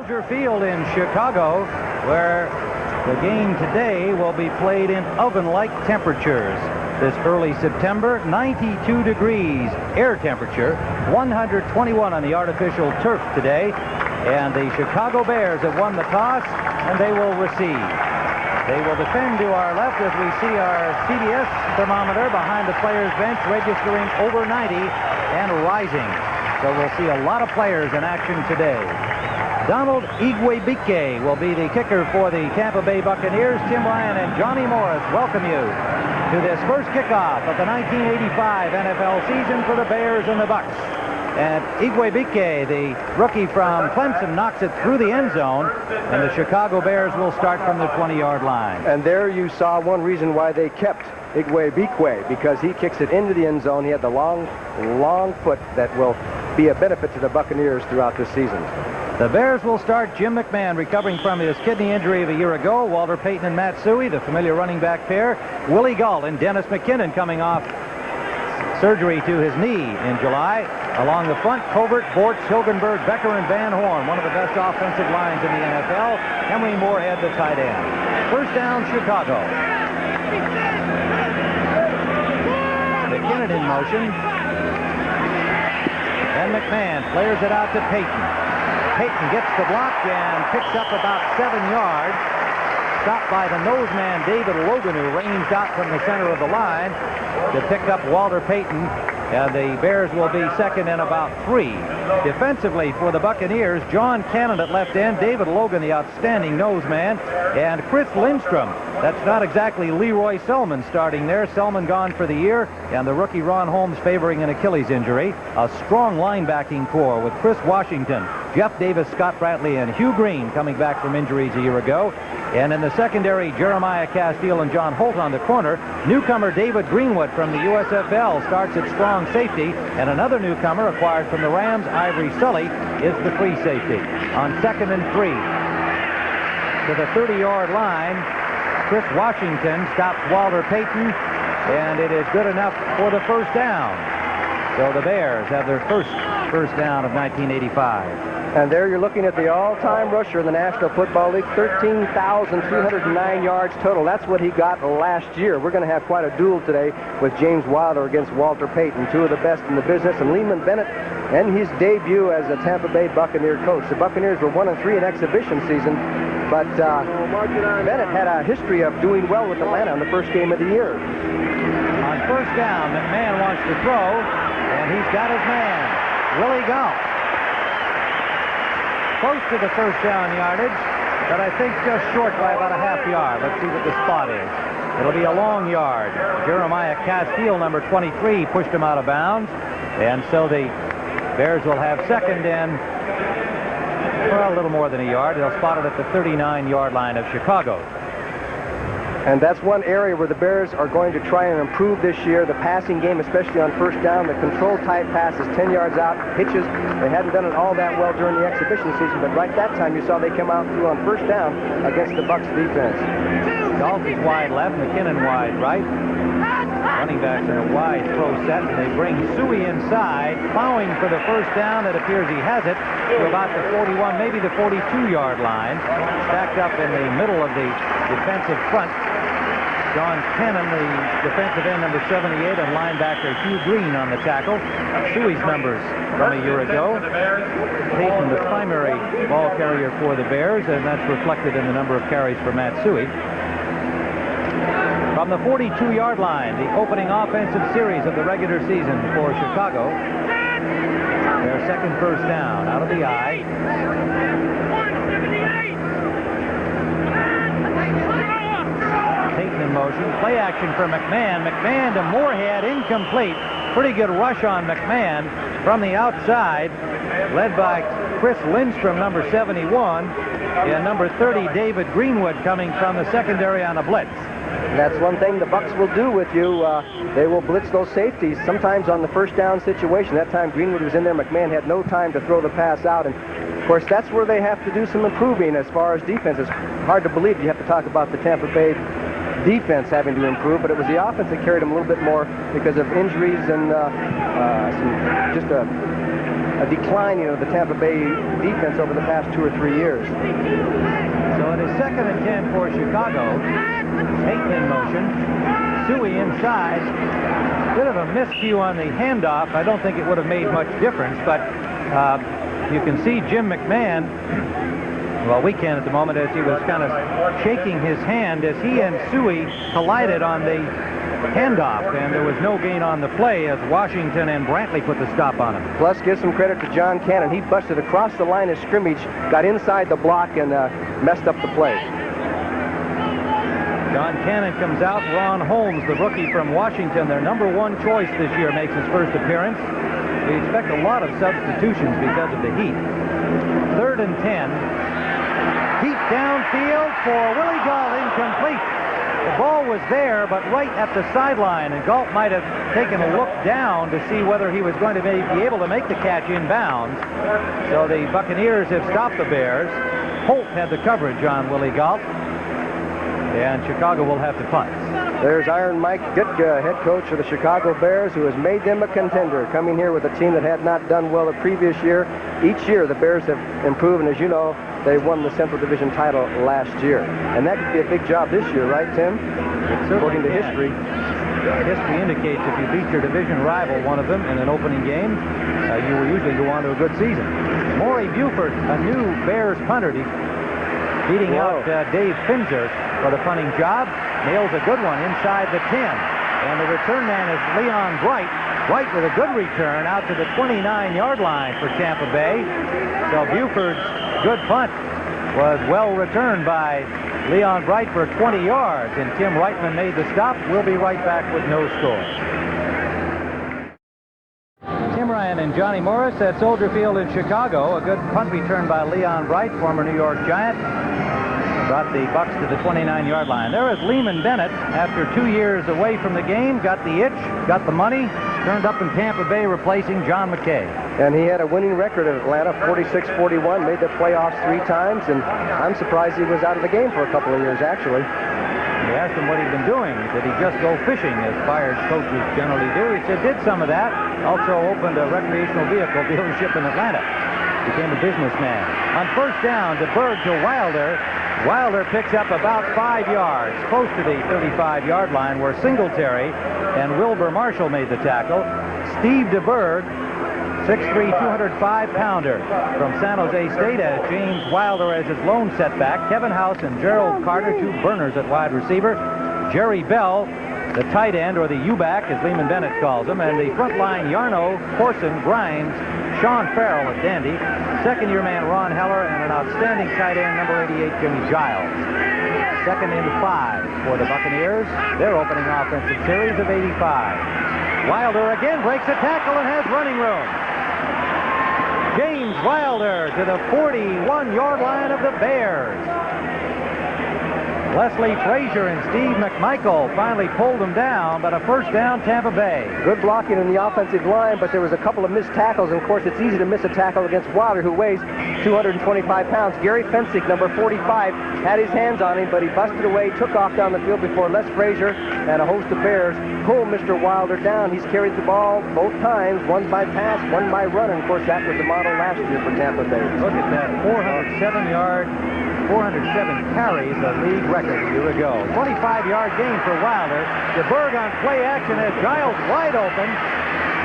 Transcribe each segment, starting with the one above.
Soldier Field in Chicago, where the game today will be played in oven-like temperatures. This early September, 92 degrees air temperature, 121 on the artificial turf today. And the Chicago Bears have won the toss, and they will receive. They will defend to our left as we see our CBS thermometer behind the players' bench registering over 90 and rising. So we'll see a lot of players in action today. Donald Igwebuike will be the kicker for the Tampa Bay Buccaneers. Tim Ryan and Johnny Morris welcome you to this first kickoff of the 1985 NFL season for the Bears and the Bucs. And Igwebuike, the rookie from Clemson, knocks it through the end zone, and the Chicago Bears will start from the 20-yard line. And there you saw one reason why they kept Igwebuike, because he kicks it into the end zone. He had the long foot that will be a benefit to the Buccaneers throughout this season. The Bears will start Jim McMahon, recovering from his kidney injury of a year ago. Walter Payton and Matt Suhey, the familiar running back pair. Willie Gault and Dennis McKinnon coming off surgery to his knee in July. Along the front, Covert, Bortz, Hilgenberg, Becker, and Van Horn, one of the best offensive lines in the NFL. Henry Moorhead, the tight end. First down, Chicago. McKinnon in motion. And McMahon flares it out to Payton. Payton gets the block and picks up about 7 yards. Stopped by the noseman David Logan, who ranged out from the center of the line to pick up Walter Payton. And the Bears will be second and about 3. Defensively for the Buccaneers, John Cannon at left end, David Logan, the outstanding noseman, and Chris Lindstrom. That's not exactly Leroy Selman starting there. Selman gone for the year, and the rookie Ron Holmes favoring an Achilles injury. A strong linebacking core with Chris Washington, Jeff Davis, Scott Brantley, and Hugh Green coming back from injuries a year ago. And in the secondary, Jeremiah Castile and John Holt on the corner. Newcomer David Greenwood from the USFL starts at strong safety, and another newcomer acquired from the Rams, Ivory Sully, is the free safety. On 2nd and 3, to the 30-yard line, Chris Washington stops Walter Payton, and it is good enough for the first down. So the Bears have their first down of 1985. And there you're looking at the all-time rusher in the National Football League, 13,309 yards total. That's what he got last year. We're going to have quite a duel today with James Wilder against Walter Payton, two of the best in the business, and Lehman Bennett and his debut as a Tampa Bay Buccaneer coach. The Buccaneers were 1-3 in exhibition season, but Bennett had a history of doing well with Atlanta in the first game of the year. On first down, McMahon wants to throw, and he's got his man, Willie Gault. Close to the first down yardage, but I think just short by about a half yard. Let's see what the spot is. It'll be a long yard. Jeremiah Castile, number 23, pushed him out of bounds, and so the Bears will have second and, well, a little more than a yard. They'll spot it at the 39-yard line of Chicago. And that's one area where the Bears are going to try and improve this year. The passing game, especially on first down, the control-type passes, 10 yards out, hitches. They hadn't done it all that well during the exhibition season, but right that time you saw they come out through on first down against the Bucs defense. Gault is wide left, McKinnon wide right. Running backs in a wide throw set, and they bring Suhey inside, plowing for the first down. It appears he has it to about the 41, maybe the 42-yard line. Stacked up in the middle of the defensive front. John Cannon, the defensive end, number 78, and linebacker Hugh Green on the tackle. Suhey's numbers from a year ago. Payton, the primary ball carrier for the Bears, and that's reflected in the number of carries for Matt Suhey. From the 42-yard line, the opening offensive series of the regular season for Chicago. Their second first down out of the eye. Payton in motion. Play action for McMahon. McMahon to Moorhead, incomplete. Pretty good rush on McMahon from the outside, led by Chris Lindstrom, number 71, and number 30, David Greenwood, coming from the secondary on a blitz. That's one thing the Bucs will do with you. They will blitz those safeties, sometimes on the first down situation. That time Greenwood was in there. McMahon had no time to throw the pass out. And, of course, that's where they have to do some improving as far as defense. It's hard to believe you have to talk about the Tampa Bay defense having to improve, but it was the offense that carried them a little bit more because of injuries and just a declining of the Tampa Bay defense over the past 2 or 3 years. So it is 2nd and 10 for Chicago. Peyton in motion. Suey inside. Bit of a miscue on the handoff. I don't think it would have made much difference, but you can see Jim McMahon, well, we can at the moment, as he was kind of shaking his hand as he and Suey collided on the handoff, and there was no gain on the play as Washington and Brantley put the stop on him. Plus, give some credit to John Cannon. He busted across the line of scrimmage, got inside the block, and messed up the play. John Cannon comes out. Ron Holmes, the rookie from Washington, their #1 choice this year, makes his first appearance. We expect a lot of substitutions because of the heat. 3rd and 10. Deep downfield for Willie Galt, incomplete. The ball was there, but right at the sideline, and Galt might have taken a look down to see whether he was going to be able to make the catch inbounds. So the Buccaneers have stopped the Bears. Holt had the coverage on Willie Galt, and Chicago will have to punt. There's Iron Mike Ditka, head coach of the Chicago Bears, who has made them a contender, coming here with a team that had not done well the previous year. Each year, the Bears have improved, and as you know, they won the Central Division title last year. And that could be a big job this year, right, Tim? According to history. History indicates if you beat your division rival, one of them, in an opening game, you will usually go on to a good season. Maury Buford, a new Bears punter, beating out Dave Finzer for the punting job. Nails a good one inside the 10. And the return man is Leon Bright. Bright with a good return out to the 29-yard line for Tampa Bay. So Buford's good punt was well returned by Leon Bright for 20 yards. And Tim Reitman made the stop. We'll be right back with no score. Tim Ryan and Johnny Morris at Soldier Field in Chicago. A good punt return by Leon Bright, former New York Giant. Brought the Bucs to the 29-yard line. There is Lehman Bennett, after 2 years away from the game, got the itch, got the money, turned up in Tampa Bay, replacing John McKay. And he had a winning record at Atlanta, 46-41, made the playoffs 3 times, and I'm surprised he was out of the game for a couple of years, actually. We asked him what he'd been doing. Did he just go fishing, as fired coaches generally do? He said, did some of that. Also opened a recreational vehicle dealership in Atlanta. Became a businessman. On 1st down, DeBerg to Wilder. Wilder picks up about 5 yards, close to the 35-yard line, where Singletary and Wilbur Marshall made the tackle. Steve DeBerg, 6'3", 205-pounder from San Jose State, has James Wilder as his lone setback. Kevin House and Gerald Carter, 2 burners at wide receiver. Jerry Bell, the tight end, or the U-back, as Lehman Bennett calls him, and the front line, Yarno, Corson, Grimes, Sean Farrell at dandy, second-year man Ron Heller, and an outstanding tight end, number 88, Jimmy Giles. 2nd and 5 for the Buccaneers. Their opening offensive series of 85. Wilder again breaks a tackle and has running room. James Wilder to the 41-yard line of the Bears. Leslie Frazier and Steve McMichael finally pulled them down, but a 1st down, Tampa Bay. Good blocking in the offensive line, but there was a couple of missed tackles, and of course it's easy to miss a tackle against Wilder, who weighs 225 pounds. Gary Fensick, number 45, had his hands on him, but he busted away, took off down the field before Les Frazier and a host of Bears pulled Mr. Wilder down. He's carried the ball both times, one by pass, one by run, and of course that was the model last year for Tampa Bay. Look at that, 407 carries, a league record a year ago. 25-yard gain for Wilder. DeBerg on play action has Giles wide open.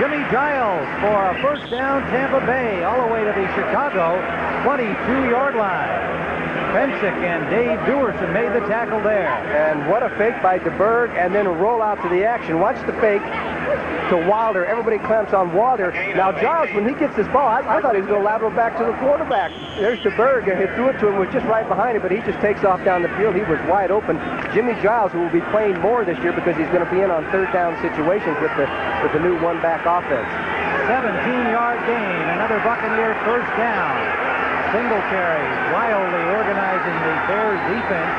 Jimmy Giles for a 1st down, Tampa Bay, all the way to the Chicago 22-yard line. Fensick and Dave Dewerson made the tackle there. And what a fake by DeBerg, and then a roll out to the action. Watch the fake to Wilder. Everybody clamps on Wilder. Now Giles, when he gets this ball, I thought he was going to lateral back to the quarterback. There's DeBerg, and he threw it to him, was just right behind him, but he just takes off down the field. He was wide open. Jimmy Giles, who will be playing more this year because he's going to be in on 3rd down situations with the new one-back offense. 17-yard gain, another Buccaneer 1st down. Singletary wildly organizing the Bears defense.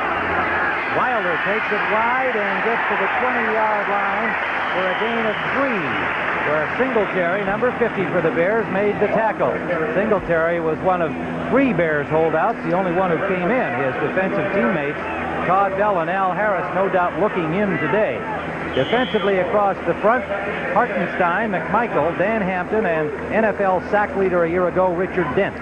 Wilder takes it wide and gets to the 20-yard line for a gain of 3, where Singletary, number 50 for the Bears, made the tackle. Singletary was one of 3 Bears holdouts, the only one who came in. His defensive teammates, Todd Bell and Al Harris, no doubt looking in today. Defensively across the front, Hartenstein, McMichael, Dan Hampton, and NFL sack leader a year ago, Richard Dent.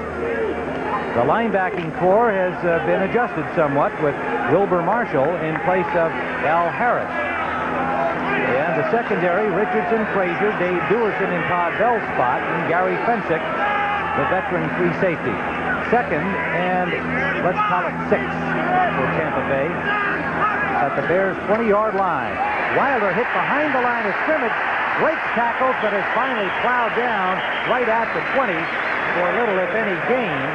The linebacking core has been adjusted somewhat with Wilbur Marshall in place of Al Harris. And the secondary, Richardson, Frazier, Dave Dewerson in Todd Bell's spot, and Gary Fensick, the veteran free safety. Second, and let's call it 6 for Tampa Bay, at the Bears' 20-yard line. Wilder hit behind the line of scrimmage, breaks tackles, but is finally plowed down right at the 20 for little, if any, gain.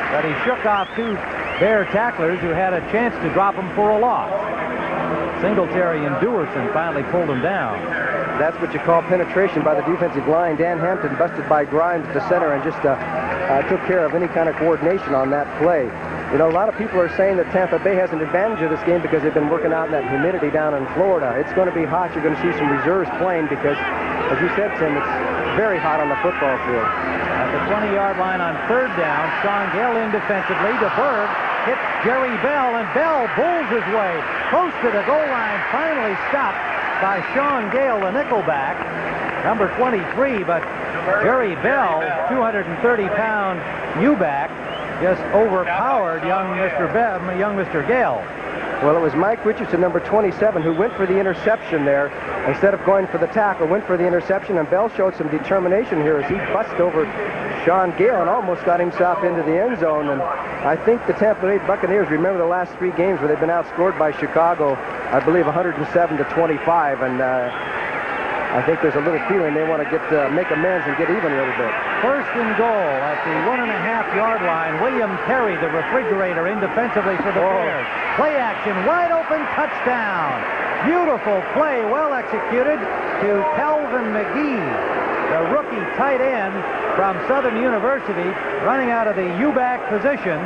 But he shook off 2 Bear tacklers who had a chance to drop him for a loss. Singletary and Dewerson finally pulled him down. That's what you call penetration by the defensive line. Dan Hampton busted by Grimes at the center and just took care of any kind of coordination on that play. You know, a lot of people are saying that Tampa Bay has an advantage of this game because they've been working out in that humidity down in Florida. It's going to be hot. You're going to see some reserves playing because, as you said, Tim, it's very hot on the football field. At the 20-yard line on 3rd down, Sean Gale in defensively. DeBerg hits Jerry Bell, and Bell bulls his way close to the goal line. Finally stopped by Sean Gale, the nickelback, number 23. But Jerry Bell, 230-pound U-back, just overpowered young Mr. Gale. Well, it was Mike Richardson, number 27, who went for the interception there. Instead of going for the tackle, went for the interception, and Bell showed some determination here as he bust over Sean Gale and almost got himself into the end zone. And I think the Tampa Bay Buccaneers remember the last 3 games where they've been outscored by Chicago, I believe 107-25, and I think there's a little feeling they want to make amends and get even a little bit. 1st and goal at the 1.5-yard line. William Terry, the refrigerator, in defensively for the Bears. Play action, wide open, touchdown. Beautiful play, well executed to Calvin McGee, the rookie tight end from Southern University, running out of the U-back position.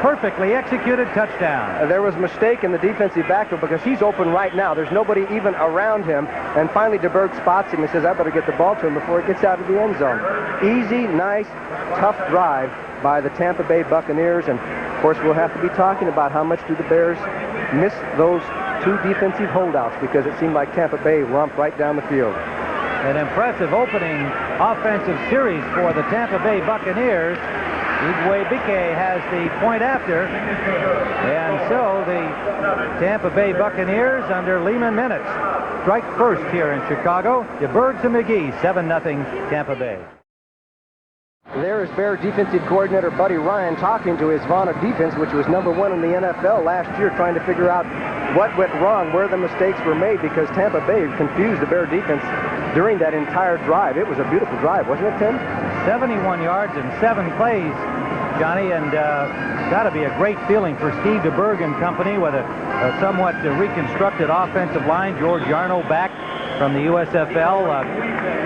Perfectly executed touchdown. There was a mistake in the defensive backfield because he's open right now. There's nobody even around him. And finally, DeBerg spots him and says, I better get the ball to him before it gets out of the end zone. Easy, nice, tough drive by the Tampa Bay Buccaneers. And, of course, we'll have to be talking about how much do the Bears miss those 2 defensive holdouts because it seemed like Tampa Bay romped right down the field. An impressive opening offensive series for the Tampa Bay Buccaneers. Igwe Bike has the point after, and so the Tampa Bay Buccaneers under Lehman Minutes strike first here in Chicago. DeBerg to McGee, 7-0 Tampa Bay. There is Bear defensive coordinator Buddy Ryan talking to his Vana defense, which was number 1 in the NFL last year, trying to figure out what went wrong, where the mistakes were made, because Tampa Bay confused the Bear defense during that entire drive. It was a beautiful drive, wasn't it, Tim? 71 yards and 7 plays, Johnny, and got to be a great feeling for Steve DeBerg and company with a somewhat reconstructed offensive line. George Yarno back from the USFL.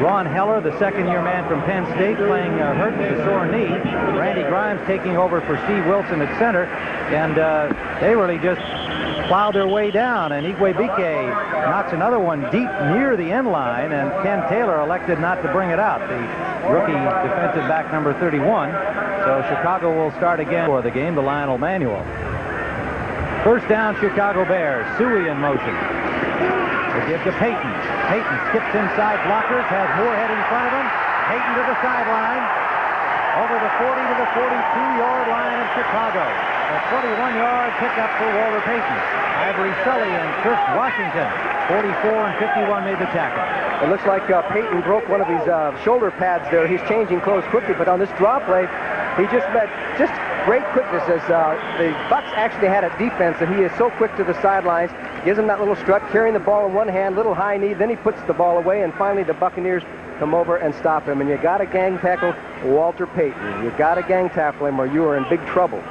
Ron Heller, the second-year man from Penn State, playing hurt with a sore knee. Randy Grimes taking over for Steve Wilson at center, and they really just plowed their way down, and Igwe Bike knocks another one deep near the end line, and Ken Taylor elected not to bring it out, the rookie defensive back number 31. So Chicago will start again for the game, the Lionel Manuel. 1st down, Chicago Bears. Suey in motion. They give to Payton. Payton skips inside blockers, has Moorhead in front of him. Payton to the sideline. Over the 40 to the 42-yard line of Chicago. A 21-yard pickup for Walter Payton. Ivory Sully and Chris Washington, 44 and 51, made the tackle. It looks like Payton broke one of his shoulder pads there. He's changing clothes quickly, but on this draw play, he just great quickness as the Bucs actually had a defense, and he is so quick to the sidelines. Gives him that little strut, carrying the ball in one hand, little high knee, then he puts the ball away, and finally the Buccaneers come over and stop him. And you got to gang tackle Walter Payton. You got to gang tackle him or you are in big trouble.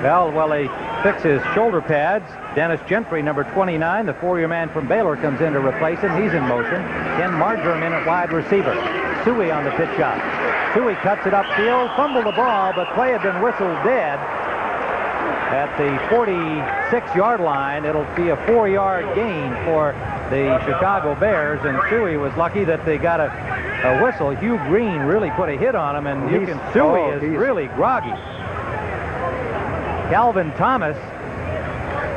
Well, while he fixes his shoulder pads, Dennis Gentry, number 29, the 4-year man from Baylor, comes in to replace him. He's in motion. Ken Marjoram in at wide receiver. Suey on the pitch shot. Suey cuts it upfield, fumbled the ball, but play had been whistled dead. At the 46-yard line, it'll be a 4-yard gain for the Chicago Bears, and Suey was lucky that they got a whistle. Hugh Green really put a hit on him, and Suey is really groggy. Calvin Thomas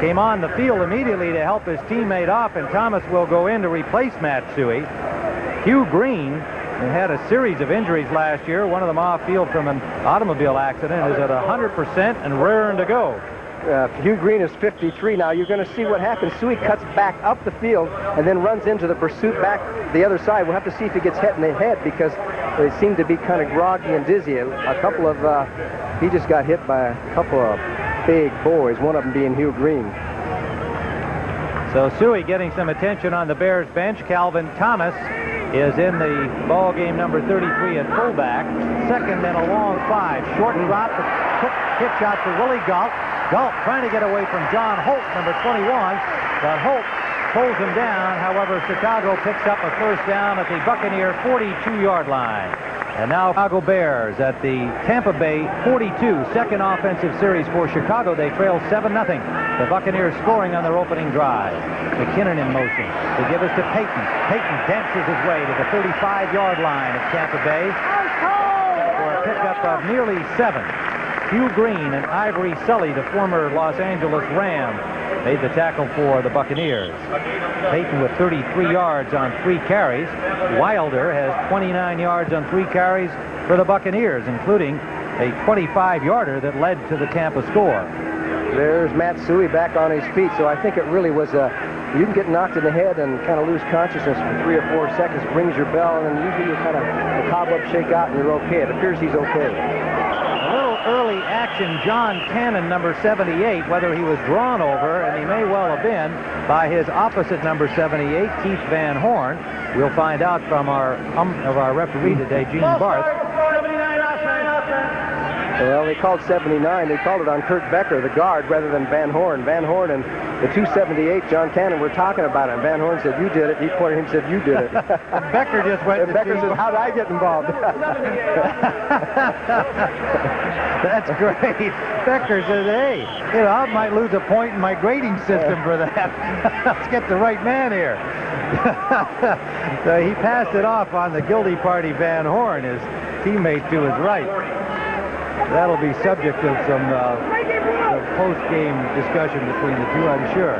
came on the field immediately to help his teammate off, and Thomas will go in to replace Matt Suey. Hugh Green had a series of injuries last year, one of them off field from an automobile accident, is at 100% and raring to go. Hugh Green is 53 now. You're going to see what happens. Suey cuts back up the field and then runs into the pursuit back the other side. We'll have to see if he gets hit in the head because they seem to be kind of groggy and dizzy. He just got hit by a couple of big boys, one of them being Hugh Green. So Suey getting some attention on the Bears bench. Calvin Thomas is in the ball game, number 33 at fullback. Second and a long 5. Short drop, quick pitch out to Willie Galt. Galt trying to get away from John Holt, number 21, but Holt pulls him down. However, Chicago picks up a first down at the Buccaneer 42-yard line. And now Chicago Bears at the Tampa Bay 42. Second offensive series for Chicago. They trail 7-0. The Buccaneers scoring on their opening drive. McKinnon in motion. They give us to Payton. Payton dances his way to the 35-yard line at Tampa Bay for a pickup of nearly 7. Hugh Green and Ivory Sully, the former Los Angeles Ram, made the tackle for the Buccaneers. Payton with 33 yards on 3 carries. Wilder has 29 yards on 3 carries for the Buccaneers, including a 25-yarder that led to the Tampa score. There's Matt Suey back on his feet, so I think it really was you can get knocked in the head and kind of lose consciousness for 3 or 4 seconds, rings your bell, and then usually you kind of, the cobwebs shake out and you're okay. It appears he's okay. Early action, John Cannon, number 78, whether he was drawn over, and he may well have been, by his opposite number 78, Keith Van Horn. We'll find out from our referee today, Gene Barth. Well, they called 79. They called it on Kurt Becker, the guard, rather than Van Horn. Van Horn and the 278, John Cannon, were talking about it. And Van Horn said, "You did it." He pointed at him and said, "You did it." Becker just went. And Becker says, "How did I get involved?" That's great. Becker says, "Hey, I might lose a point in my grading system for that. Let's get the right man here." So he passed it off on the guilty party, Van Horn, his teammate to his right. That'll be subject of some post-game discussion between the two, I'm sure.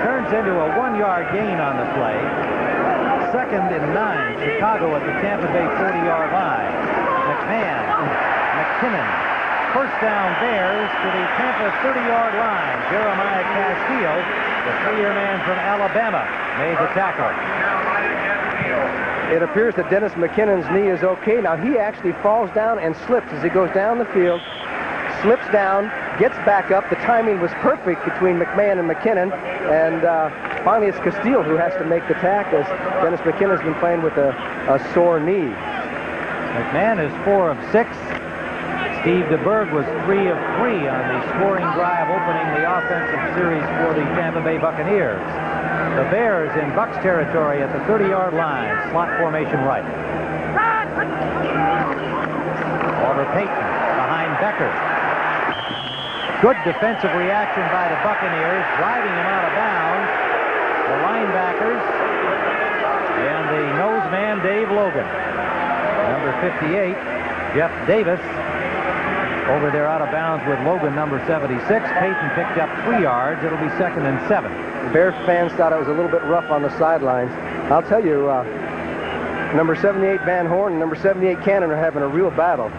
Turns into a 1-yard gain on the play. 2nd and 9. Chicago at the Tampa Bay 40-yard line. McMahon, McKinnon. First down Bears to the Tampa 30-yard line. Jeremiah Castillo, the 3-year man from Alabama, made the tackle. It appears that Dennis McKinnon's knee is okay. Now, he actually falls down and slips as he goes down the field, slips down, gets back up. The timing was perfect between McMahon and McKinnon, and finally it's Castillo who has to make the tackle, as Dennis McKinnon's been playing with a sore knee. McMahon is 4 of 6. Steve DeBerg was 3 of 3 on the scoring drive opening the offensive series for the Tampa Bay Buccaneers. The Bears in Bucs territory at the 30-yard line. Slot formation right. Walter Payton behind Becker. Good defensive reaction by the Buccaneers, driving him out of bounds. The linebackers and the nose man, Dave Logan. Number 58, Jeff Davis, over there out of bounds with Logan, number 76. Payton picked up 3 yards. It'll be 2nd and 7. The Bears fans thought it was a little bit rough on the sidelines. I'll tell you, number 78 Van Horn and number 78 Cannon are having a real battle.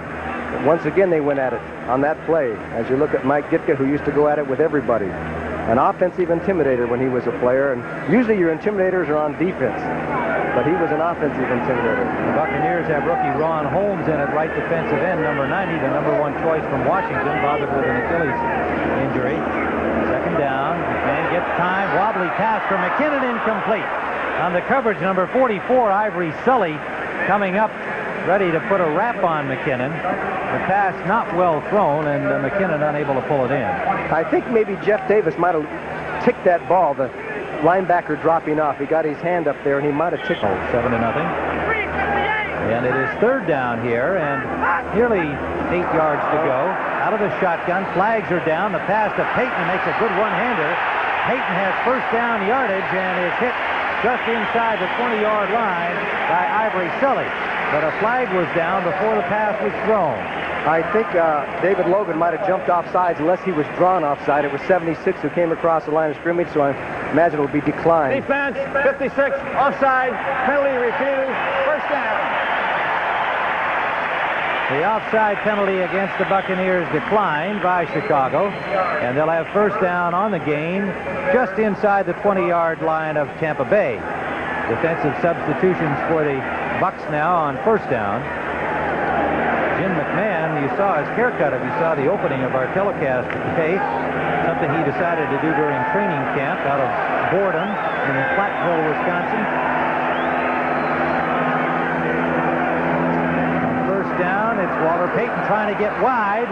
Once again, they went at it on that play. As you look at Mike Ditka, who used to go at it with everybody. An offensive intimidator when he was a player, and usually your intimidators are on defense. But he was an offensive intimidator. The Buccaneers have rookie Ron Holmes in at right defensive end, number 90, the number 1 choice from Washington, bothered with an Achilles injury. 2nd down. McMahon gets time. Wobbly pass for McKinnon, incomplete. On the coverage, number 44, Ivory Sully, coming up, ready to put a wrap on McKinnon. The pass not well thrown, and McKinnon unable to pull it in. I think maybe Jeff Davis might have ticked that ball. The linebacker dropping off. He got his hand up there, and he might have ticked it. 7-0. And it is 3rd down here, and nearly 8 yards to go. Out of the shotgun, flags are down. The pass to Payton makes a good one-hander. Payton has first down yardage and is hit just inside the 20-yard line by Ivory Sully. but a flag was down before the pass was thrown. I think David Logan might have jumped offsides unless he was drawn offside. It was 76 who came across the line of scrimmage, so I imagine it will be declined. Defense, 56, offside, penalty refused, first down. The offside penalty against the Buccaneers declined by Chicago, and they'll have first down on the game just inside the 20-yard line of Tampa Bay. Defensive substitutions for the Bucs now on first down. Jim McMahon, you saw his haircut if you saw the opening of our telecast today. Something he decided to do during training camp out of boredom in Platteville, Wisconsin. Down, it's Walter Payton trying to get wide,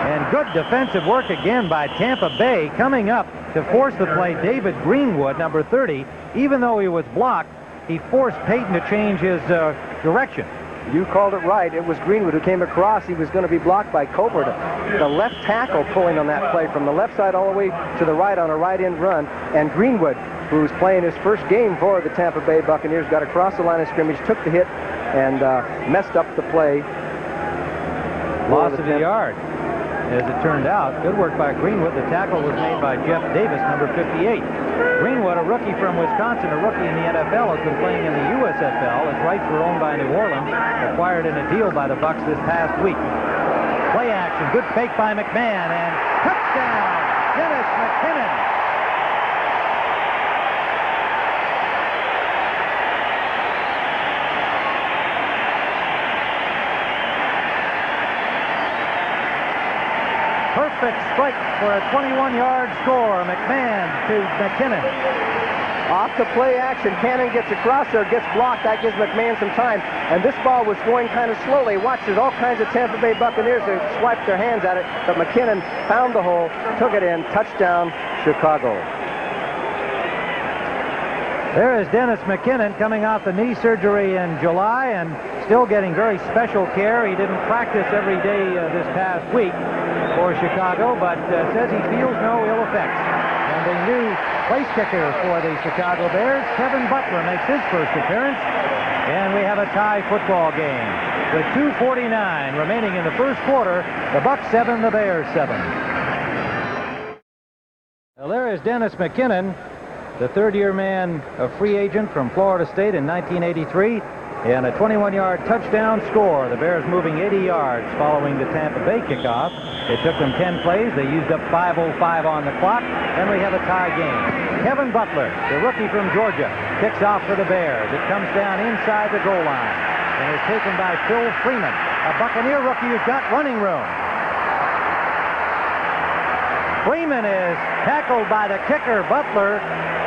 and good defensive work again by Tampa Bay. Coming up to force the play, David Greenwood, number 30. Even though he was blocked, he forced Payton to change his direction. You called it right. It was Greenwood who came across. He was going to be blocked by Colbert. The left tackle pulling on that play from the left side all the way to the right on a right-end run, and Greenwood, who's playing his first game for the Tampa Bay Buccaneers, got across the line of scrimmage, took the hit, and messed up the play. Loss of a yard, as it turned out. Good work by Greenwood. The tackle was made by Jeff Davis, number 58. Greenwood, a rookie from Wisconsin, a rookie in the NFL, has been playing in the USFL. His rights were owned by New Orleans, acquired in a deal by the Bucs this past week. Play action, good fake by McMahon, and touchdown, Dennis McKinnon. Perfect strike for a 21-yard score. McMahon to McKinnon. Off the play action, Cannon gets across there, gets blocked. That gives McMahon some time. And this ball was going kind of slowly. Watch, there's all kinds of Tampa Bay Buccaneers who swiped their hands at it. But McKinnon found the hole, took it in. Touchdown, Chicago. There is Dennis McKinnon coming off the knee surgery in July and still getting very special care. He didn't practice every day this past week for Chicago, but says he feels no ill effects. And the new place kicker for the Chicago Bears, Kevin Butler, makes his first appearance. And we have a tie football game with 2:49 remaining in the first quarter. The Bucs 7, the Bears 7. Well, there is Dennis McKinnon, the third-year man, a free agent from Florida State in 1983, and a 21-yard touchdown score. The Bears moving 80 yards following the Tampa Bay kickoff. It took them 10 plays. They used up 5:05 on the clock, and we have a tie game. Kevin Butler, the rookie from Georgia, kicks off for the Bears. It comes down inside the goal line and is taken by Phil Freeman, a Buccaneer rookie who's got running room. Freeman is tackled by the kicker, Butler,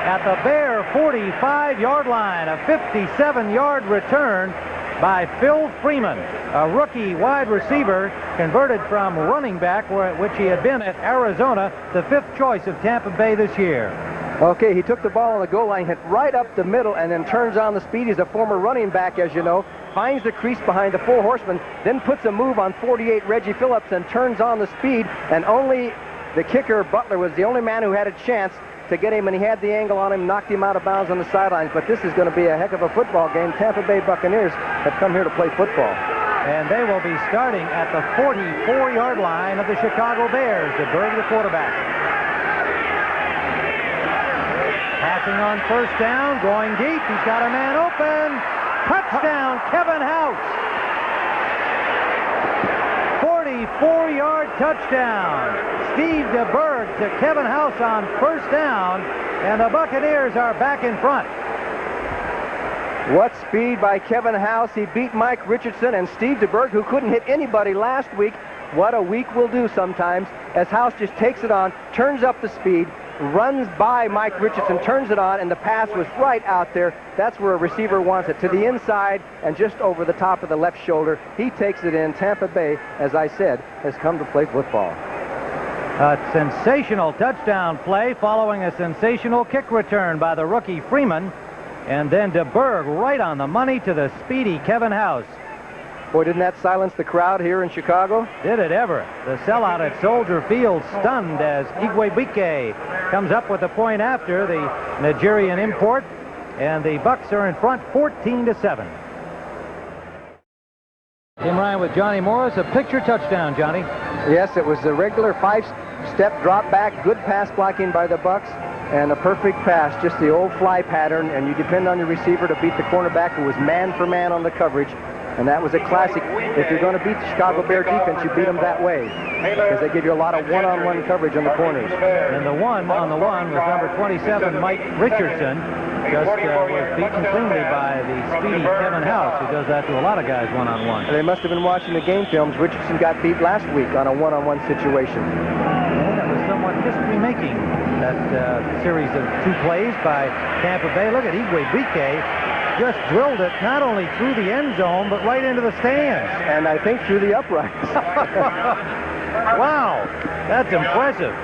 at the Bear 45-yard line. A 57-yard return by Phil Freeman, a rookie wide receiver converted from running back, which he had been at Arizona, the fifth choice of Tampa Bay this year. Okay, he took the ball on the goal line, hit right up the middle, and then turns on the speed. He's a former running back, as you know. Finds the crease behind the four horsemen, then puts a move on 48 Reggie Phillips and turns on the speed, and only the kicker, Butler, was the only man who had a chance to get him, and he had the angle on him, knocked him out of bounds on the sidelines. But this is going to be a heck of a football game. Tampa Bay Buccaneers have come here to play football. And they will be starting at the 44-yard line of the Chicago Bears. DeBerg, the quarterback. Passing on first down, going deep. He's got a man open. Touchdown, Kevin House. 44-yard touchdown. Steve DeBerg to Kevin House on first down, and the Buccaneers are back in front. What speed by Kevin House. He beat Mike Richardson and Steve DeBerg, who couldn't hit anybody last week. What a week will do sometimes, as House just takes it on, turns up the speed, runs by Mike Richardson, turns it on, and the pass was right out there. That's where a receiver wants it, to the inside and just over the top of the left shoulder. He takes it in. Tampa Bay, as I said, has come to play football. A sensational touchdown play following a sensational kick return by the rookie Freeman, and then DeBerg right on the money to the speedy Kevin House. Boy, didn't that silence the crowd here in Chicago? Did it ever. The sellout at Soldier Field stunned as Igwebuike comes up with a point after, the Nigerian import, and the Bucs are in front 14-7. Tim Ryan with Johnny Morris, a picture touchdown, Johnny. Yes, it was a regular 5-step drop back, good pass blocking by the Bucks, and a perfect pass, just the old fly pattern, and you depend on your receiver to beat the cornerback who was man for man on the coverage, and that was a classic. If you're going to beat the Chicago Bear defense, you beat them that way, because they give you a lot of one-on-one coverage on the corners. And the one on the one was number 27, Mike Richardson. Just was beaten cleanly by the speedy Kevin House, who does that to a lot of guys one-on-one. They must have been watching the game films. Richardson got beat last week on a one-on-one situation. And that was somewhat history-making, that series of 2 plays by Tampa Bay. Look at Igwe just drilled it not only through the end zone, but right into the stands. And I think through the uprights. Wow, that's impressive.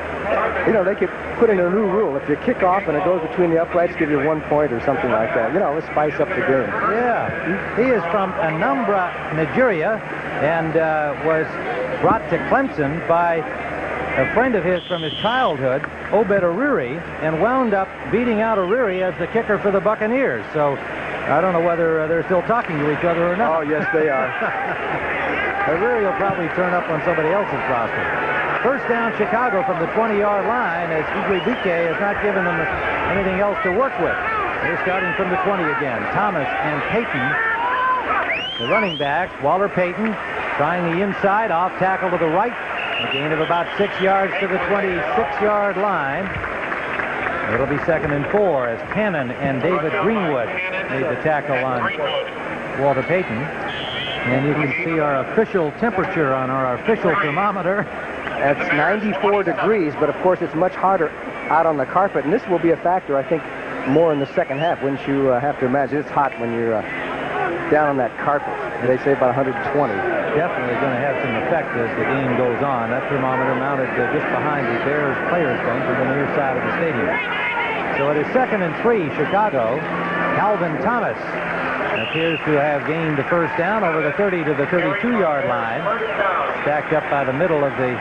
You know, they could put in a new rule. If you kick off and it goes between the uprights, give you 1 point or something like that. You know, let's spice up the game. Yeah, he is from Anambra, Nigeria, and was brought to Clemson by a friend of his from his childhood, Obed Ariri, and wound up beating out Ariri as the kicker for the Buccaneers. So I don't know whether they're still talking to each other or not. Oh, yes, they are. Ariri will probably turn up on somebody else's roster. First down, Chicago from the 20-yard line, as Igwe has not given them anything else to work with. They're starting from the 20 again. Thomas and Payton, the running backs. Walter Payton trying the inside, off tackle to the right. A gain of about 6 yards to the 26-yard line. It'll be 2nd and 4 as Cannon and David Greenwood made the tackle on Walter Payton. And you can see our official temperature on our official thermometer. That's 94 degrees, but of course it's much harder out on the carpet, and this will be a factor, I think, more in the second half. Wouldn't you have to imagine? It's hot when you're down on that carpet. They say about 120. Definitely going to have some effect as the game goes on. That thermometer mounted just behind the Bears players' bench on the near side of the stadium. So it is 2nd and 3, Chicago. Calvin Thomas appears to have gained the first down over the 30 to the 32-yard line. Stacked up by the middle of the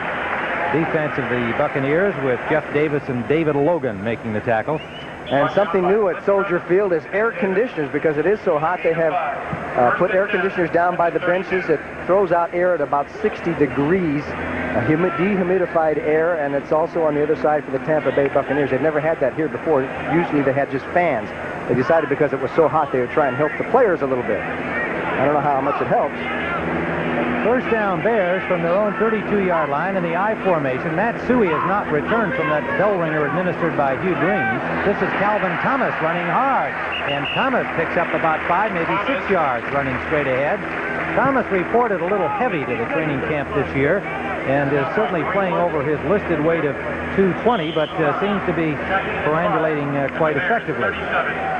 defense of the Buccaneers, with Jeff Davis and David Logan making the tackle. And something new at Soldier Field is air conditioners. Because it is so hot, they have put air conditioners down by the benches. It throws out air at about 60 degrees, dehumidified air, and it's also on the other side for the Tampa Bay Buccaneers. They've never had that here before. Usually they had just fans. They decided because it was so hot, they would try and help the players a little bit. I don't know how much it helps. First down, Bears from their own 32-yard line in the I formation. Matt Suey has not returned from that bell ringer administered by Hugh Green. This is Calvin Thomas running hard, and Thomas picks up about 5, maybe 6 yards running straight ahead. Thomas reported a little heavy to the training camp this year, and is certainly playing over his listed weight of 220, but seems to be perambulating quite effectively.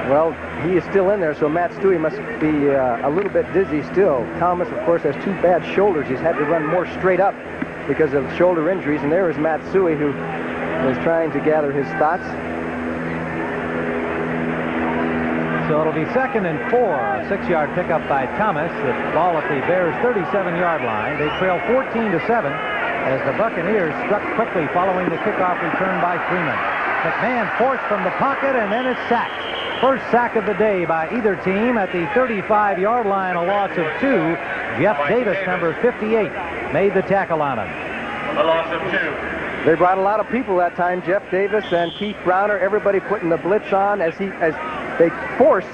Well, he is still in there, so Matt Stewie must be a little bit dizzy still. Thomas, of course, has 2 bad shoulders. He's had to run more straight up because of shoulder injuries, and there is Matt Stewie, who is trying to gather his thoughts. So it'll be 2nd and 4, a 6-yard pickup by Thomas. The ball at the Bears' 37-yard line. They trail 14-7 as the Buccaneers struck quickly following the kickoff return by Freeman. McMahon forced from the pocket, and then it's sacked. First sack of the day by either team at the 35-yard line, a loss of 2. Jeff Davis, number 58, made the tackle on him. A loss of 2. They brought a lot of people that time. Jeff Davis and Keith Browner, everybody putting the blitz on as they force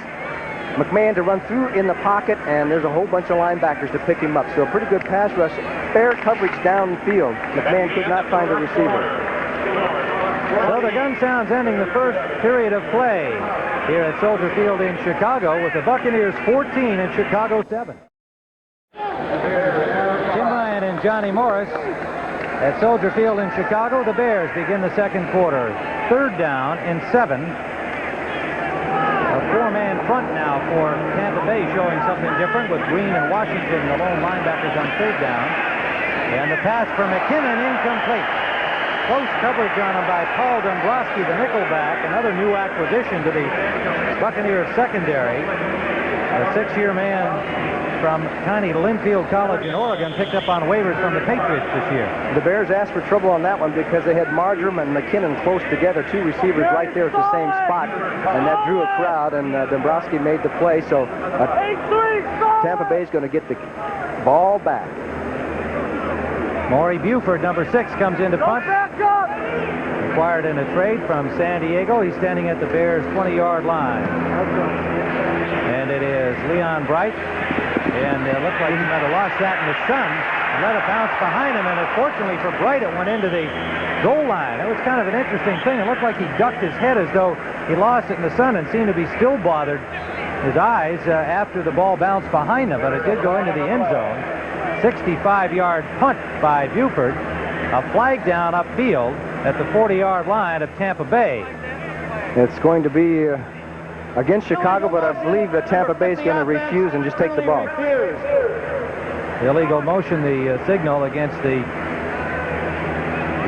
McMahon to run through in the pocket, and there's a whole bunch of linebackers to pick him up. So a pretty good pass rush. Fair coverage downfield. McMahon could not find a receiver. So the gun sounds ending the first period of play here at Soldier Field in Chicago, with the Buccaneers 14 and Chicago 7. Tim Ryan and Johnny Morris at Soldier Field in Chicago. The Bears begin the second quarter. 3rd down and 7. A 4-man front now for Tampa Bay, showing something different with Green and Washington, the lone linebackers, on 3rd down. And the pass for McKinnon incomplete. Close coverage on him by Paul Dombrowski, the nickelback, another new acquisition to the Buccaneers secondary. A 6-year man from tiny Linfield College in Oregon, picked up on waivers from the Patriots this year. The Bears asked for trouble on that one because they had Marjoram and McKinnon close together, 2 receivers right there at the same spot, and that drew a crowd, and Dombrowski made the play. So Tampa Bay's going to get the Ball back. Maury Buford, number 6, comes in to punt. Acquired in a trade from San Diego. He's standing at the Bears' 20-yard line. And it is Leon Bright. And it looked like he might have lost that in the sun. Let it bounce behind him, and unfortunately for Bright, it went into the goal line. That was kind of an interesting thing. It looked like he ducked his head as though he lost it in the sun and seemed to be still bothered his eyes after the ball bounced behind him, but it did go into the end zone. 65-yard punt by Buford. A flag down upfield at the 40-yard line of Tampa Bay. It's going to be against Chicago, but I believe that Tampa Bay is going to refuse and just take the ball. Illegal motion, the signal against the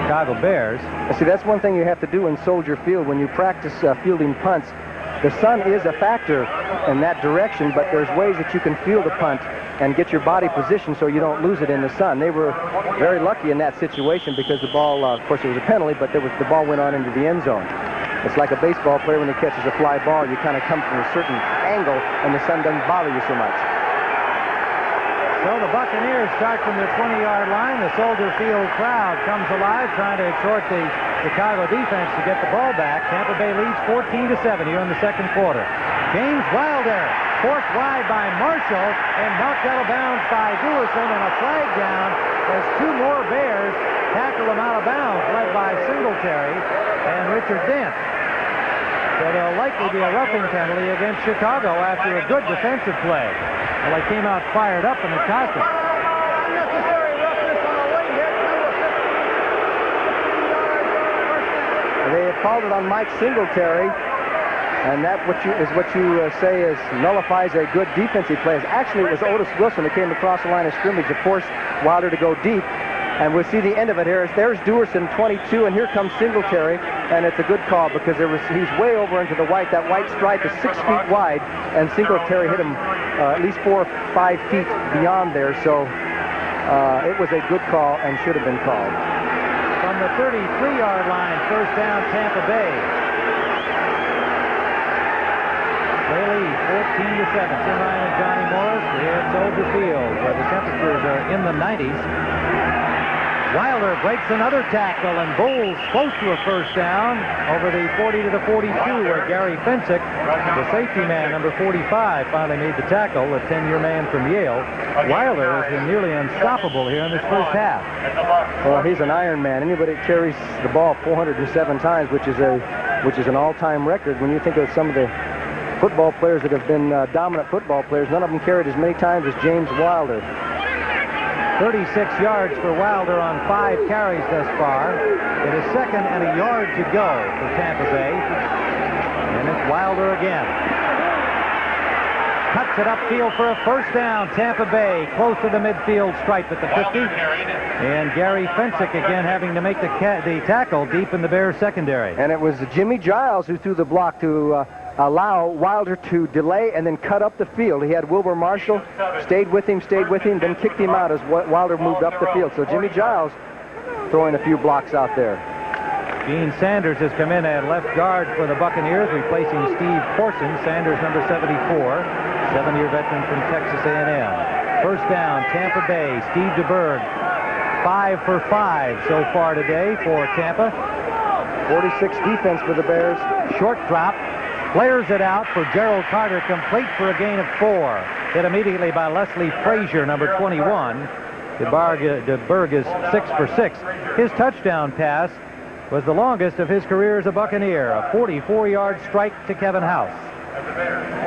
Chicago Bears. See, that's one thing you have to do in Soldier Field when you practice fielding punts. The sun is a factor in that direction, but there's ways that you can field a punt and get your body positioned so you don't lose it in the sun. They were very lucky in that situation because the ball, of course, it was a penalty, but the ball went on into the end zone. It's like a baseball player when he catches a fly ball. You kind of come from a certain angle, and the sun doesn't bother you so much. So the Buccaneers start from the 20-yard line. The Soldier Field crowd comes alive, trying to exhort the Chicago defense to get the ball back. Tampa Bay leads 14-7 here in the second quarter. James Wilder forced wide by Marshall and knocked out of bounds by Duerson, and a flag down as 2 more Bears tackle him out of bounds, led by Singletary and Richard Dent. So there'll likely be a roughing penalty against Chicago after a good defensive play. Well, they came out fired up and it cost them. Unnecessary roughness on a late hit, number 15 yards. They have called it on Mike Singletary, and that is what you say is nullifies a good defensive play. Actually, it was Otis Wilson who came across the line of scrimmage to force Wilder to go deep. And we'll see the end of it here. There's Duerson, 22, and here comes Singletary, and it's a good call because he's way over into the white. That white stripe is 6 feet wide, and Singletary hit him at least 4 or 5 feet beyond there. So it was a good call and should have been called. From the 33-yard line, first down, Tampa Bay. They lead 14-7. Tim Ryan and Johnny Morris here at Soldier Field, where the temperatures are in the 90s. Wilder breaks another tackle and bowls close to a first down over the 40 to the 42, where Gary Fensick, the safety man, number 45, finally made the tackle, a 10-year man from Yale. Wilder has been nearly unstoppable here in this first half. Well, he's an Iron Man. Anybody that carries the ball 407 times, which is an all-time record. When you think of some of the football players that have been dominant football players, none of them carried as many times as James Wilder. 36 yards for Wilder on 5 carries thus far. It is 2nd and a yard to go for Tampa Bay. And it's Wilder again. Cuts it upfield for a first down. Tampa Bay close to the midfield stripe at the 50. And Gary Fensick again having to make the tackle deep in the Bears secondary. And it was Jimmy Giles who threw the block to allow Wilder to delay and then cut up the field. He had Wilbur Marshall, stayed with him, then kicked him out as Wilder moved up the field. So Jimmy Giles throwing a few blocks out there. Gene Sanders has come in at left guard for the Buccaneers, replacing Steve Corson. Sanders, number 74, 7-year veteran from Texas A&M. First down, Tampa Bay. Steve DeBerg, 5 for 5 so far today for Tampa. 46 defense for the Bears. Short drop. Flares it out for Gerald Carter, complete for a gain of 4. Hit immediately by Leslie Frazier, number 21. DeBerg is 6 for 6. His touchdown pass was the longest of his career as a Buccaneer, a 44-yard strike to Kevin House.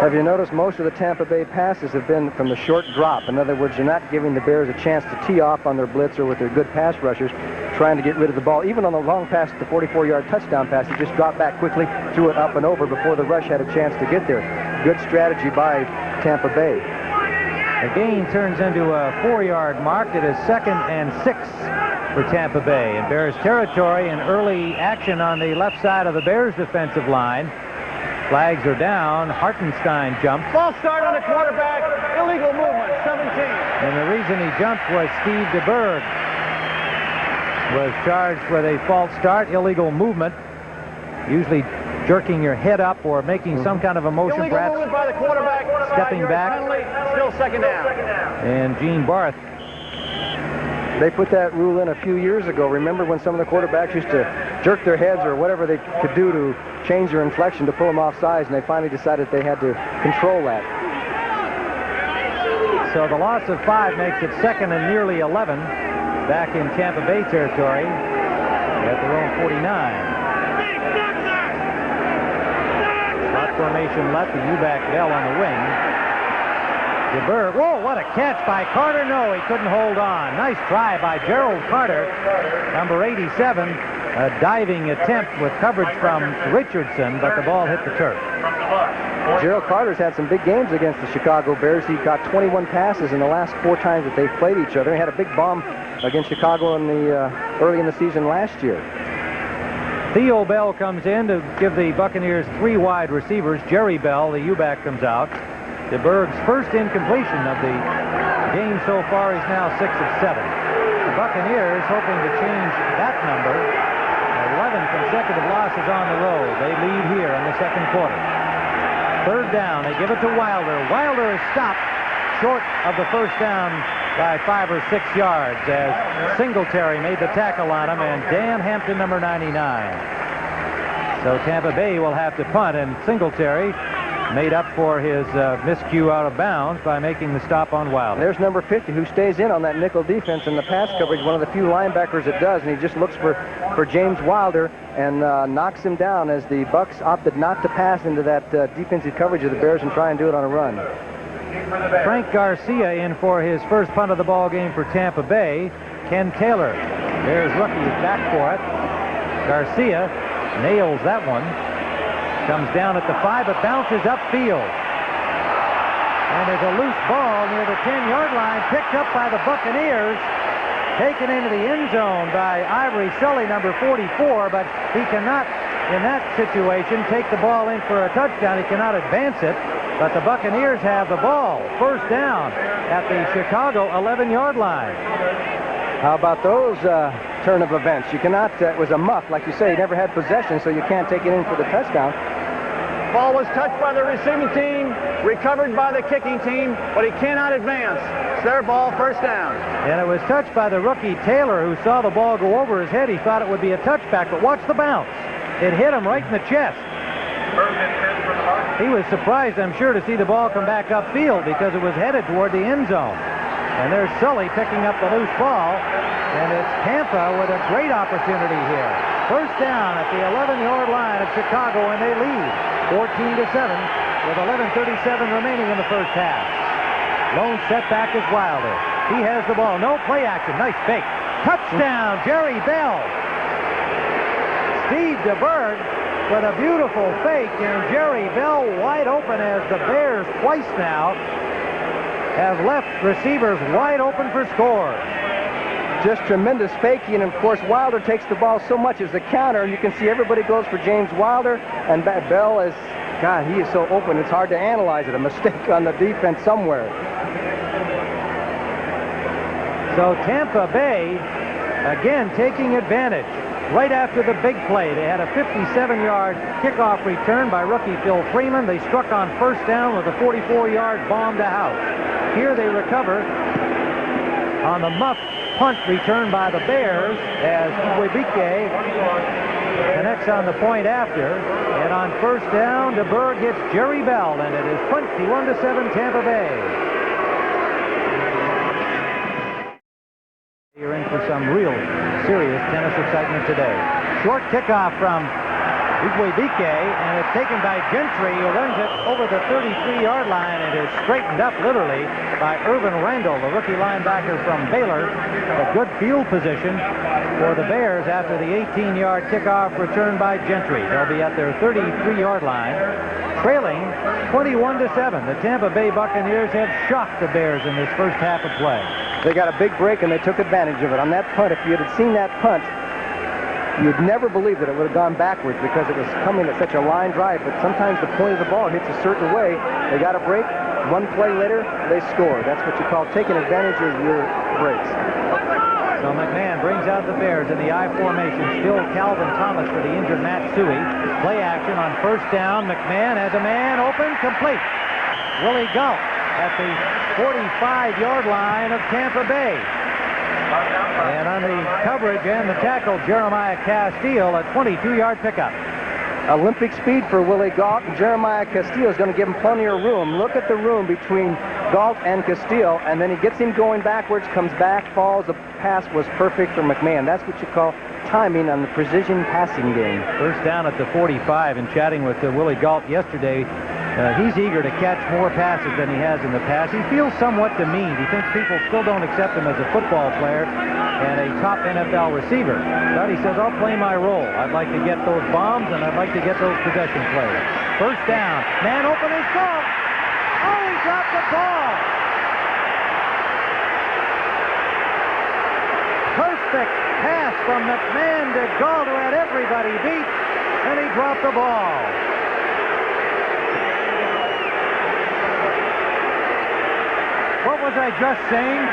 Have you noticed most of the Tampa Bay passes have been from the short drop? In other words, you're not giving the Bears a chance to tee off on their blitz or with their good pass rushers, trying to get rid of the ball. Even on the long pass, the 44-yard touchdown pass, he just dropped back quickly, threw it up and over before the rush had a chance to get there. Good strategy by Tampa Bay. The gain turns into a 4-yard mark. It is 2nd and 6 for Tampa Bay. In Bears territory, and early action on the left side of the Bears defensive line. Flags are down. Hartenstein jumped. False start on the quarterback. Illegal movement, 17. And the reason he jumped was Steve DeBerg was charged with a false start, illegal movement. Usually jerking your head up or making some kind of a motion, Illegal perhaps movement by the quarterback. stepping back. Penalty, still second down. And Gene Barth. They put that rule in a few years ago. Remember when some of the quarterbacks used to jerk their heads or whatever they could do to change their inflection to pull them off sides, and they finally decided they had to control that. So the loss of 5 makes it 2nd and nearly 11 back in Tampa Bay territory at their own 49. Slot formation left, the U-back Bell on the wing. DeBerg, whoa, what a catch by Carter. No, he couldn't hold on. Nice try by Gerald Carter, number 87. A diving attempt with coverage from Richardson, but the ball hit the turf. Gerald Carter's had some big games against the Chicago Bears. He got 21 passes in the last 4 times that they've played each other. He had a big bomb against Chicago in the early in the season last year. Theo Bell comes in to give the Buccaneers 3 wide receivers. Jerry Bell, the U-back, comes out. DeBerg's first incompletion of the game so far is now 6 of 7. The Buccaneers hoping to change that number. 11 consecutive losses on the road. They lead here in the second quarter. 3rd down. They give it to Wilder. Wilder is stopped short of the first down by 5 or 6 yards as Singletary made the tackle on him, and Dan Hampton, number 99. So Tampa Bay will have to punt, and Singletary made up for his miscue out of bounds by making the stop on Wilder. There's number 50 who stays in on that nickel defense in the pass coverage, one of the few linebackers that does, and he just looks for James Wilder and knocks him down as the Bucs opted not to pass into that defensive coverage of the Bears and try and do it on a run. Frank Garcia in for his first punt of the ball game for Tampa Bay. Ken Taylor, Bears rookie, is back for it. Garcia nails that one. Comes down at the 5, but bounces upfield. And there's a loose ball near the 10-yard line, picked up by the Buccaneers, taken into the end zone by Ivory Sully, number 44, but he cannot, in that situation, take the ball in for a touchdown. He cannot advance it, but the Buccaneers have the ball. First down at the Chicago 11-yard line. How about those turn of events? You cannot, it was a muff, like you say, he never had possession, so you can't take it in for the touchdown. Ball was touched by the receiving team, recovered by the kicking team, but he cannot advance. It's their ball, first down. And it was touched by the rookie Taylor, who saw the ball go over his head. He thought it would be a touchback, but watch the bounce. It hit him right in the chest. He was surprised, I'm sure, to see the ball come back upfield because it was headed toward the end zone. And there's Sully picking up the loose ball, and it's Tampa with a great opportunity here. First down at the 11-yard line of Chicago, and they lead 14-7 with 11:37 remaining in the first half. Lone setback is Wilder. He has the ball. No play action. Nice fake. Touchdown, Jerry Bell. Steve DeBerg with a beautiful fake, and Jerry Bell wide open as the Bears twice now have left receivers wide open for scores. Just tremendous faking, and of course Wilder takes the ball so much as a counter, and you can see everybody goes for James Wilder, and Bell is, God, he is so open, it's hard to analyze it. A mistake on the defense somewhere. So Tampa Bay, again, taking advantage. Right after the big play, they had a 57-yard kickoff return by rookie Phil Freeman. They struck on first down with a 44-yard bomb to house. Here they recover on the muff punt return by the Bears as Webike connects on the point after. And on first down, DeBerg hits Jerry Bell, and it is 21-7 Tampa Bay. You're in for some real serious tennis excitement today. Short kickoff from Webike, and it's taken by Gentry, who runs it over the 33-yard line and is straightened up literally by Irvin Randall, the rookie linebacker from Baylor. A good field position for the Bears after the 18-yard kickoff return by Gentry. They'll be at their 33-yard line, trailing 21-7. The Tampa Bay Buccaneers have shocked the Bears in this first half of play. They got a big break, and they took advantage of it. On that punt, if you had seen that punt, you'd never believe that it would have gone backwards because it was coming at such a line drive, but sometimes the point of the ball hits a certain way. They got a break. One play later, they score. That's what you call taking advantage of your breaks. So McMahon brings out the Bears in the I formation. Still Calvin Thomas for the injured Matt Suhey. Play action on first down. McMahon has a man open, complete. Willie Galt at the 45-yard line of Tampa Bay. And on the coverage and the tackle, Jeremiah Castile, a 22-yard pickup. Olympic speed for Willie Galt. Jeremiah Castile is going to give him plenty of room. Look at the room between Galt and Castile, and then he gets him going backwards, comes back, falls. The pass was perfect for McMahon. That's what you call timing on the precision passing game. First down at the 45, and chatting with Willie Galt yesterday, he's eager to catch more passes than he has in the past. He feels somewhat demeaned. He thinks people still don't accept him as a football player and a top NFL receiver. But he says, I'll play my role. I'd like to get those bombs, and I'd like to get those possession plays. First down. Man open is Galt. Oh, he dropped the ball. Perfect pass from McMahon to Galt, who had everybody beat, and he dropped the ball. What was I just saying?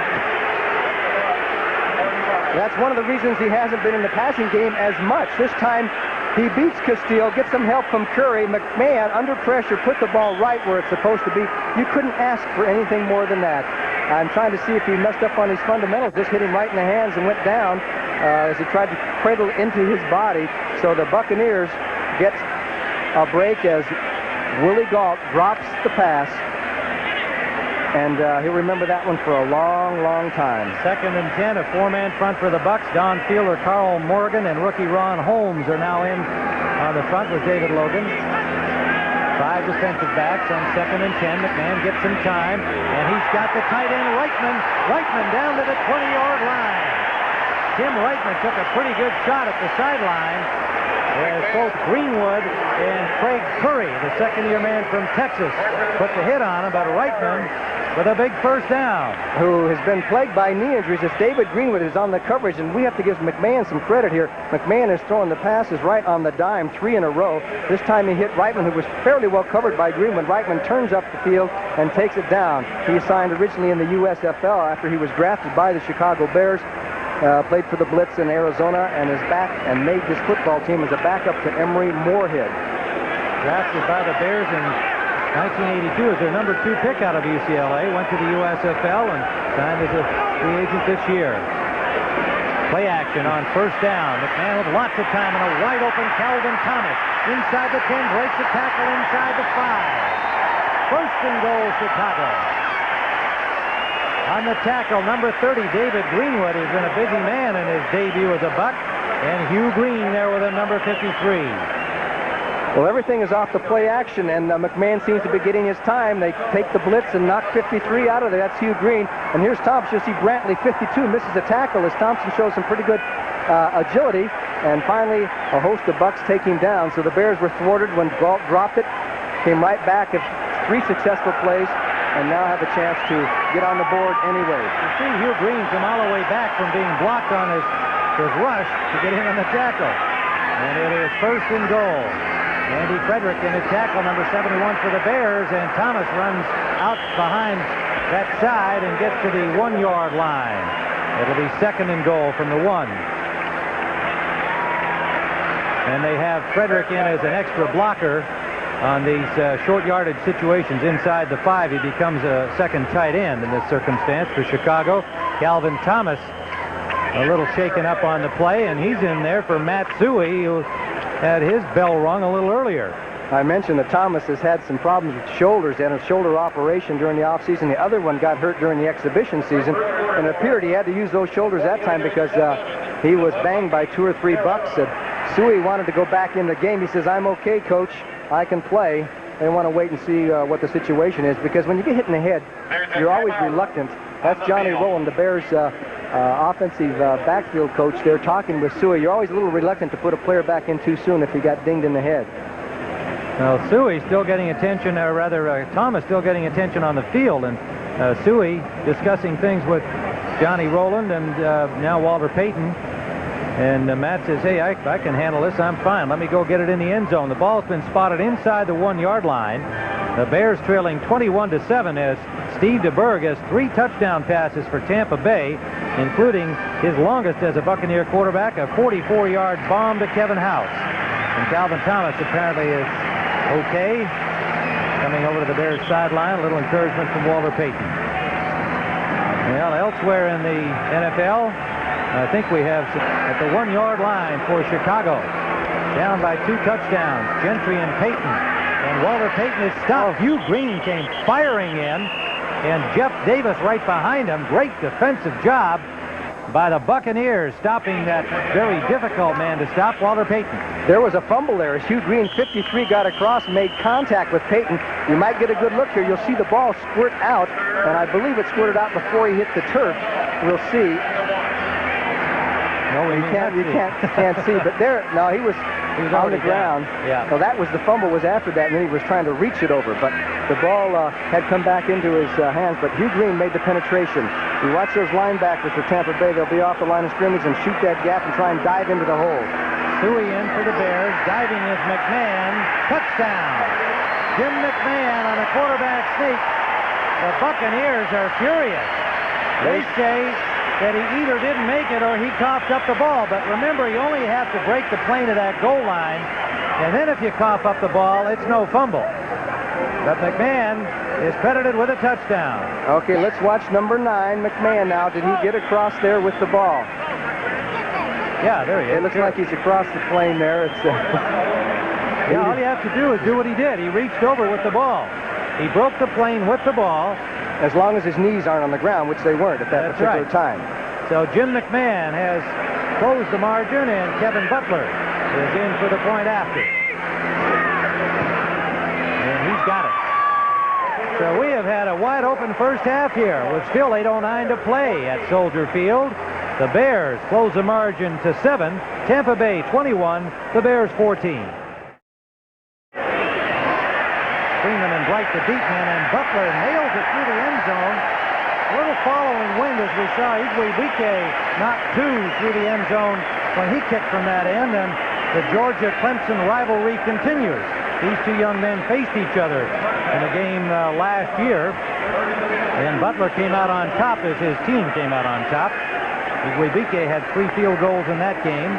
That's one of the reasons he hasn't been in the passing game as much. This time, he beats Castile, gets some help from Curry. McMahon, under pressure, put the ball right where it's supposed to be. You couldn't ask for anything more than that. I'm trying to see if he messed up on his fundamentals. Just hit him right in the hands and went down as he tried to cradle into his body. So the Buccaneers get a break as Willie Galt drops the pass. And he'll remember that one for a long, long time. Second and 10, a four-man front for the Bucs. Don Fielder, Carl Morgan, and rookie Ron Holmes are now in on the front with David Logan. 5 defensive backs on second and 10. McMahon gets some time, and he's got the tight end Reitman. Reitman down to the 20-yard line. Tim Reitman took a pretty good shot at the sideline, as both Greenwood and Craig Curry, the second-year man from Texas, put the hit on him, but Reitman with a big first down. Who has been plagued by knee injuries. It's David Greenwood is on the coverage, and we have to give McMahon some credit here. McMahon is throwing the passes right on the dime, 3 in a row. This time he hit Reitman, who was fairly well covered by Greenwood. Reitman turns up the field and takes it down. He signed originally in the USFL after he was drafted by the Chicago Bears. Played for the Blitz in Arizona and is back and made this football team as a backup to Emory Moorhead. Drafted by the Bears in 1982 as their number 2 pick out of UCLA. Went to the USFL and signed as a free agent this year. Play action on first down. McMahon with lots of time and a wide open Calvin Thomas. Inside the 10, breaks the tackle inside the 5. First and goal, Chicago. On the tackle, number 30, David Greenwood, has been a busy man in his debut as a Buck. And Hugh Green there with him, number 53. Well, everything is off the play action, and McMahon seems to be getting his time. They take the blitz and knock 53 out of there. That's Hugh Green. And here's Thompson. You'll see Brantley, 52, misses a tackle as Thompson shows some pretty good agility. And finally, a host of Bucks take him down. So the Bears were thwarted when Galt dropped it. Came right back at 3 successful plays, and now have a chance to get on the board anyway. You see Hugh Green come all the way back from being blocked on his rush to get in on the tackle. And it is first and goal. Andy Frederick in his tackle, number 71 for the Bears, and Thomas runs out behind that side and gets to the 1-yard line. It'll be second and goal from the 1. And they have Frederick in as an extra blocker on these short yardage situations inside the 5. He becomes a second tight end in this circumstance for Chicago. Calvin Thomas a little shaken up on the play, and he's in there for Matt Suhey, who had his bell rung a little earlier. I mentioned that Thomas has had some problems with shoulders and a shoulder operation during the offseason. The other one got hurt during the exhibition season, and it appeared he had to use those shoulders that time because he was banged by 2 or 3 Bucks. And Suhey wanted to go back in the game. He says, I'm okay, coach. I can play. They want to wait and see what the situation is, because when you get hit in the head, you're always reluctant. That's Johnny Rowland, the Bears' offensive backfield coach. They're talking with Suhey. You're always a little reluctant to put a player back in too soon if he got dinged in the head. Well, Suhey's still getting attention, or rather Thomas still getting attention on the field, and Suhey discussing things with Johnny Rowland and now Walter Payton. And Matt says, hey, I can handle this. I'm fine. Let me go get it in the end zone. The ball's been spotted inside the 1-yard line. The Bears trailing 21-7 as Steve DeBerg has 3 touchdown passes for Tampa Bay. including his longest as a Buccaneer quarterback, a 44-yard bomb to Kevin House. And Calvin Thomas apparently is okay. Coming over to the Bears sideline, a little encouragement from Walter Payton. Well, elsewhere in the NFL, I think we have at the 1-yard line for Chicago. Down by 2 touchdowns, Gentry and Payton. And Walter Payton is stopped. Hugh Green came firing in, and Jeff Davis right behind him. Great defensive job by the Buccaneers, stopping that very difficult man to stop, Walter Payton. There was a fumble there as Hugh Green, 53, got across, made contact with Payton. You might get a good look here. You'll see the ball squirt out, and I believe it squirted out before he hit the turf. We'll see. No, you can't see, but there, no, he was on the ground. Yeah. So that was the fumble was after that, and then he was trying to reach it over, but the ball had come back into his hands, but Hugh Green made the penetration. You watch those linebackers for Tampa Bay, they'll be off the line of scrimmage and shoot that gap and try and dive into the hole. Huey in for the Bears, diving is McMahon, touchdown. Jim McMahon on a quarterback sneak. The Buccaneers are furious. They say that he either didn't make it or he coughed up the ball. But remember, you only have to break the plane of that goal line, and then if you cough up the ball, it's no fumble. But McMahon is credited with a touchdown. Okay, let's watch number 9, McMahon now. Did he get across there with the ball? Yeah, there he is. It looks like he's across the plane there. It's yeah, all you have to do is do what he did. He reached over with the ball. He broke the plane with the ball. As long as his knees aren't on the ground, which they weren't at that particular time. So Jim McMahon has closed the margin, and Kevin Butler is in for the point after. And he's got it. So we have had a wide open first half here with still 8:09 to play at Soldier Field. The Bears close the margin to 7. Tampa Bay 21, the Bears 14. Freeman and Bright the deep man, and Butler nails it through the end zone. A little following wind as we saw Igwe knock 2 through the end zone when he kicked from that end, and the Georgia-Clemson rivalry continues. These two young men faced each other in a game last year, and Butler came out on top as his team came out on top. Igwe had 3 field goals in that game.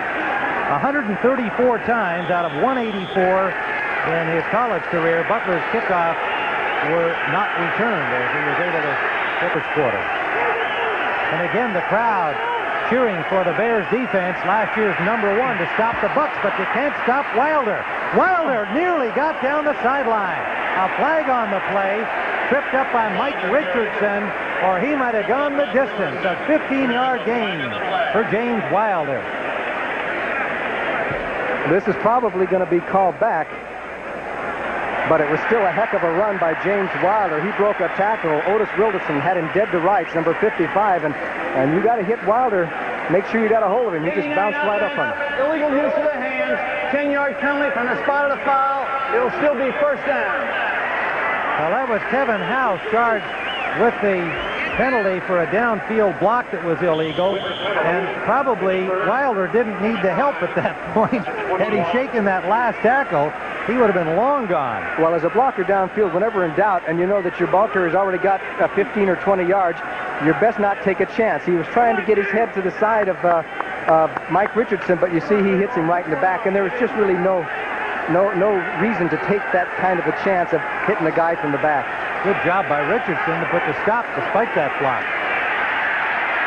134 times out of 184 in his college career, Butler's kickoffs were not returned as he was able to hit the quarter. And again, the crowd cheering for the Bears defense, last year's number 1, to stop the Bucs, but you can't stop Wilder. Wilder nearly got down the sideline. A flag on the play, tripped up by Mike Richardson, or he might have gone the distance. A 15-yard gain for James Wilder. This is probably going to be called back, but it was still a heck of a run by James Wilder. He broke a tackle. Otis Wilderson had him dead to rights, number 55, and you got to hit Wilder. Make sure you got a hold of him. He just bounced right up on him. Illegal use of the hands, 10-yard penalty from the spot of the foul. It'll still be first down. Well, that was Kevin House charged with the penalty for a downfield block that was illegal, and probably Wilder didn't need the help at that point. Had he shaken that last tackle, he would have been long gone. Well, as a blocker downfield, whenever in doubt, and you know that your ball carrier's already got 15 or 20 yards, you're best not take a chance. He was trying to get his head to the side of Mike Richardson, but you see he hits him right in the back, and there was just really no reason to take that kind of a chance of hitting the guy from the back. Good job by Richardson to put the stop despite that block.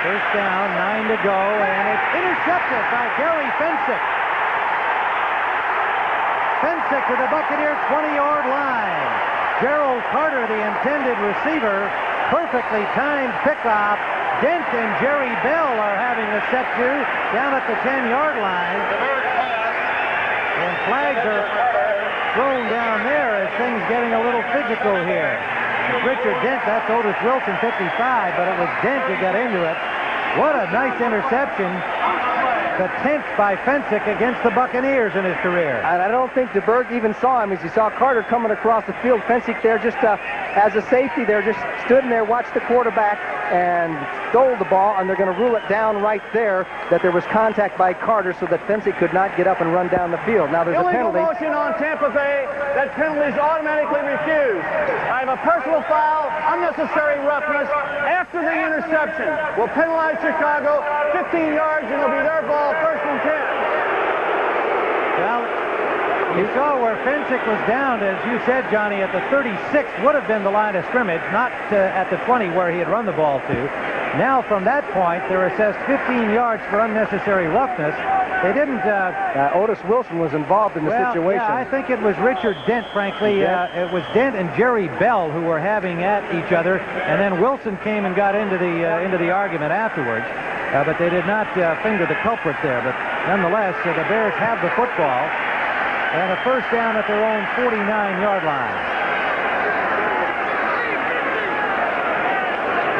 First down, 9 to go, and it's intercepted by Gary Fensick. Fensick to the Buccaneers 20-yard line. Gerald Carter, the intended receiver, perfectly timed pickoff. Dent and Jerry Bell are having a set to down at the 10-yard line. And flags are thrown down there as things getting a little physical here. Richard Dent, that's Otis Wilson, 55, but it was Dent who got into it. What a nice interception the 10th by Fensick against the Buccaneers in his career. And I don't think DeBerg even saw him as he saw Carter coming across the field. Fensick there just as a safety there, just stood in there, watched the quarterback, and stole the ball, and they're going to rule it down right there that there was contact by Carter so that Fensick could not get up and run down the field. Now there's a Illegal penalty. motion on Tampa Bay. That penalty is automatically refused. I have a personal foul, unnecessary roughness after the interception. Will penalize Chicago 15 yards, and it'll be their ball, first and 10. Well, you saw where Fensick was down, as you said, Johnny, at the 36 would have been the line of scrimmage, not at the 20 where he had run the ball to. Now, from that point, they're assessed 15 yards for unnecessary roughness. They didn't... Otis Wilson was involved in the situation. Yeah, I think it was Richard Dent, frankly. It was Dent and Jerry Bell who were having at each other, and then Wilson came and got into the argument afterwards. But they did not finger the culprit there. But nonetheless, the Bears have the football, and a first down at their own 49-yard line.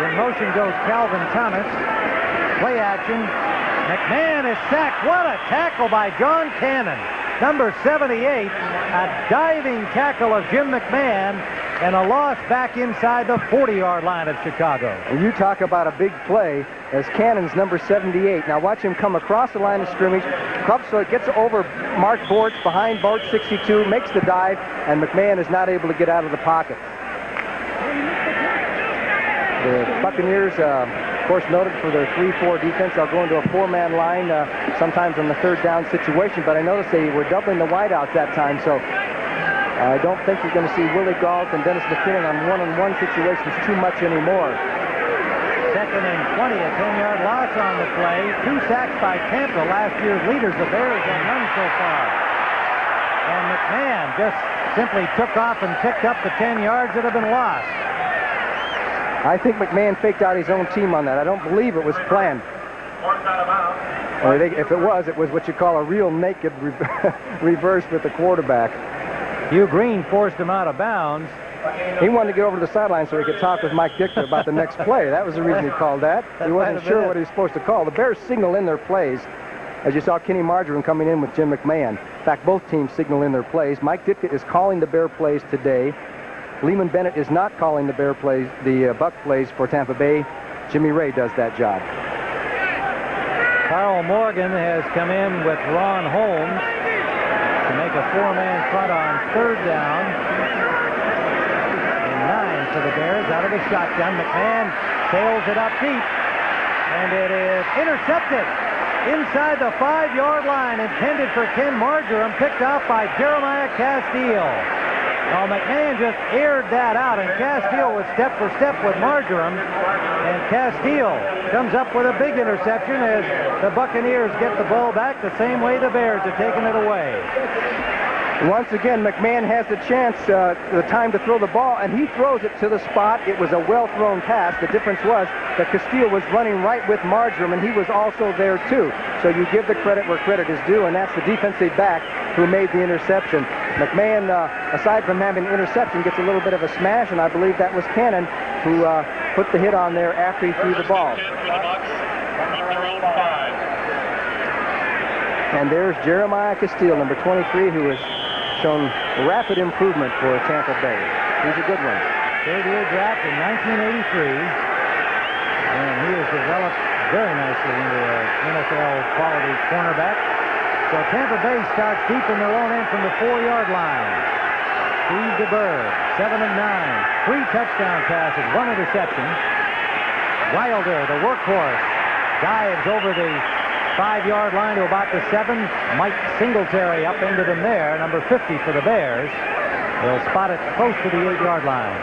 In motion goes Calvin Thomas. Play action. McMahon is sacked. What a tackle by John Cannon. Number 78, a diving tackle of Jim McMahon, and a loss back inside the 40-yard line of Chicago. And you talk about a big play as Cannon's number 78. Now watch him come across the line of scrimmage. So it gets over Mark Bortz behind Bortz 62, makes the dive, and McMahon is not able to get out of the pocket. The Buccaneers, of course, noted for their 3-4 defense. They'll go into a 4-man line sometimes on the third down situation, but I noticed they were doubling the wideouts that time, so I don't think you're going to see Willie Gault and Dennis McKinnon on one-on-one situations too much anymore. Second and 20, a 10-yard loss on the play. 2 sacks by Tampa, last year's leaders. The Bears have none so far. And McMahon just simply took off and picked up the 10 yards that have been lost. I think McMahon faked out his own team on that. I don't believe it was planned. If it was what you call a real naked reverse with the quarterback. Hugh Green forced him out of bounds. He wanted to get over to the sideline so he could talk with Mike Dichter about the next play. That was the reason he called that. He wasn't sure what he was supposed to call. The Bears signal in their plays, as you saw Kenny Marjoram coming in with Jim McMahon. In fact, both teams signal in their plays. Mike Ditka is calling the Bear plays today. Lehman Bennett is not calling the Bear plays, the Buck plays for Tampa Bay. Jimmy Ray does that job. Carl Morgan has come in with Ron Holmes to make a 4-man front on third down. And 9 for the Bears out of the shotgun. McMahon sails it up deep, and it is intercepted inside the 5-yard line, intended for Ken Marjoram, picked off by Jeremiah Castile. Well, McMahon just aired that out, and Castile was step for step with Marjoram, and Castile comes up with a big interception as the Buccaneers get the ball back the same way the Bears have taken it away. Once again, McMahon has the chance, the time to throw the ball, and he throws it to the spot. It was a well-thrown pass. The difference was that Castile was running right with Marjoram, and he was also there, too. So you give the credit where credit is due, and that's the defensive back who made the interception. McMahon, aside from having the interception, gets a little bit of a smash, and I believe that was Cannon who put the hit on there after he threw the ball. And there's Jeremiah Castile, number 23, who has shown rapid improvement for Tampa Bay. He's a good one. Third-year draft in 1983, and he has developed very nicely into an NFL quality cornerback. So Tampa Bay starts deep in their own end from the 4-yard line. Steve DeBerg, 7 of 9, 3 touchdown passes, 1 interception. Wilder, the workhorse, dives over the 5-yard line to about the 7. Mike Singletary up into them there, number 50 for the Bears. They'll spot it close to the 8-yard line.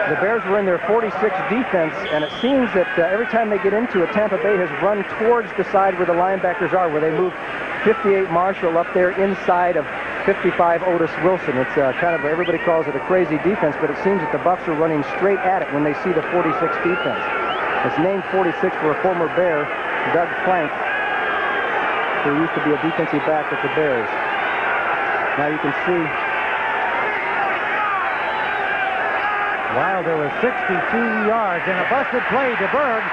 The Bears were in their 46 defense, and it seems that every time they get into it, Tampa Bay has run towards the side where the linebackers are, where they move 58 Marshall up there inside of 55 Otis Wilson. It's kind of, everybody calls it a crazy defense, but it seems that the Bucs are running straight at it when they see the 46 defense. It's named 46 for a former Bear, Doug Plank, who used to be a defensive back with the Bears. Now you can see Wilder was 62 yards and a busted play. DeBerg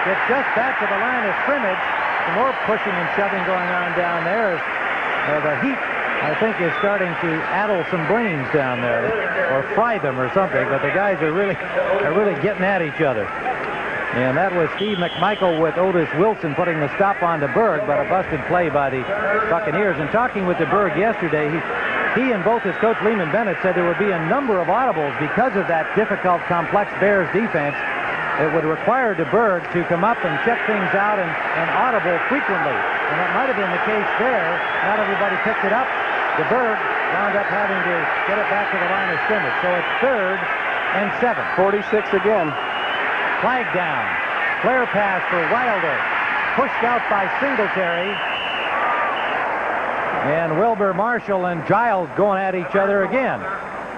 gets just back to the line of scrimmage, some more pushing and shoving going on down there. The heat, I think, is starting to addle some brains down there, or fry them or something. But the guys are really getting at each other. And that was Steve McMichael with Otis Wilson putting the stop on to Berg, but a busted play by the Buccaneers. And talking with DeBerg yesterday, he and both his coach Lehman Bennett said there would be a number of audibles because of that difficult, complex Bears defense. It would require DeBerg to come up and check things out and audible frequently. And that might have been the case there. Not everybody picked it up. DeBerg wound up having to get it back to the line of scrimmage. So it's 3rd and 7. 46 again. Flag down. Flare pass for Wilder. Pushed out by Singletary. And Wilbur Marshall and Giles going at each other again.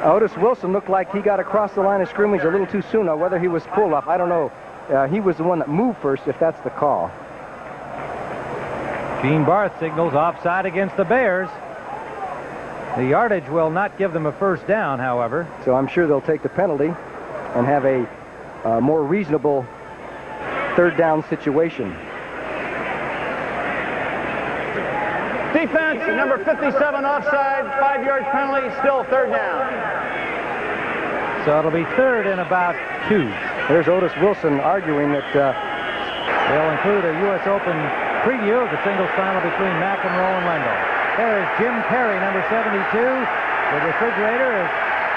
Otis Wilson looked like he got across the line of scrimmage a little too soon. Now, whether he was pulled up, I don't know. He was the one that moved first, if that's the call. Gene Barth signals offside against the Bears. The yardage will not give them a first down, however. So I'm sure they'll take the penalty and have a more reasonable 3rd down situation. Defense, number 57 offside, 5-yard penalty, still 3rd down. So it'll be 3rd and about 2. There's Otis Wilson arguing that they'll include a U.S. Open preview of the singles final between McEnroe and Wendell. There is Jim Perry, number 72. The refrigerator, as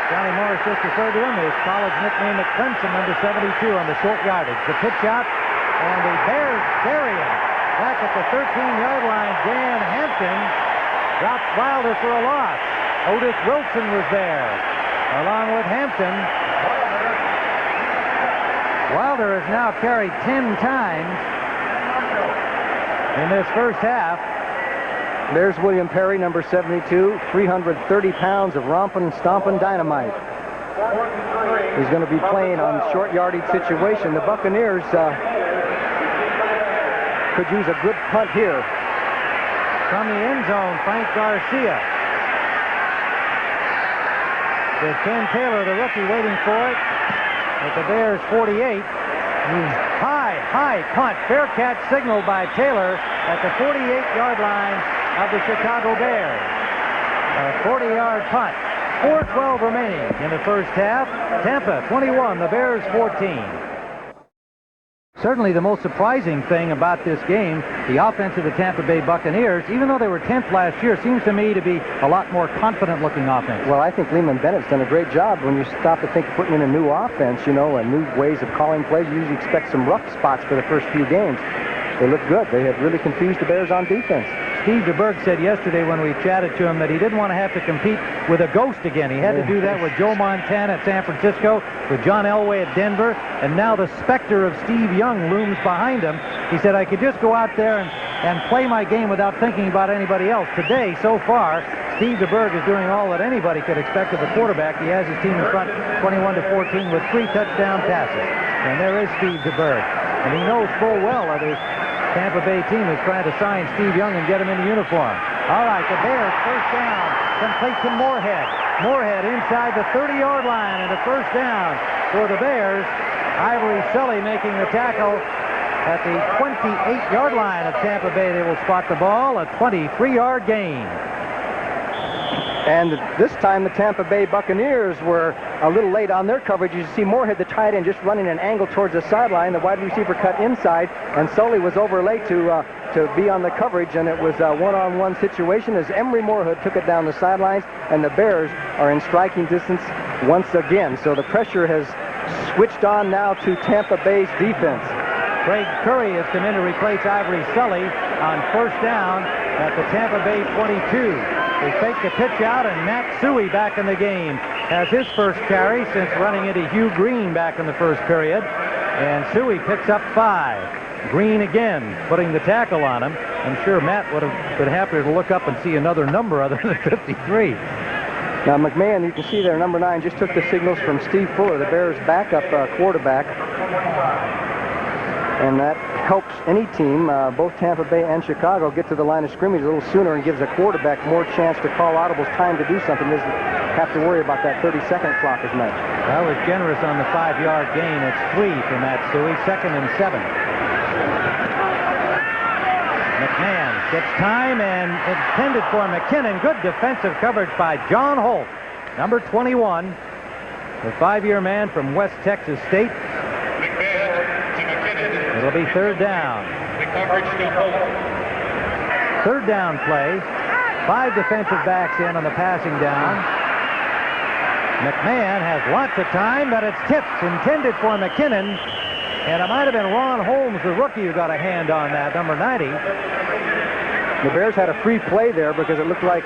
Johnny Morris just referred to him, his college nickname at Clemson, number 72 on the short yardage. The pitch out, and the Bears bury him. Back at the 13-yard line, Dan Hampton drops Wilder for a loss. Otis Wilson was there, along with Hampton. Wilder has now carried 10 times in this first half. There's William Perry, number 72, 330 pounds of romping, stomping dynamite. He's going to be playing on short yardage situation. The Buccaneers could use a good punt here. From the end zone, Frank Garcia. With Ken Taylor, the rookie, waiting for it at the Bears 48. High punt. Fair catch signaled by Taylor at the 48-yard line of the Chicago Bears. A 40-yard punt. 4:12 remaining in the first half. Tampa 21, the Bears 14. Certainly the most surprising thing about this game, the offense of the Tampa Bay Buccaneers, even though they were 10th last year, seems to me to be a lot more confident-looking offense. Well, I think Lehman Bennett's done a great job when you stop to think of putting in a new offense, you know, and new ways of calling plays. You usually expect some rough spots for the first few games. They look good. They have really confused the Bears on defense. Steve DeBerg said yesterday when we chatted to him that he didn't want to have to compete with a ghost again. He had to do that with Joe Montana at San Francisco, with John Elway at Denver, and now the specter of Steve Young looms behind him. He said, I could just go out there and play my game without thinking about anybody else. Today, so far, Steve DeBerg is doing all that anybody could expect of a quarterback. He has his team in front 21-14 with 3 touchdown passes. And there is Steve DeBerg. And he knows full well that his Tampa Bay team is trying to sign Steve Young and get him in uniform. All right, the Bears first down. Complete to Moorhead. Moorhead inside the 30-yard line, and a first down for the Bears. Ivory Sully making the tackle at the 28-yard line of Tampa Bay. They will spot the ball, a 23-yard gain. And this time the Tampa Bay Buccaneers were a little late on their coverage. You see Moorhead, the tight end, just running an angle towards the sideline. The wide receiver cut inside, and Sully was over late to be on the coverage, and it was a one-on-one situation as Emery Moorhead took it down the sidelines, and the Bears are in striking distance once again. So the pressure has switched on now to Tampa Bay's defense. Craig Curry has come in to replace Ivory Sully on first down at the Tampa Bay 22. They fake the pitch out, and Matt Suey back in the game has his first carry since running into Hugh Green back in the first period. And Suey picks up 5. Green again putting the tackle on him. I'm sure Matt would have been happier to look up and see another number other than 53. Now McMahon, you can see there, number 9, just took the signals from Steve Fuller, the Bears' backup quarterback. And that helps any team, both Tampa Bay and Chicago, get to the line of scrimmage a little sooner and gives a quarterback more chance to call audibles, time to do something. Doesn't have to worry about that 30-second clock as much. That was generous on the 5-yard gain. It's 3 for Matt Suey, 2nd and 7. Gets time and intended for McKinnon. Good defensive coverage by John Holt, number 21, the 5-year man from West Texas State. It'll be third down. Third down play. 5 defensive backs in on the passing down. McMahon has lots of time, but it's tipped, intended for McKinnon. And it might have been Ron Holmes, the rookie, who got a hand on that, number 90. The Bears had a free play there because it looked like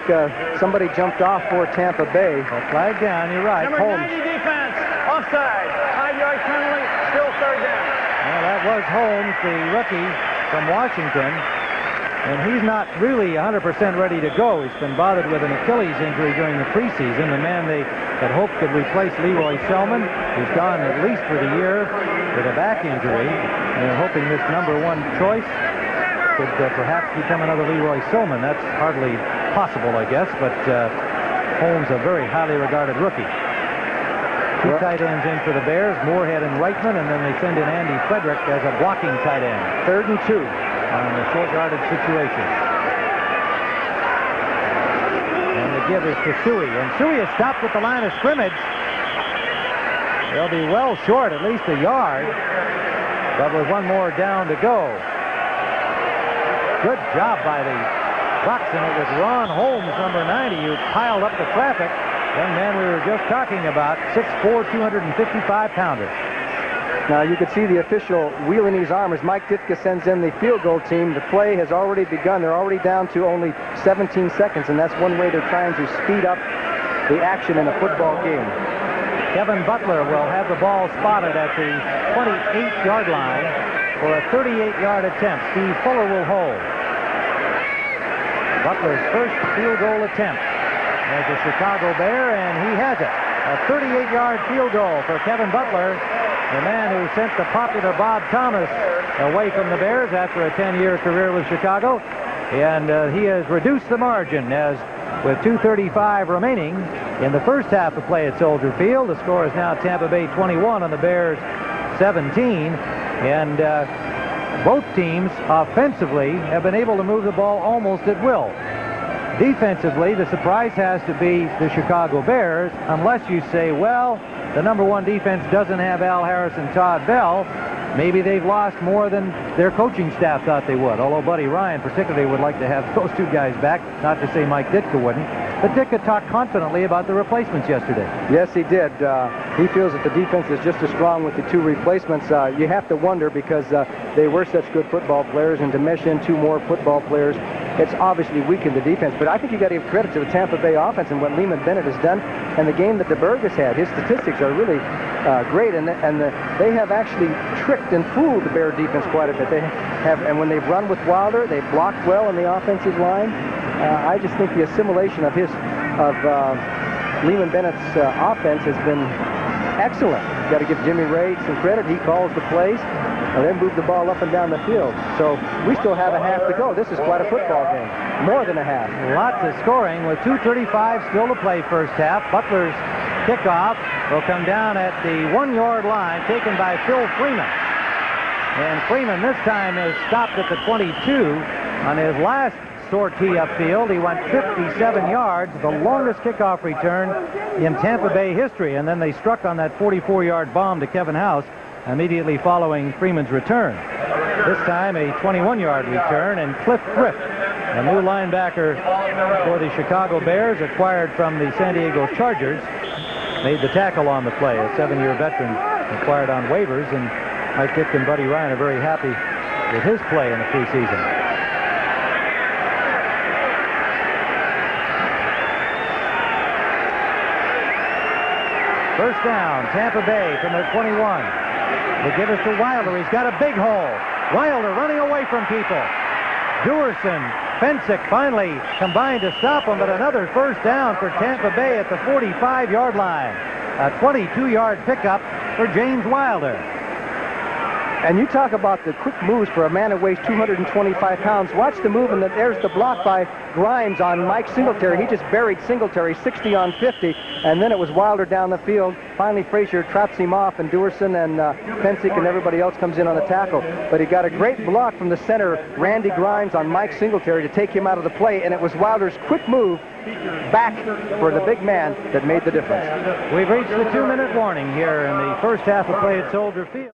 somebody jumped off for Tampa Bay. Well, flag down, you're right. Number Holmes. 90 defense, offside, 5-yard penalty, still third down. Well, that was Holmes, the rookie from Washington. And he's not really 100% ready to go. He's been bothered with an Achilles injury during the preseason. The man they had hoped could replace Leroy Selman, who's gone at least for the year with a back injury. And they're hoping this number 1 choice could perhaps become another Leroy Selman. That's hardly possible, I guess, but Holmes, a very highly regarded rookie. 2 tight ends in for the Bears, Moorhead and Reitman, and then they send in Andy Frederick as a blocking tight end. 3rd and 2 on the short yardage situation. And the give is to Suey, and Suey is stopped at the line of scrimmage. They'll be well short, at least a yard, but with 1 more down to go. Good job by the Bucs, and it was Ron Holmes, number 90, who piled up the traffic. Young man we were just talking about, 6'4", 255-pounder. Now you can see the official wheeling his arm as Mike Ditka sends in the field goal team. The play has already begun. They're already down to only 17 seconds, and that's one way they're trying to speed up the action in a football game. Kevin Butler will have the ball spotted at the 28-yard line for a 38-yard attempt. Steve Fuller will hold. Butler's first field goal attempt as a Chicago Bear, and he has it. A 38-yard field goal for Kevin Butler, the man who sent the popular Bob Thomas away from the Bears after a 10-year career with Chicago. And he has reduced the margin as with 2:35 remaining in the first half of play at Soldier Field. The score is now Tampa Bay 21 on the Bears 17. And both teams offensively have been able to move the ball almost at will. Defensively, the surprise has to be the Chicago Bears, unless you say, well, the number 1 defense doesn't have Al Harris and Todd Bell. Maybe they've lost more than their coaching staff thought they would, although Buddy Ryan particularly would like to have those 2 guys back, not to say Mike Ditka wouldn't. But Ditka talked confidently about the replacements yesterday. Yes, he did. He feels that the defense is just as strong with the 2 replacements. You have to wonder because they were such good football players, and to mesh in 2 more football players, it's obviously weakened the defense. But I think you got to give credit to the Tampa Bay offense and what Lehman Bennett has done, and the game that DeBerg has had. His statistics are really great, and they have actually tricked and fooled the Bear defense quite a bit. They have, and when they've run with Wilder, they've blocked well in the offensive line. I just think the assimilation of Lehman Bennett's offense has been excellent. Got to give Jimmy Ray some credit. He calls the plays, and then move the ball up and down the field. So we still have a half to go. This is quite a football game. More than a half. Lots of scoring with 2:35 still to play first half. Butler's kickoff will come down at the 1-yard line, taken by Phil Freeman. And Freeman this time is stopped at the 22 on his last sortie upfield. He went 57 yards, the longest kickoff return in Tampa Bay history. And then they struck on that 44-yard bomb to Kevin House immediately following Freeman's return. This time a 21-yard return, and Cliff Thrift, a new linebacker for the Chicago Bears, acquired from the San Diego Chargers, made the tackle on the play. A 7-year veteran acquired on waivers, and Mike Ditka and Buddy Ryan are very happy with his play in the preseason. First down, Tampa Bay from their 21. They give it to Wilder. He's got a big hole. Wilder running away from people. Duerson, Fensick finally combined to stop him, but another first down for Tampa Bay at the 45-yard line. A 22-yard pickup for James Wilder. And you talk about the quick moves for a man who weighs 225 pounds. Watch the move, and there's the block by Grimes on Mike Singletary. He just buried Singletary 60 on 50, and then it was Wilder down the field. Finally, Frazier traps him off, and Duerson and Pensick and everybody else comes in on the tackle. But he got a great block from the center, Randy Grimes, on Mike Singletary to take him out of the play, and it was Wilder's quick move back for the big man that made the difference. We've reached the 2-minute warning here in the first half of play at Soldier Field.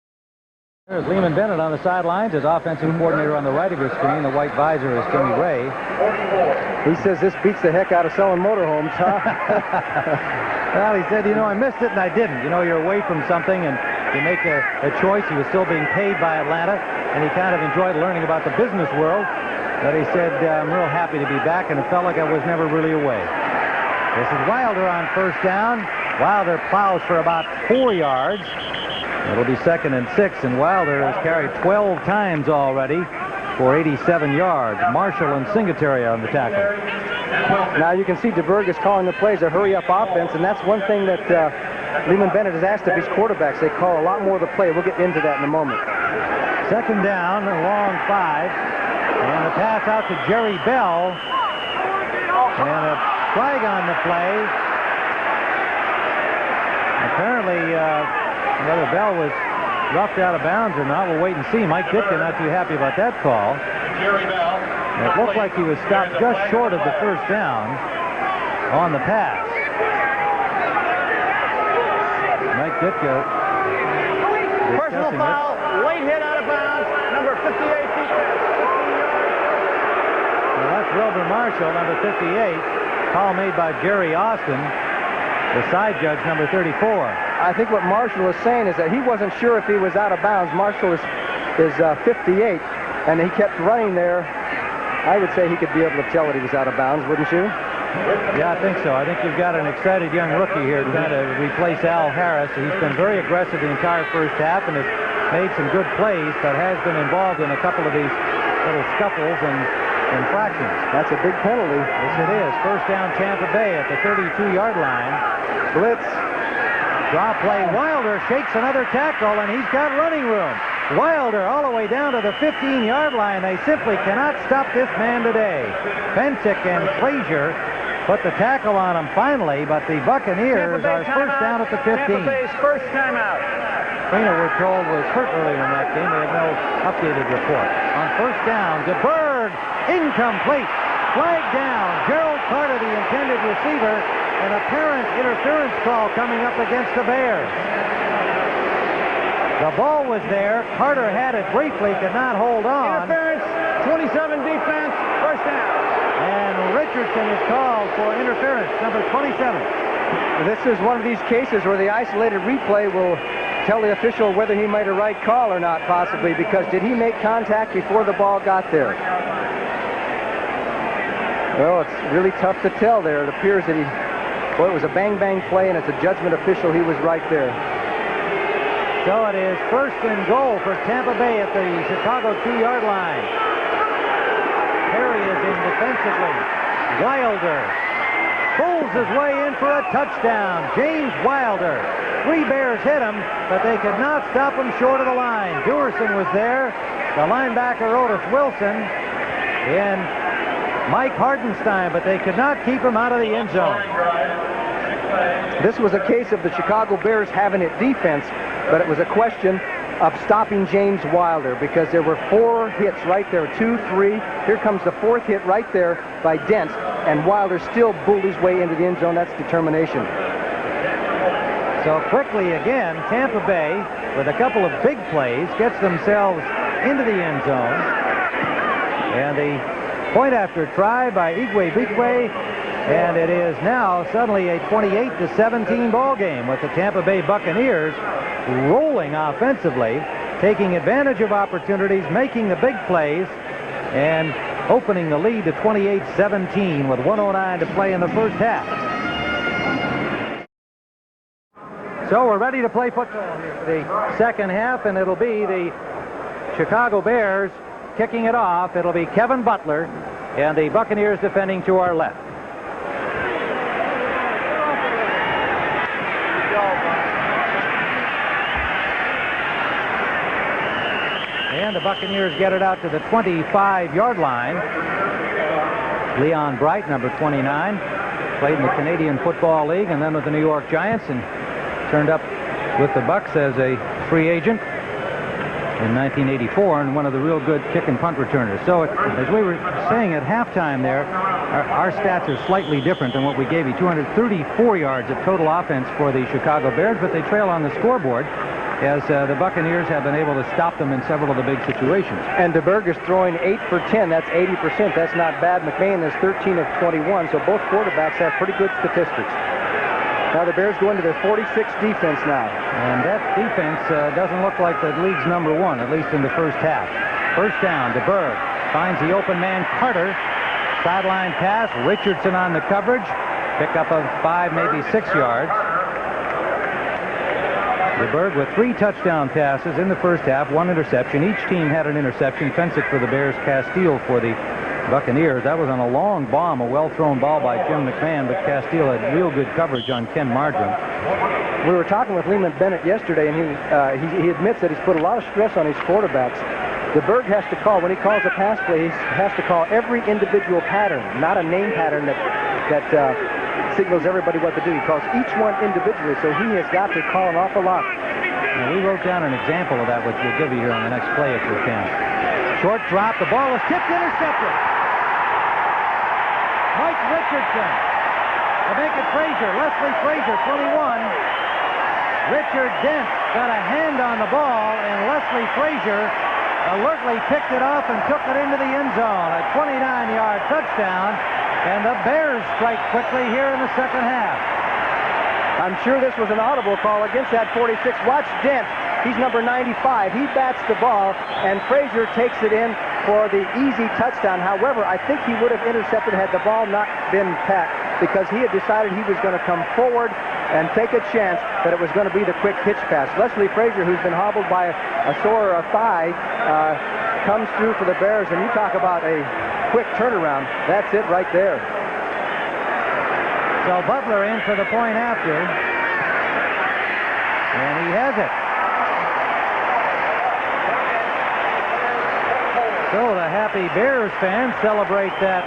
There's Lehman Bennett on the sidelines, his offensive coordinator on the right of your screen. The white visor is Jimmy Ray. He says this beats the heck out of selling motorhomes, huh? Well, he said, I missed it and I didn't. You're away from something and you make a choice. He was still being paid by Atlanta, and he kind of enjoyed learning about the business world. But he said, I'm real happy to be back, and it felt like I was never really away. This is Wilder on first down. Wilder plows for about 4 yards. It'll be 2nd and 6, and Wilder has carried 12 times already for 87 yards. Marshall and Singletary on the tackle. Now you can see DeBerg is calling the plays a hurry-up offense, and that's one thing that Lehman Bennett has asked of his quarterbacks. They call a lot more of the play. We'll get into that in a moment. 2nd down, a long 5, and the pass out to Jerry Bell, and a flag on the play. Apparently, whether Bell was roughed out of bounds or not, we'll wait and see. Mike Ditka not too happy about that call. It looked like he was stopped just short of the first down on the pass. Mike Ditka. Personal foul, late hit out of bounds, number 58 defense, 15 yards. Well, that's Wilbur Marshall, number 58. Call made by Jerry Austin, the side judge, number 34. I think what Marshall is saying is that he wasn't sure if he was out of bounds. Marshall is 58, and he kept running there. I would say he could be able to tell that he was out of bounds, wouldn't you? Yeah, I think so. I think you've got an excited young rookie here trying to replace Al Harris. He's been very aggressive the entire first half and has made some good plays, but has been involved in a couple of these little scuffles and infractions. That's a big penalty. Yes, it is. First down, Tampa Bay at the 32-yard line. Blitz. Draw play. Wilder shakes another tackle, and he's got running room. Wilder all the way down to the 15-yard line. They simply cannot stop this man today. Pensick and Frazier put the tackle on him finally, but the Buccaneers are first down at the 15. Tampa Bay's first timeout. Trina, we're told, was hurt earlier in that game. They have no updated report. On first down, DeBerg, incomplete. Flag down. Gerald Carter, the intended receiver. An apparent interference call coming up against the Bears. The ball was there. Carter had it briefly, could not hold on. Interference, 27 defense, first down. And Richardson is called for interference, number 27. This is one of these cases where the isolated replay will tell the official whether he made a right call or not, possibly, because did he make contact before the ball got there? Well, it's really tough to tell there. It appears that it was a bang-bang play, and it's a judgment official. He was right there. So it is first and goal for Tampa Bay at the Chicago 2-yard line. Perry is in defensively. Wilder pulls his way in for a touchdown. James Wilder. 3 Bears hit him, but they could not stop him short of the line. Duerson was there. The linebacker Otis Wilson and Mike Hardenstein, but they could not keep him out of the end zone. This was a case of the Chicago Bears having it defense, but it was a question of stopping James Wilder because there were 4 hits right there, 2, 3. Here comes the 4th hit right there by Dent, and Wilder still bulled his way into the end zone. That's determination. So quickly again, Tampa Bay, with a couple of big plays, gets themselves into the end zone. And the point after try by Igwe Bigwe, and it is now suddenly a 28-17 ball game with the Tampa Bay Buccaneers rolling offensively, taking advantage of opportunities, making the big plays, and opening the lead to 28-17 with 1:09 to play in the first half. So we're ready to play football here for the second half, and it'll be the Chicago Bears kicking it off. It'll be Kevin Butler, and the Buccaneers defending to our left. and the Buccaneers get it out to the 25-yard line. Leon Bright, number 29, played in the Canadian Football League and then with the New York Giants and turned up with the Bucs as a free agent in 1984 and one of the real good kick and punt returners. So as we were saying at halftime there, our stats are slightly different than what we gave you. 234 yards of total offense for the Chicago Bears, but they trail on the scoreboard as the Buccaneers have been able to stop them in several of the big situations. And DeBerg is throwing 8 for 10. That's 80%. That's not bad. McMahon is 13 of 21, so both quarterbacks have pretty good statistics. Now the Bears go into their 46th defense now. And that defense doesn't look like the league's number one, at least in the first half. First down, DeBerg finds the open man, Carter. Sideline pass, Richardson on the coverage. Pickup of 5, maybe 6 yards. DeBerg with 3 touchdown passes in the first half, 1 interception. Each team had an interception. Fensick for the Bears, Castile for the Buccaneers. That was on a long bomb, a well-thrown ball by Jim McMahon, but Castile had real good coverage on Ken Marjoram. We were talking with Leland Bennett yesterday, and he admits that he's put a lot of stress on his quarterbacks. DeBerg has to call, when he calls a pass play, he has to call every individual pattern, not a name pattern that signals everybody what to do. He calls each one individually, so he has got to call an awful lot. Now, we wrote down an example of that, which we'll give you here on the next play if we can. Short drop, the ball is tipped, intercepted. Mike Richardson to make it Frazier. Leslie Frazier, 21. Richard Dent got a hand on the ball, and Leslie Frazier alertly picked it off and took it into the end zone. A 29-yard touchdown, and the Bears strike quickly here in the second half. I'm sure this was an audible call against that 46. Watch Dent. He's number 95. He bats the ball, and Frazier takes it in for the easy touchdown. However, I think he would have intercepted had the ball not been tapped, because he had decided he was going to come forward and take a chance that it was going to be the quick pitch pass. Leslie Frazier, who's been hobbled by a sore thigh, comes through for the Bears, and you talk about a quick turnaround. That's it right there. So Butler in for the point after, and he has it. So the happy Bears fans celebrate that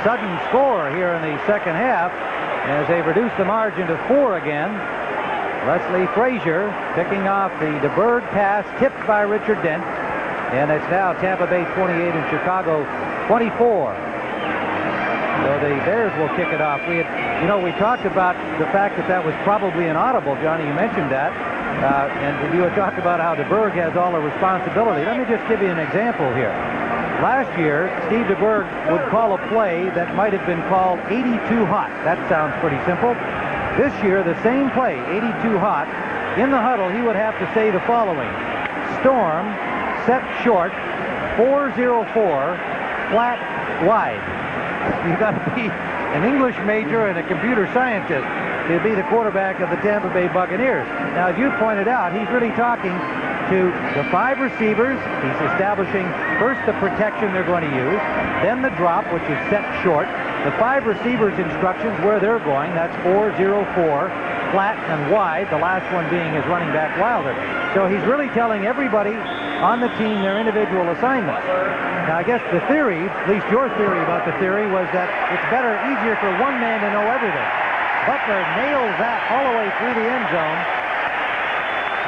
sudden score here in the second half as they've reduced the margin to 4 again. Leslie Frazier picking off the DeBerg pass, tipped by Richard Dent, and it's now Tampa Bay 28 and Chicago 24. So the Bears will kick it off. We talked about the fact that was probably an audible, Johnny. You mentioned that. And you had talked about how DeBerg has all the responsibility. Let me just give you an example here. Last year, Steve DeBerg would call a play that might have been called 82 hot. That sounds pretty simple. This year, the same play, 82 hot, in the huddle, he would have to say the following: storm, set short, 404, flat, wide. You've got to be an English major and a computer scientist to be the quarterback of the Tampa Bay Buccaneers. Now, as you pointed out, he's really talking to the 5 receivers. He's establishing first the protection they're going to use, then the drop, which is set short. The 5 receivers' instructions where they're going, that's 4-0-4, flat and wide, the last one being his running back Wilder. So he's really telling everybody on the team their individual assignments. Now, I guess the theory, at least your theory about the theory, was that it's easier for one man to know everything. Butler nails that all the way through the end zone.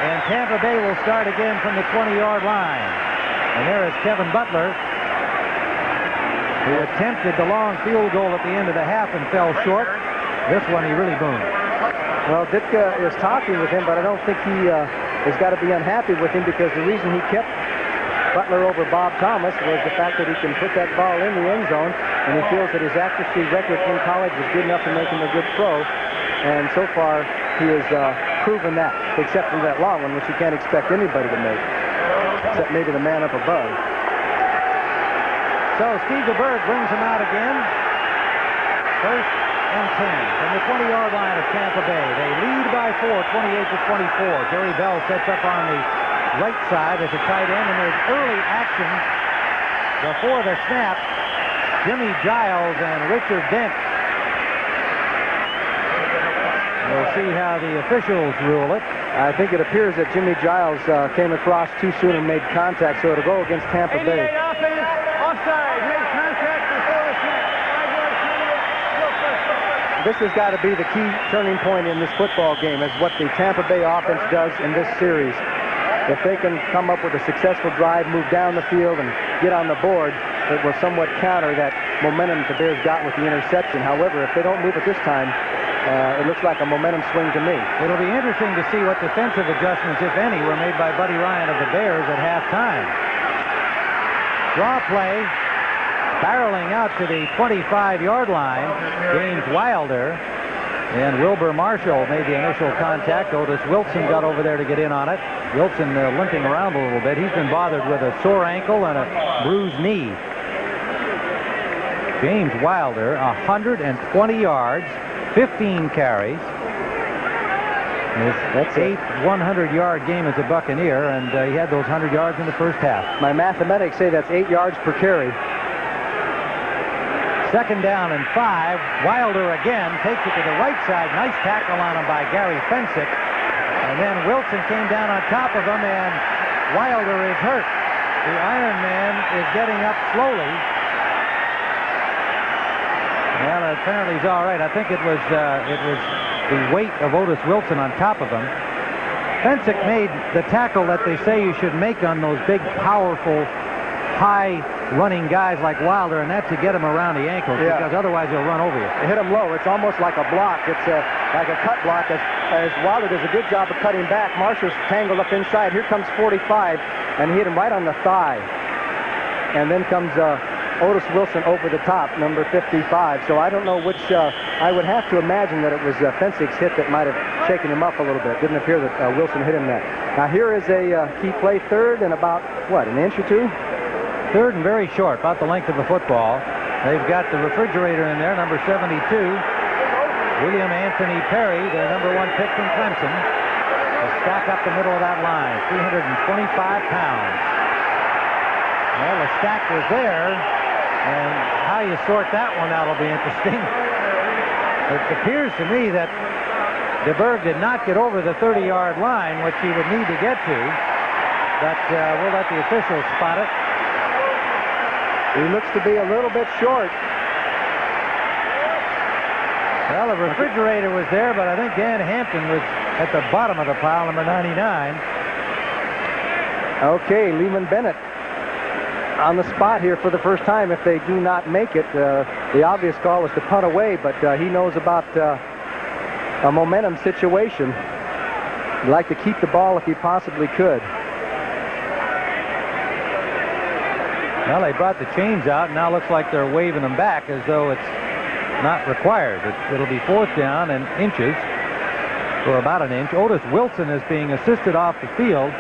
And Tampa Bay will start again from the 20-yard line. And there is Kevin Butler, who attempted the long field goal at the end of the half and fell short. This one he really boomed. Well, Ditka is talking with him, but I don't think he has got to be unhappy with him, because the reason he kept Butler over Bob Thomas was the fact that he can put that ball in the end zone, and he feels that his accuracy record in college was good enough to make him a good pro. And so far, he has proven that, except for that long one, which you can't expect anybody to make, except maybe the man up above. So Steve DeBerg brings him out again. First and 10 from the 20-yard line of Tampa Bay. They lead by 4, 28-24. Jerry Bell sets up on the right side as a tight end, and there's early action before the snap. Jimmy Giles and Richard Dent will see how the officials rule it. I think it appears that Jimmy Giles came across too soon and made contact, so it'll go against Tampa 88 Bay. offense, offside, made contact before the snap. 5-yard penalty, no first down. This has got to be the key turning point in this football game, is what the Tampa Bay offense does in this series. If they can come up with a successful drive, move down the field, and get on the board, it will somewhat counter that momentum the Bears got with the interception. However, if they don't move it this time, it looks like a momentum swing to me. It'll be interesting to see what defensive adjustments, if any, were made by Buddy Ryan of the Bears at halftime. Draw play, barreling out to the 25-yard line. James Wilder and Wilbur Marshall made the initial contact. Otis Wilson got over there to get in on it. Wilson limping around a little bit. He's been bothered with a sore ankle and a bruised knee. James Wilder, 120 yards, 15 carries. His 8th 100-yard game as a Buccaneer, and he had those 100 yards in the first half. My mathematics say that's 8 yards per carry. Second down and 5. Wilder again takes it to the right side. Nice tackle on him by Gary Fensick. And then Wilson came down on top of him, and Wilder is hurt. The Iron Man is getting up slowly. Well, apparently he's all right. I think it was the weight of Otis Wilson on top of him. Fensick made the tackle that they say you should make on those big, powerful, high-running guys like Wilder, and that's to get him around the ankles, because otherwise he'll run over you. They hit him low. It's almost like a block. It's like a cut block. As Wilder does a good job of cutting back, Marshall's tangled up inside. Here comes 45, and he hit him right on the thigh. And then comes Otis Wilson over the top, number 55. So I don't know which. I would have to imagine that it was Fensick's hit that might have shaken him up a little bit. Didn't appear that Wilson hit him that. Now here is a key play, third and about, what, an inch or two? Third and very short, about the length of a football. They've got the refrigerator in there, number 72. William Anthony Perry, their number 1 pick from Clemson, will stack up the middle of that line, 325 pounds. Well, the stack was there, and how you sort that one out will be interesting. It appears to me that DeBerg did not get over the 30-yard line, which he would need to get to, but we'll let the officials spot it. He looks to be a little bit short. Well, the refrigerator was there, but I think Dan Hampton was at the bottom of the pile, number 99. Okay, Lehman Bennett on the spot here for the first time. If they do not make it, the obvious call was to punt away, but he knows about a momentum situation. He'd like to keep the ball if he possibly could. Well, they brought the chains out, and now looks like they're waving them back as though it's not required. It'll be 4th down and inches, or about an inch. Otis Wilson is being assisted off the field.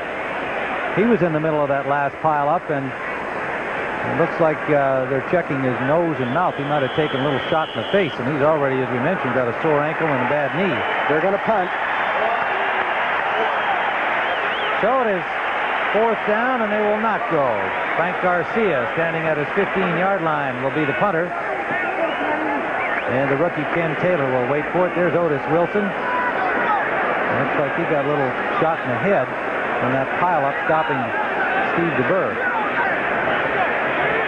He was in the middle of that last pile up, and it looks like they're checking his nose and mouth. He might have taken a little shot in the face, and he's already, as we mentioned, got a sore ankle and a bad knee. They're going to punt. So it is 4th down, and they will not go. Frank Garcia, standing at his 15-yard line, will be the punter. And the rookie Ken Taylor will wait for it. There's Otis Wilson. Looks like he got a little shot in the head from that pile-up stopping Steve DeBerg.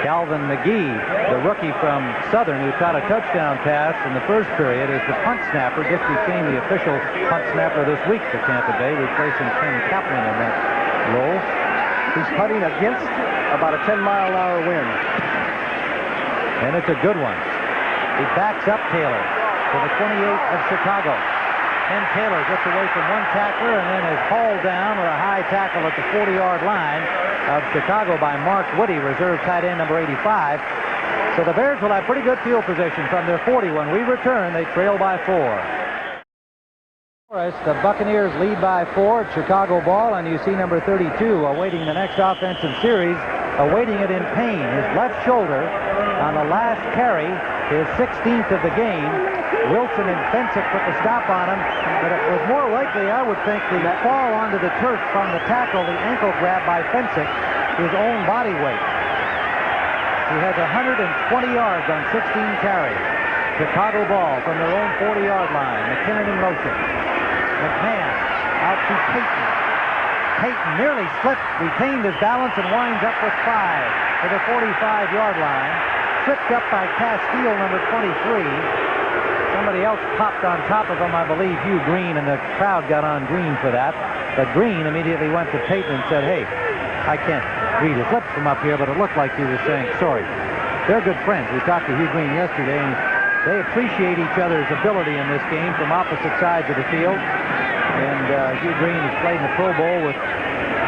Calvin McGee, the rookie from Southern, who caught a touchdown pass in the first period, is the punt snapper. Just became the official punt snapper this week for Tampa Bay, replacing Ken Kaplan in that role. He's putting against about a 10-mile-an-hour wind. And it's a good one. He backs up Taylor to the 28 of Chicago. Ken Taylor gets away from one tackler and then is hauled down with a high tackle at the 40-yard line of Chicago by Mark Woody, reserve tight end number 85. So the Bears will have pretty good field position from their 40. When we return, they trail by 4. The Buccaneers lead by 4 at Chicago ball, and you see number 32 awaiting the next offensive series, awaiting it in pain. His left shoulder on the last carry, his 16th of the game. Wilson and Fensick put the stop on him, but it was more likely, I would think, the fall onto the turf from the tackle, the ankle grab by Fensick, his own body weight. He has 120 yards on 16 carries. Chicago ball from their own 40-yard 40-yard line. McKinnon in motion. McMahon out to Payton. Payton nearly slipped, retained his balance, and winds up with 5 to the 45-yard line. Tripped up by Castile, number 23. Somebody else popped on top of him, I believe Hugh Green, and the crowd got on Green for that. But Green immediately went to Payton and said, hey, I can't read his lips from up here, but it looked like he was saying sorry. They're good friends. We talked to Hugh Green yesterday, and they appreciate each other's ability in this game from opposite sides of the field. And Hugh Green has played in the Pro Bowl with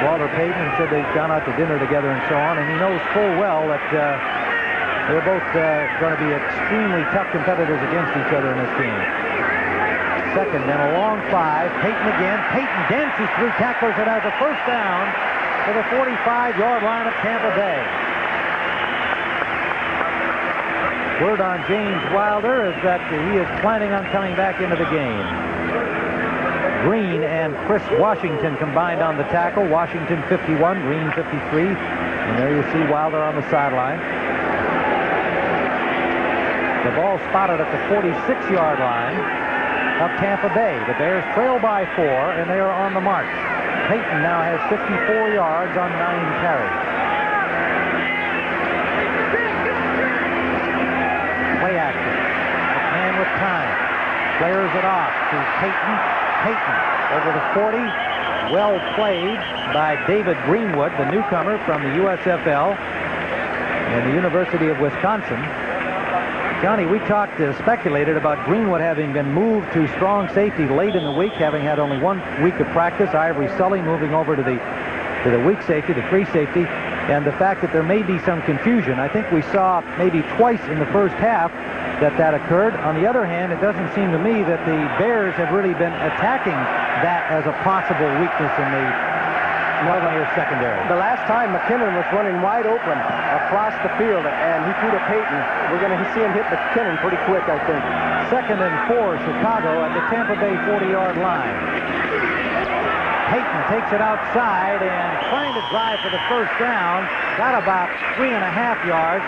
Walter Payton and said they've gone out to dinner together and so on. And he knows full well that they're both going to be extremely tough competitors against each other in this game. Second and a long 5. Payton again. Payton dances through tacklers and has a first down to the 45-yard line of Tampa Bay. Word on James Wilder is that he is planning on coming back into the game. Green and Chris Washington combined on the tackle. Washington 51, Green 53. And there you see Wilder on the sideline. The ball spotted at the 46-yard line of Tampa Bay. The Bears trail by 4, and they are on the march. Payton now has 54 yards on 9 carries. Play action. McMahon with time. Flares it off to Payton. Payton over the 40. Well played by David Greenwood, the newcomer from the USFL and the University of Wisconsin. Johnny, we speculated about Greenwood having been moved to strong safety late in the week, having had only 1 week of practice. Ivory Sully moving over to the weak safety, the free safety, and the fact that there may be some confusion. I think we saw maybe twice in the first half that occurred. On the other hand, it doesn't seem to me that the Bears have really been attacking that as a possible weakness in the Buccaneers secondary. The last time McKinnon was running wide open across the field, and he threw to Payton. We're going to see him hit McKinnon pretty quick, I think. Second and 4, Chicago at the Tampa Bay 40-yard line. Payton takes it outside and trying to drive for the first down. Got about 3.5 yards,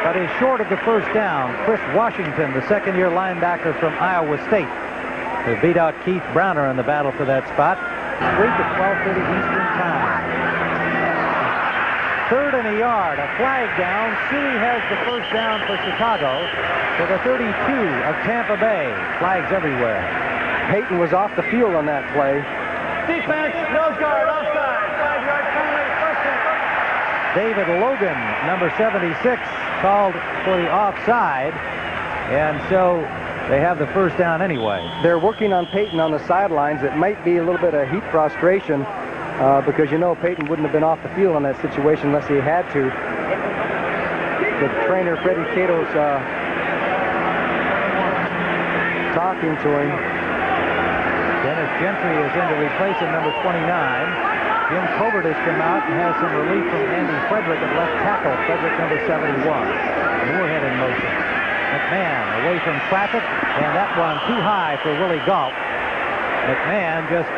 but is short of the first down. Chris Washington, the second-year linebacker from Iowa State, who beat out Keith Browner in the battle for that spot. Week at 12:30 Eastern Time. Third and a yard, a flag down. Suey has the first down for Chicago to the 32 of Tampa Bay. Flags everywhere. Payton was off the field on that play. Defense, nose guard, offside. 5-yard penalty, first down. David Logan, number 76, called for the offside, and so they have the first down anyway. They're working on Payton on the sidelines. It might be a little bit of heat frustration because, you know, Payton wouldn't have been off the field on that situation unless he had to. The trainer, Freddie Cato's talking to him. Dennis Gentry is in to replace him, number 29. Jim Covert has come out and has some relief from Andy Frederick at left tackle. Frederick, number 71. Moorhead in motion. McMahon away from traffic, and that one too high for Willie Gault. McMahon just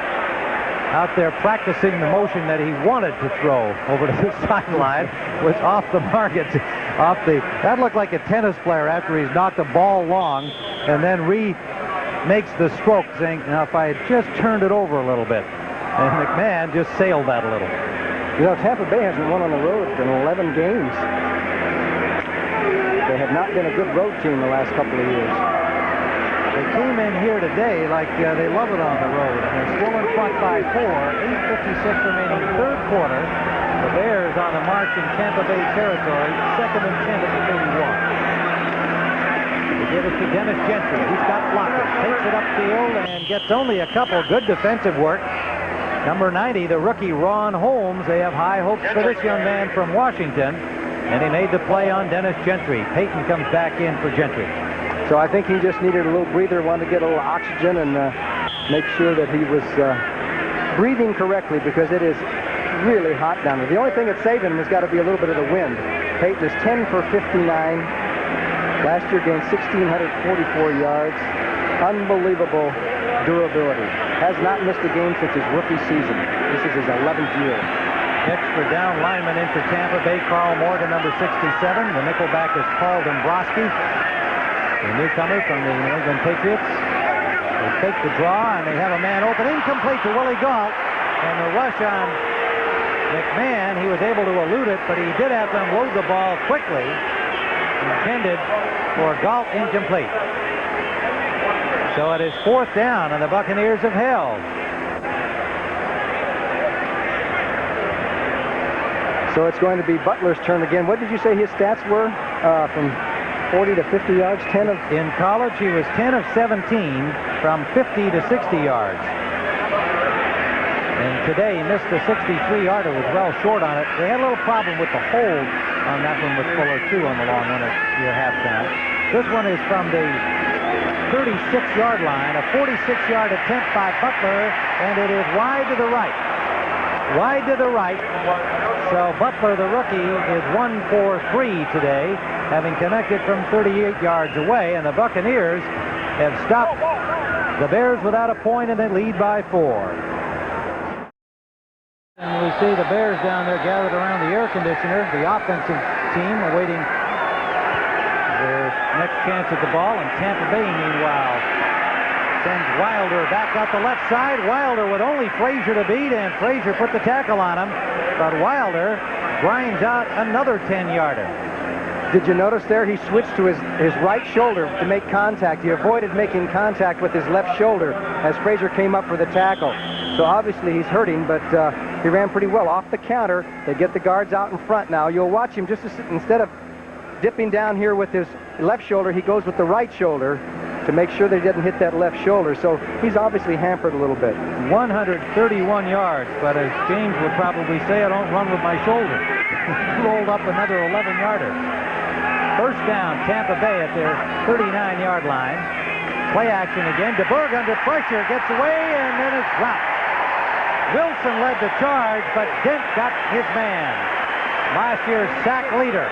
out there practicing the motion that he wanted to throw over to the sideline was off the market. That looked like a tennis player after he's knocked the ball long and then makes the stroke, saying, now if I had just turned it over a little bit. And McMahon just sailed that a little. You know, Tampa Bay hasn't won on the road in 11 games. They have not been a good road team the last couple of years. They came in here today like they love it on the road. And they're still in front by 4. 8:56 remaining, third quarter. The Bears on the march in Tampa Bay territory. Second and 10 at the 31. They give it to Dennis Gentry. He's got blockers. Takes it upfield and gets only a couple. Good defensive work. Number 90, the rookie Ron Holmes. They have high hopes for this young man from Washington. And he made the play on Dennis Gentry. Payton comes back in for Gentry. So I think he just needed a little breather, wanted to get a little oxygen and make sure that he was breathing correctly because it is really hot down there. The only thing that saved him has got to be a little bit of the wind. Payton is 10 for 59. Last year gained 1,644 yards. Unbelievable durability. Has not missed a game since his rookie season. This is his 11th year. Extra down lineman into Tampa Bay, Carl Morgan, number 67. The nickelback is Paul Dombrowski, the newcomer from the New England Patriots. They fake the draw, and they have a man open, incomplete to Willie Galt. And the rush on McMahon, he was able to elude it, but he did have to unload the ball quickly. Intended for Galt, incomplete. So it is 4th down, and the Buccaneers have held. So it's going to be Butler's turn again. What did you say his stats were from 40 to 50 yards? 10 of... In college, he was 10 of 17 from 50 to 60 yards. And today, he missed the 63-yarder, was well short on it. They had a little problem with the hold on that one with Fuller, too, on the long one at near halftime. This one is from the 36-yard line, a 46-yard attempt by Butler, and it is wide to the right. Wide to the right. So Butler, the rookie, is 1 for 3 today, having connected from 38 yards away, and the Buccaneers have stopped the Bears without a point, and they lead by 4. And we see the Bears down there gathered around the air conditioner, the offensive team awaiting their next chance at the ball, and Tampa Bay, meanwhile, sends Wilder back out the left side. Wilder with only Frazier to beat, and Frazier put the tackle on him, but Wilder grinds out another 10-yarder. Did you notice there he switched to his right shoulder to make contact? He avoided making contact with his left shoulder as Frazier came up for the tackle. So obviously he's hurting, but he ran pretty well. Off the counter, they get the guards out in front now. You'll watch him just instead of dipping down here with his left shoulder, he goes with the right shoulder to make sure that he doesn't hit that left shoulder. So he's obviously hampered a little bit. 131 yards, but as James would probably say, I don't run with my shoulder. Rolled up another 11-yarder. First down, Tampa Bay at their 39-yard line. Play action again. DeBerg under pressure, gets away, and then it's dropped. Wilson led the charge, but Dent got his man. Last year's sack leader.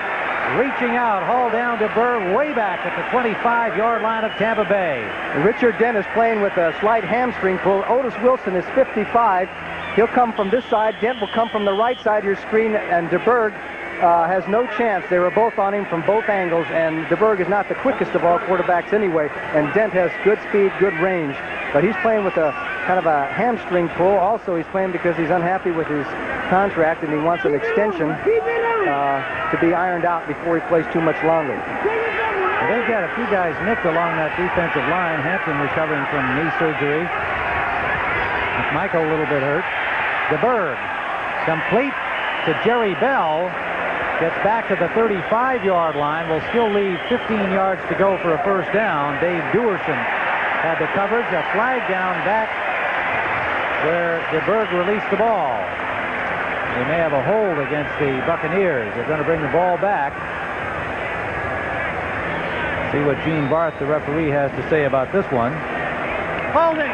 Reaching out, hauled down DeBerg way back at the 25-yard line of Tampa Bay. Richard Dent is playing with a slight hamstring pull. Otis Wilson is 55. He'll come from this side. Dent will come from the right side of your screen, and DeBerg has no chance. They were both on him from both angles, and DeBerg is not the quickest of all quarterbacks anyway, and Dent has good speed, good range. But he's playing with a kind of a hamstring pull. Also, he's playing because he's unhappy with his contract, and he wants an extension to be ironed out before he plays too much longer. Well, they've got a few guys nicked along that defensive line. Hampton recovering from knee surgery. Michael a little bit hurt. DeBerg complete to Jerry Bell. Gets back to the 35-yard line. Will still leave 15 yards to go for a first down. Dave Duerson had the coverage. A flag down back where DeBerg released the ball. They may have a hold against the Buccaneers. They're going to bring the ball back. See what Gene Barth, the referee, has to say about this one. Holding.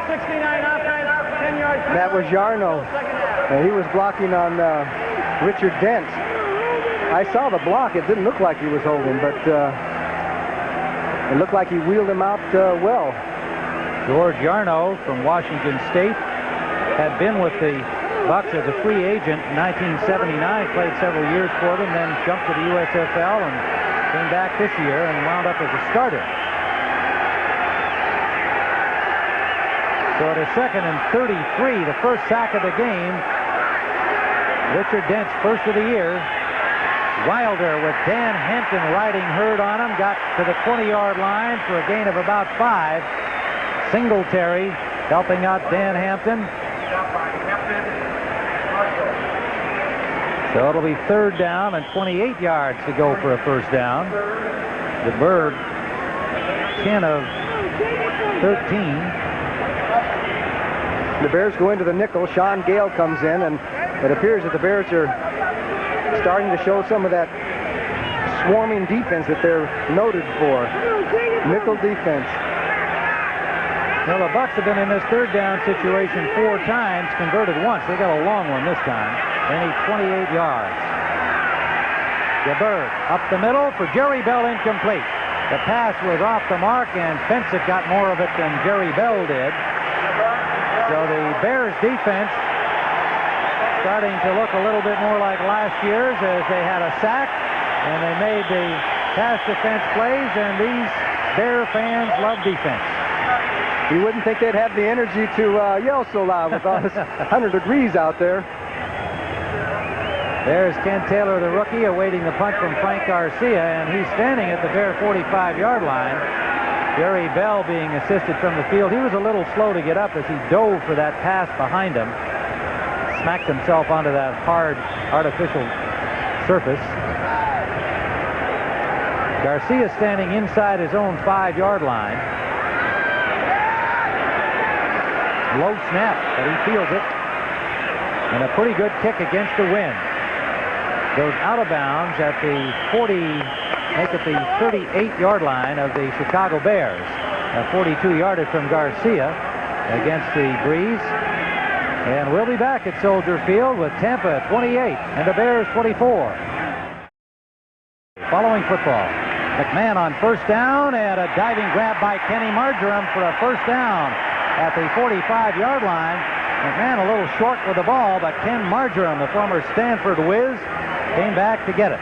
69 offense, 10 yards. That was Yarno. He was blocking on Richard Dent. I saw the block. It didn't look like he was holding, but it looked like he wheeled him out well. George Yarno from Washington State had been with the Bucs as a free agent in 1979, played several years for them, then jumped to the USFL and came back this year and wound up as a starter. So it is 2nd and 33, the first sack of the game. Richard Dent's first of the year. Wilder with Dan Hampton riding herd on him, got to the 20-yard line for a gain of about 5. Singletary helping out Dan Hampton. So it'll be 3rd down and 28 yards to go for a first down. DeBerg, 10 of 13. The Bears go into the nickel. Sean Gale comes in, and it appears that the Bears are starting to show some of that swarming defense that they're noted for. Nickel defense. Well, the Bucs have been in this 3rd down situation 4 times, converted once. They got a long one this time. They need 28 yards. DeBerg up the middle for Jerry Bell, incomplete. The pass was off the mark, and Fensick got more of it than Jerry Bell did. So the Bears defense starting to look a little bit more like last year's as they had a sack and they made the pass defense plays, and these Bear fans love defense. You wouldn't think they'd have the energy to yell so loud with all this 100 degrees out there. There's Ken Taylor, the rookie, awaiting the punt from Frank Garcia, and he's standing at the Bear 45-yard line. Jerry Bell being assisted from the field. He was a little slow to get up as he dove for that pass behind him. Smacked himself onto that hard, artificial surface. Garcia standing inside his own 5-yard line. Low snap, but he feels it. And a pretty good kick against the wind. Goes out of bounds at the 38-yard line of the Chicago Bears. A 42-yarder from Garcia against the breeze. And we'll be back at Soldier Field with Tampa 28 and the Bears 24. Following football, McMahon on first down, and a diving grab by Kenny Marjoram for a first down at the 45-yard line. McMahon a little short with the ball, but Ken Marjoram, the former Stanford whiz, came back to get it.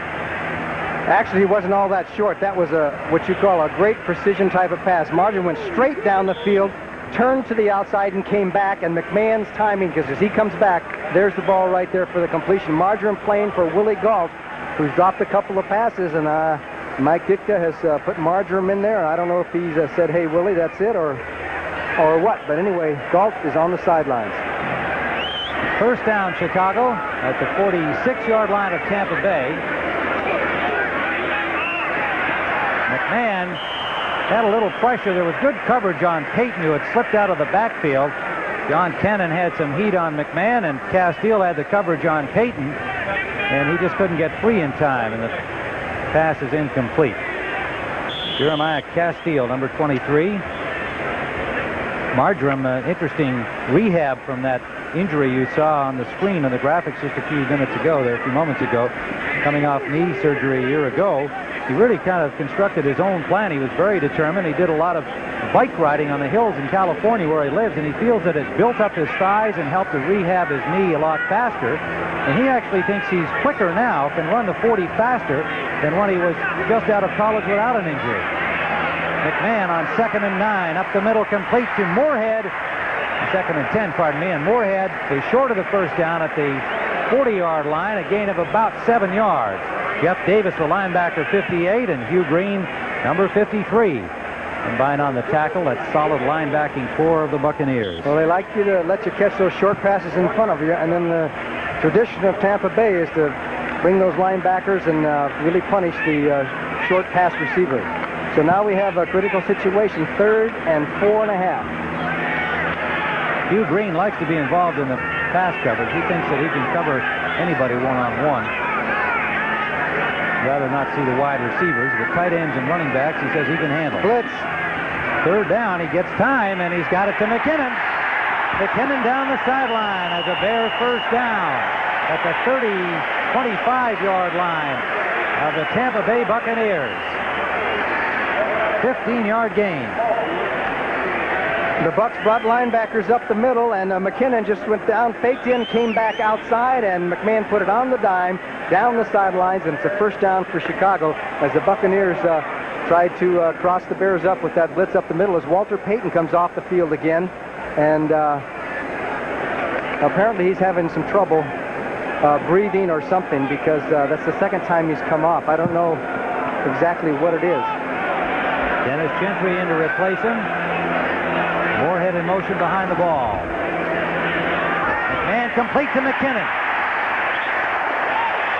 Actually, he wasn't all that short. That was what you call a great precision type of pass. Marjoram went straight down the field, turned to the outside, and came back. And McMahon's timing, because as he comes back, there's the ball right there for the completion. Marjoram playing for Willie Galt, who's dropped a couple of passes, and Mike Ditka has put Marjoram in there. I don't know if he's said, "Hey, Willie, that's it," or what. But anyway, Galt is on the sidelines. First down, Chicago, at the 46-yard line of Tampa Bay. McMahon had a little pressure. There was good coverage on Payton, who had slipped out of the backfield. John Cannon had some heat on McMahon, and Castile had the coverage on Payton, and he just couldn't get free in time, and the pass is incomplete. Jeremiah Castile, number 23. Marjoram, interesting rehab from that injury you saw on the screen on the graphics just a few moments ago, coming off knee surgery a year ago. He really kind of constructed his own plan. He was very determined. He did a lot of bike riding on the hills in California where he lives, and he feels that it's built up his thighs and helped to rehab his knee a lot faster. And he actually thinks he's quicker now, can run the 40 faster than when he was just out of college without an injury. McMahon on 2nd and 9, up the middle, complete to Moorhead. 2nd and 10, pardon me, and Moorhead is short of the first down at the 40-yard line, a gain of about 7 yards. Jeff Davis, the linebacker, 58, and Hugh Green, number 53. Combined on the tackle, that solid linebacking core of the Buccaneers. Well, they like you to let you catch those short passes in front of you, and then the tradition of Tampa Bay is to bring those linebackers and really punish the short pass receiver. So now we have a critical situation, 3rd and 4.5. Hugh Green likes to be involved in the pass coverage. He thinks that he can cover anybody one-on-one. Rather not see the wide receivers, but tight ends and running backs, he says he can handle. Blitz. 3rd down, he gets time, and he's got it to McKinnon. McKinnon down the sideline as a Bear first down at the 25-yard line of the Tampa Bay Buccaneers. 15-yard gain. The Bucs brought linebackers up the middle, and McKinnon just went down, faked in, came back outside, and McMahon put it on the dime, down the sidelines, and it's a first down for Chicago as the Buccaneers tried to cross the Bears up with that blitz up the middle as Walter Payton comes off the field again, and apparently he's having some trouble breathing or something, because that's the second time he's come off. I don't know exactly what it is. Dennis Gentry in to replace him. Moorhead in motion behind the ball. McMahon complete to McKinnon.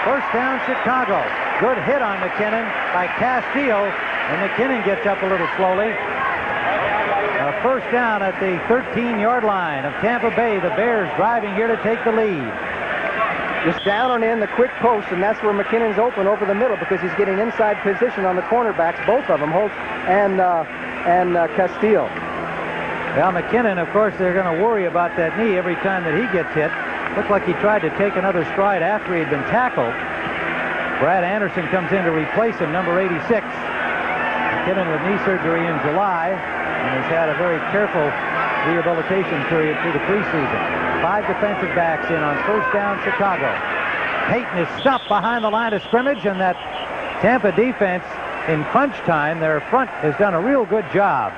First down, Chicago. Good hit on McKinnon by Castillo, and McKinnon gets up a little slowly. A first down at the 13-yard line of Tampa Bay. The Bears driving here to take the lead. Just down and in the quick post, and that's where McKinnon's open over the middle because he's getting inside position on the cornerbacks, both of them, Holtz and Castillo. Well, McKinnon, of course, they're going to worry about that knee every time that he gets hit. Looked like he tried to take another stride after he had been tackled. Brad Anderson comes in to replace him, number 86. McKinnon with knee surgery in July and has had a very careful rehabilitation period through the preseason. 5 defensive backs in on first down, Chicago. Payton is stopped behind the line of scrimmage, and that Tampa defense in crunch time, their front has done a real good job.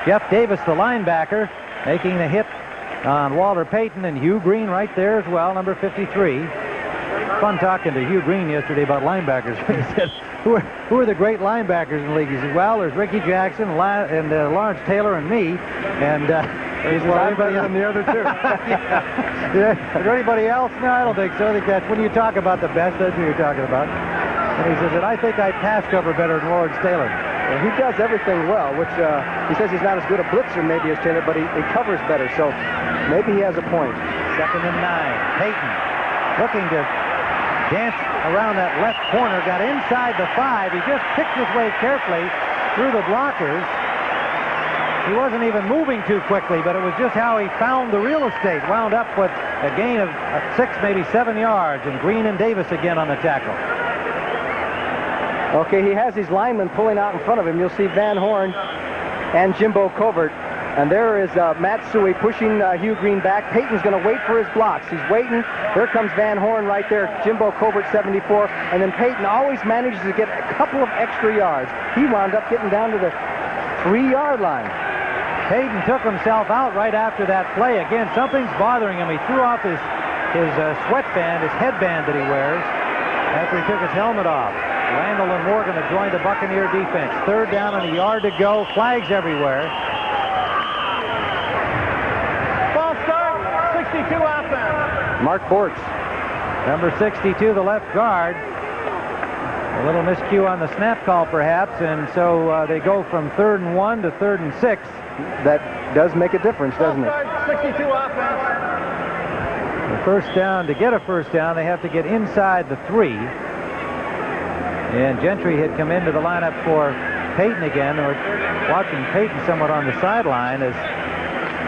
Jeff Davis, the linebacker, making the hit on Walter Payton, and Hugh Green right there as well, number 53. Fun talking to Hugh Green yesterday about linebackers. He said, who are the great linebackers in the league? He said, well, there's Ricky Jackson and Lawrence Taylor and me, and there's anybody on the other two. Yeah. Is there anybody else? No, I don't think so. I think that's when you talk about the best, that's who you're talking about. And he says, and I think I pass cover better than Lawrence Taylor. Well, he does everything well, which he says he's not as good a blitzer maybe as Taylor, but he covers better, so maybe he has a point. 2nd and 9. Payton looking to dance around that left corner, got inside the 5. He just picked his way carefully through the blockers. He wasn't even moving too quickly, but it was just how he found the real estate. Wound up with a gain of 6, maybe 7 yards, and Green and Davis again on the tackle. Okay, he has his linemen pulling out in front of him. You'll see Van Horn and Jimbo Covert. And there is Matt Suey pushing Hugh Green back. Payton's going to wait for his blocks. He's waiting. There comes Van Horn right there. Jimbo Covert, 74. And then Payton always manages to get a couple of extra yards. He wound up getting down to the 3-yard line. Payton took himself out right after that play. Again, something's bothering him. He threw off his sweatband, his headband that he wears, after he took his helmet off. Randall and Morgan have joined the Buccaneer defense. 3rd down and a yard to go. Flags everywhere. False start, 62 offense. Mark Bortz. Number 62, the left guard. A little miscue on the snap call, perhaps, and so they go from 3rd and 1 to 3rd and 6. That does make a difference, doesn't it? 62 offense. The first down, to get a first down, they have to get inside the 3. And Gentry had come into the lineup for Payton again. Or watching Payton somewhat on the sideline as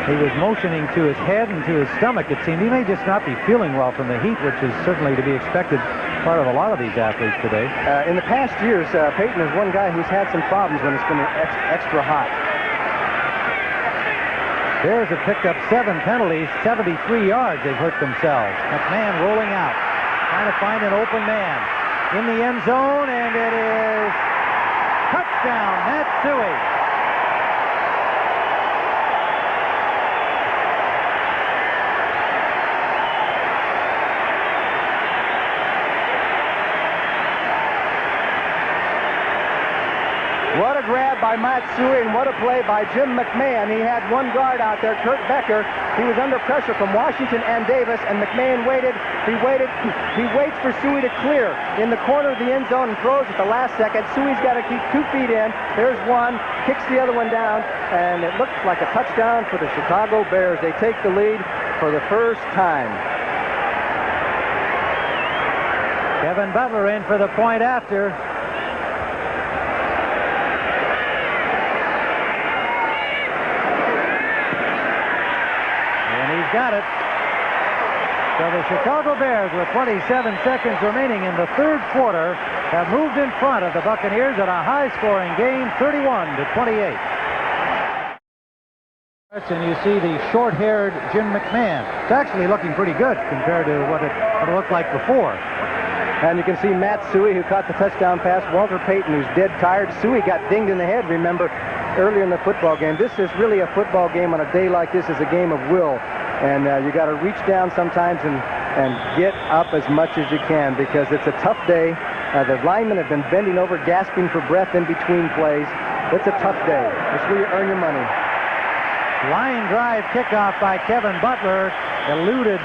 he was motioning to his head and to his stomach. It seemed he may just not be feeling well from the heat, which is certainly to be expected part of a lot of these athletes today. In the past years, Payton is one guy who's had some problems when it's been extra hot. Bears have picked up 7 penalties, 73 yards they've hurt themselves. McMahon rolling out, trying to find an open man in the end zone, and it is touchdown, Matt Suey. What a grab by Matt Suey, and what a play by Jim McMahon. He had one guard out there, Kurt Becker. He was under pressure from Washington and Davis, and McMahon waited. He waits for Suey to clear in the corner of the end zone and throws at the last second. Suey's got to keep 2 feet in. There's one, kicks the other one down, and it looks like a touchdown for the Chicago Bears. They take the lead for the first time. Kevin Butler in for the point after. Got it. So the Chicago Bears, with 27 seconds remaining in the 3rd quarter, have moved in front of the Buccaneers in a high-scoring game, 31-28. And you see the short-haired Jim McMahon. It's actually looking pretty good compared to what it looked like before. And you can see Matt Suey, who caught the touchdown pass. Walter Payton, who's dead tired. Suey got dinged in the head, remember, earlier in the football game. This is really a football game on a day like this. Is a game of will. And you got to reach down sometimes and get up as much as you can, because it's a tough day. The linemen have been bending over, gasping for breath in between plays. It's a tough day. It's where you earn your money. Line drive kickoff by Kevin Butler eluded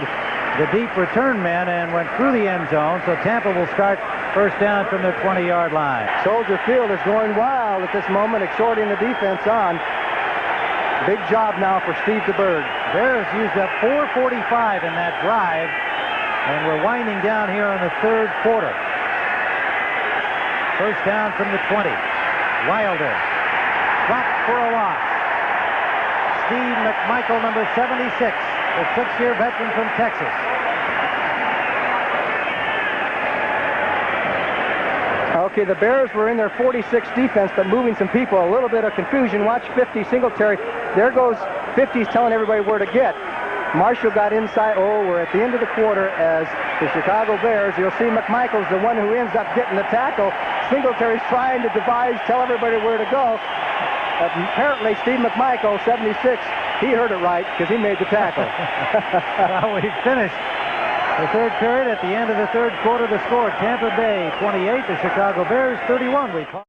the deep return man and went through the end zone. So Tampa will start first down from their 20-yard line. Soldier Field is going wild at this moment, exhorting the defense on. Big job now for Steve DeBerg. Bears used up 4:45 in that drive, and we're winding down here in the 3rd quarter. First down from the 20. Wilder dropped for a loss. Steve McMichael, number 76, the 6-year veteran from Texas. Okay, the Bears were in their 46 defense, but moving some people. A little bit of confusion. Watch 50 Singletary. There goes 50's telling everybody where to get. Marshall got inside. Oh, we're at the end of the quarter as the Chicago Bears. You'll see McMichael's the one who ends up getting the tackle. Singletary's trying to devise, tell everybody where to go. apparently Steve McMichael, 76, he heard it right because he made the tackle. Well, we finished the third period. At the end of the third quarter, the score, Tampa Bay 28, the Chicago Bears 31. We call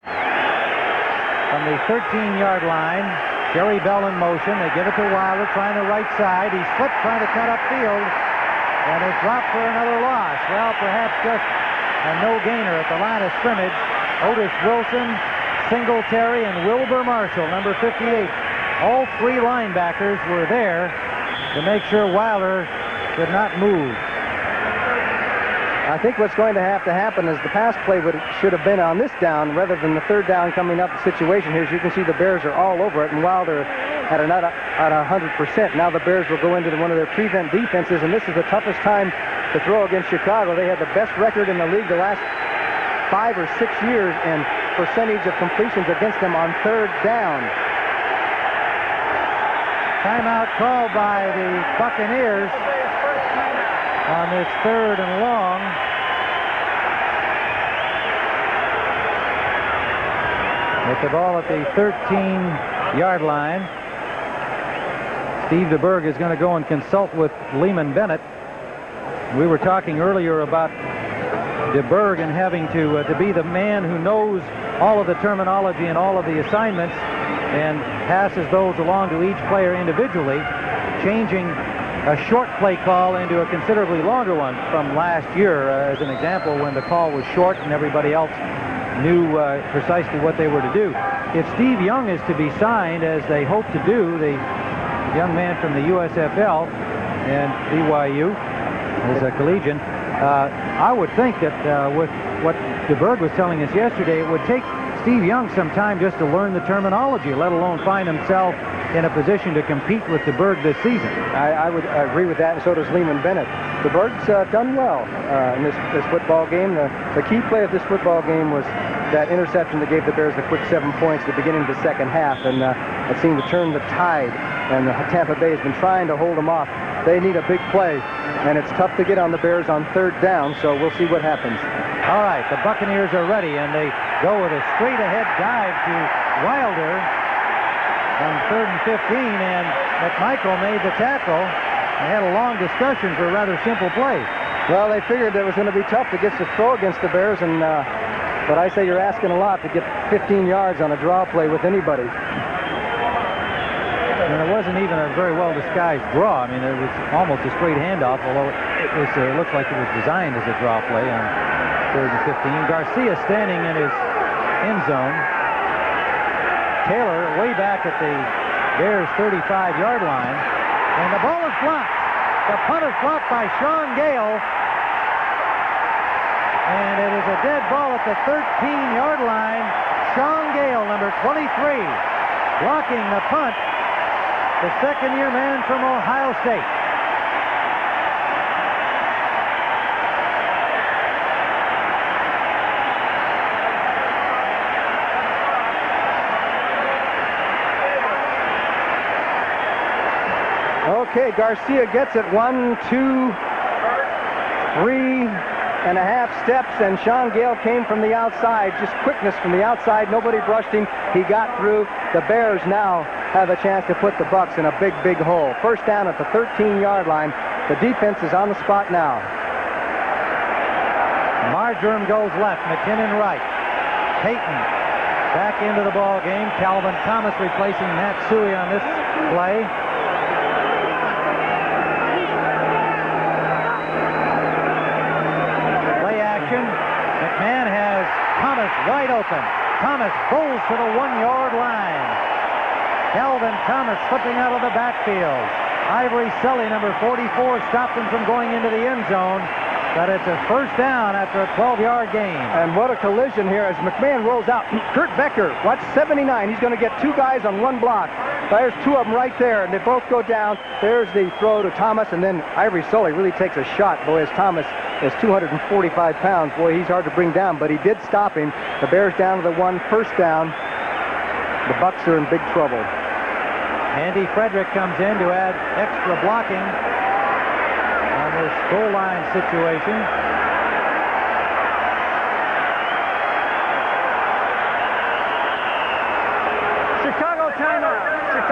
from the 13-yard line. Jerry Bell in motion. They give it to Wilder, trying the right side. He slipped trying to cut upfield, and it dropped for another loss. Well, perhaps just a no-gainer at the line of scrimmage. Otis Wilson, Singletary, and Wilbur Marshall, number 58. All three linebackers were there to make sure Wilder could not move. I think what's going to happen is the pass play should have been on this down rather than the third down coming up. The situation here, as you can see, the Bears are all over it, and Wilder at 100%. Now the Bears will go into one of their prevent defenses, and this is the toughest time to throw against Chicago. They had the best record in the league the last 5 or 6 years in percentage of completions against them on third down. Timeout called by the Buccaneers on this third and long. With the ball at the 13-yard line, Steve DeBerg is going to go and consult with Lehman Bennett. We were talking earlier about DeBerg and having to be the man who knows all of the terminology and all of the assignments and passes those along to each player individually, changing a short play call into a considerably longer one from last year, as an example, when the call was short and everybody else knew precisely what they were to do. If Steve Young is to be signed, as they hope to do, the young man from the USFL and BYU is a collegian, I would think that with what DeBerg was telling us yesterday, it would take Steve Young some time just to learn the terminology, let alone find himself in a position to compete with DeBerg this season. I would agree with that, and so does Lehman Bennett. DeBerg's done well in this football game. The key play of this football game was that interception that gave the Bears the quick 7 points at the beginning of the second half, and it seemed to turn the tide, and Tampa Bay has been trying to hold them off. They need a big play, and it's tough to get on the Bears on third down, so we'll see what happens. All right, the Buccaneers are ready, and they go with a straight-ahead dive to Wilder on 3rd and 15, and McMichael made the tackle. They had a long discussion for a rather simple play. Well, they figured it was going to be tough to get to throw against the Bears, and but I say you're asking a lot to get 15 yards on a draw play with anybody. And it wasn't even a very well-disguised draw. I mean, it was almost a straight handoff, although it looks like it was designed as a draw play on 3rd and 15. Garcia standing in his end zone. Taylor way back at the Bears' 35-yard line. And the ball is blocked. The punt is blocked by Sean Gale. And it is a dead ball at the 13-yard line. Sean Gale, number 23, blocking the punt. The second-year man from Ohio State. Okay, Garcia gets it 1, 2, 3 and a half steps, and Sean Gale came from the outside. Just quickness from the outside. Nobody brushed him. He got through. The Bears now have a chance to put the Bucs in a big, big hole. First down at the 13-yard line. The defense is on the spot now. Marjoram goes left, McKinnon right. Payton back into the ball game. Calvin Thomas replacing Matt Suey on this play. Play action. McMahon has Thomas wide open. Thomas goes to the 1-yard line. Calvin Thomas slipping out of the backfield. Ivory Sully, number 44, stopped him from going into the end zone. But it's a first down after a 12-yard gain. And what a collision here as McMahon rolls out. Kurt Becker, watch 79. He's going to get two guys on one block. There's two of them right there, and they both go down. There's the throw to Thomas, and then Ivory Sully really takes a shot. Boy, as Thomas is 245 pounds. Boy, he's hard to bring down, but he did stop him. The Bears down to the 1, first down. The Bucs are in big trouble. Andy Frederick comes in to add extra blocking on this goal line situation.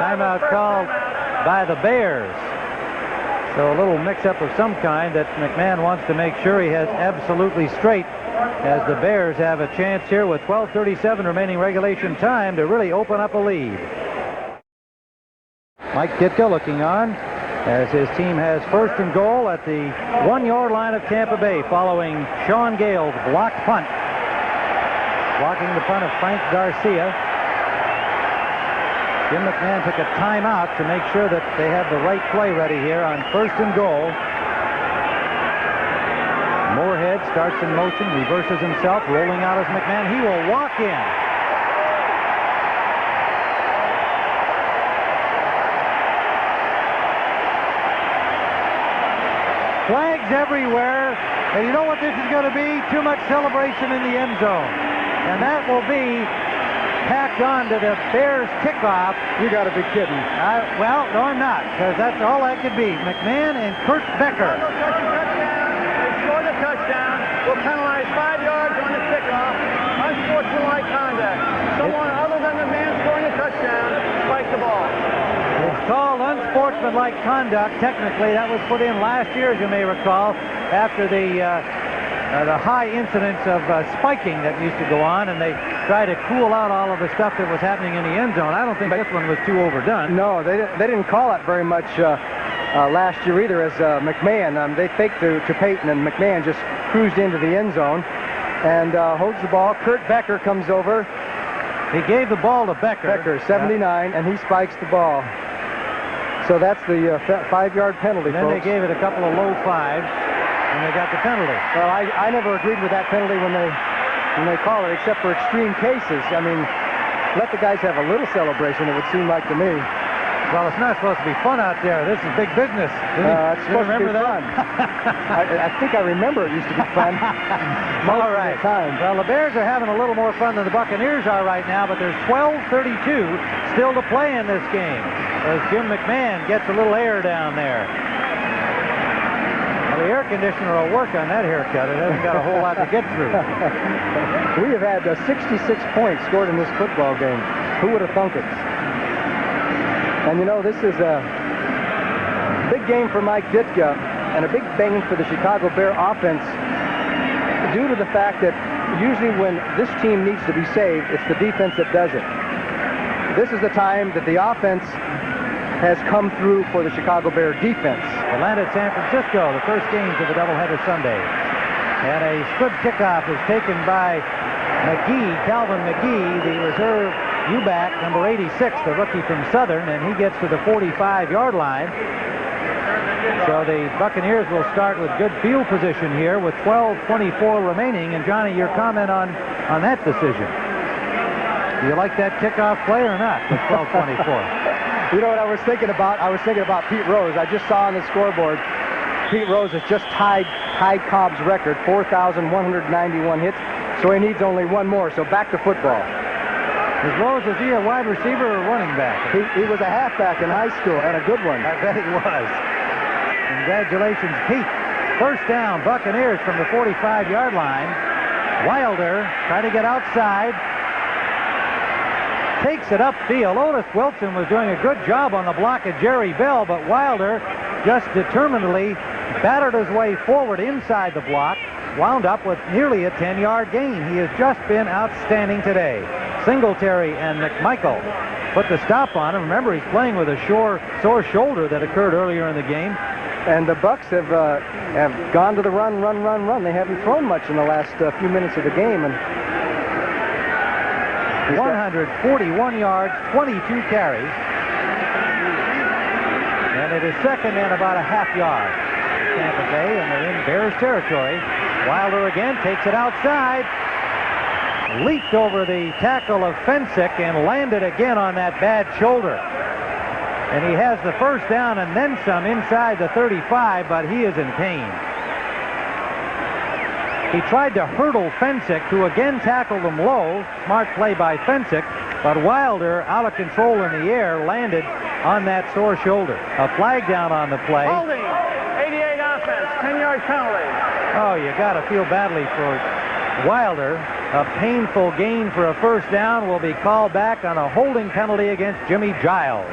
Timeout called by the Bears. So a little mix-up of some kind that McMahon wants to make sure he has absolutely straight, as the Bears have a chance here with 12:37 remaining regulation time to really open up a lead. Mike Ditka looking on as his team has first and goal at the 1-yard line of Tampa Bay following Sean Gale's blocked punt. Blocking the punt of Frank Garcia. Jim McMahon took a timeout to make sure that they have the right play ready here on first and goal. Moorhead starts in motion, reverses himself, rolling out as McMahon. He will walk in. Flags everywhere. And you know what this is going to be? Too much celebration in the end zone. And that will be tacked on to the Bears kickoff. You got to be kidding. Well, no, I'm not, because that's all that could be. McMahon and Kurt Becker. They scored a touchdown. Will penalize 5 yards on the kickoff. Unsportsmanlike conduct. Someone other than the man scoring a touchdown spiked the ball. It's called unsportsmanlike conduct. Technically, that was put in last year, as you may recall, after the high incidence of spiking that used to go on, and they tried to cool out all of the stuff that was happening in the end zone. I don't think this one was too overdone. No, they didn't call it very much last year either, as McMahon. They faked to Peyton, and McMahon just cruised into the end zone and holds the ball. Kurt Becker comes over. He gave the ball to Becker. Becker, 79, and he spikes the ball. So that's the 5-yard penalty, and then folks. they gave it a couple of low fives, and they got the penalty. Well, I never agreed with that penalty when they call it, except for extreme cases. I mean, let the guys have a little celebration, it would seem like to me. Well, it's not supposed to be fun out there. This is big business. It's supposed to be that? fun. I think I remember it used to be fun. All right. Time. Well, the Bears are having a little more fun than the Buccaneers are right now, but there's 12:32 still to play in this game as Jim McMahon gets a little air down there. Well, the air conditioner will work on that haircut. It hasn't got a whole lot to get through. We have had 66 points scored in this football game. Who would have thunk it? And you know, this is a big game for Mike Ditka and a big bang for the Chicago Bear offense due to the fact that usually when this team needs to be saved, it's the defense that does it. This is the time that the offense has come through for the Chicago Bear defense. Atlanta at San Francisco, the first games of the doubleheader Sunday. And a good kickoff is taken by McGee, Calvin McGee, the reserve U-back, number 86, the rookie from Southern, and he gets to the 45-yard line. So the Buccaneers will start with good field position here with 12:24 remaining. And Johnny, your comment on that decision? Do you like that kickoff play or not with 12:24? You know what I was thinking about? I was thinking about Pete Rose. I just saw on the scoreboard, Pete Rose has just tied Ty Cobb's record, 4,191 hits, so he needs only one more. So back to football. Is Rose, is he a wide receiver or running back? He was a halfback in high school, and a good one. I bet he was. Congratulations, Pete. First down, Buccaneers from the 45-yard line. Wilder trying to get outside. Takes it upfield. Otis Wilson was doing a good job on the block of Jerry Bell, but Wilder just determinedly battered his way forward inside the block, wound up with nearly a 10-yard gain. He has just been outstanding today. Singletary and McMichael put the stop on him. Remember, he's playing with a sore shoulder that occurred earlier in the game. And the Bucks have gone to the run. They haven't thrown much in the last few minutes of the game. And 141 yards, 22 carries. And it is second and about a half yard. Tampa Bay, and they're in Bears territory. Wilder again takes it outside. Leaped over the tackle of Fensick and landed again on that bad shoulder. And he has the first down and then some inside the 35, but he is in pain. He tried to hurdle Fensick, who again tackled him low. Smart play by Fensick, but Wilder, out of control in the air, landed on that sore shoulder. A flag down on the play. Holding, 88 offense, 10-yard penalty. Oh, you got to feel badly for Wilder. A painful gain for a first down will be called back on a holding penalty against Jimmy Giles.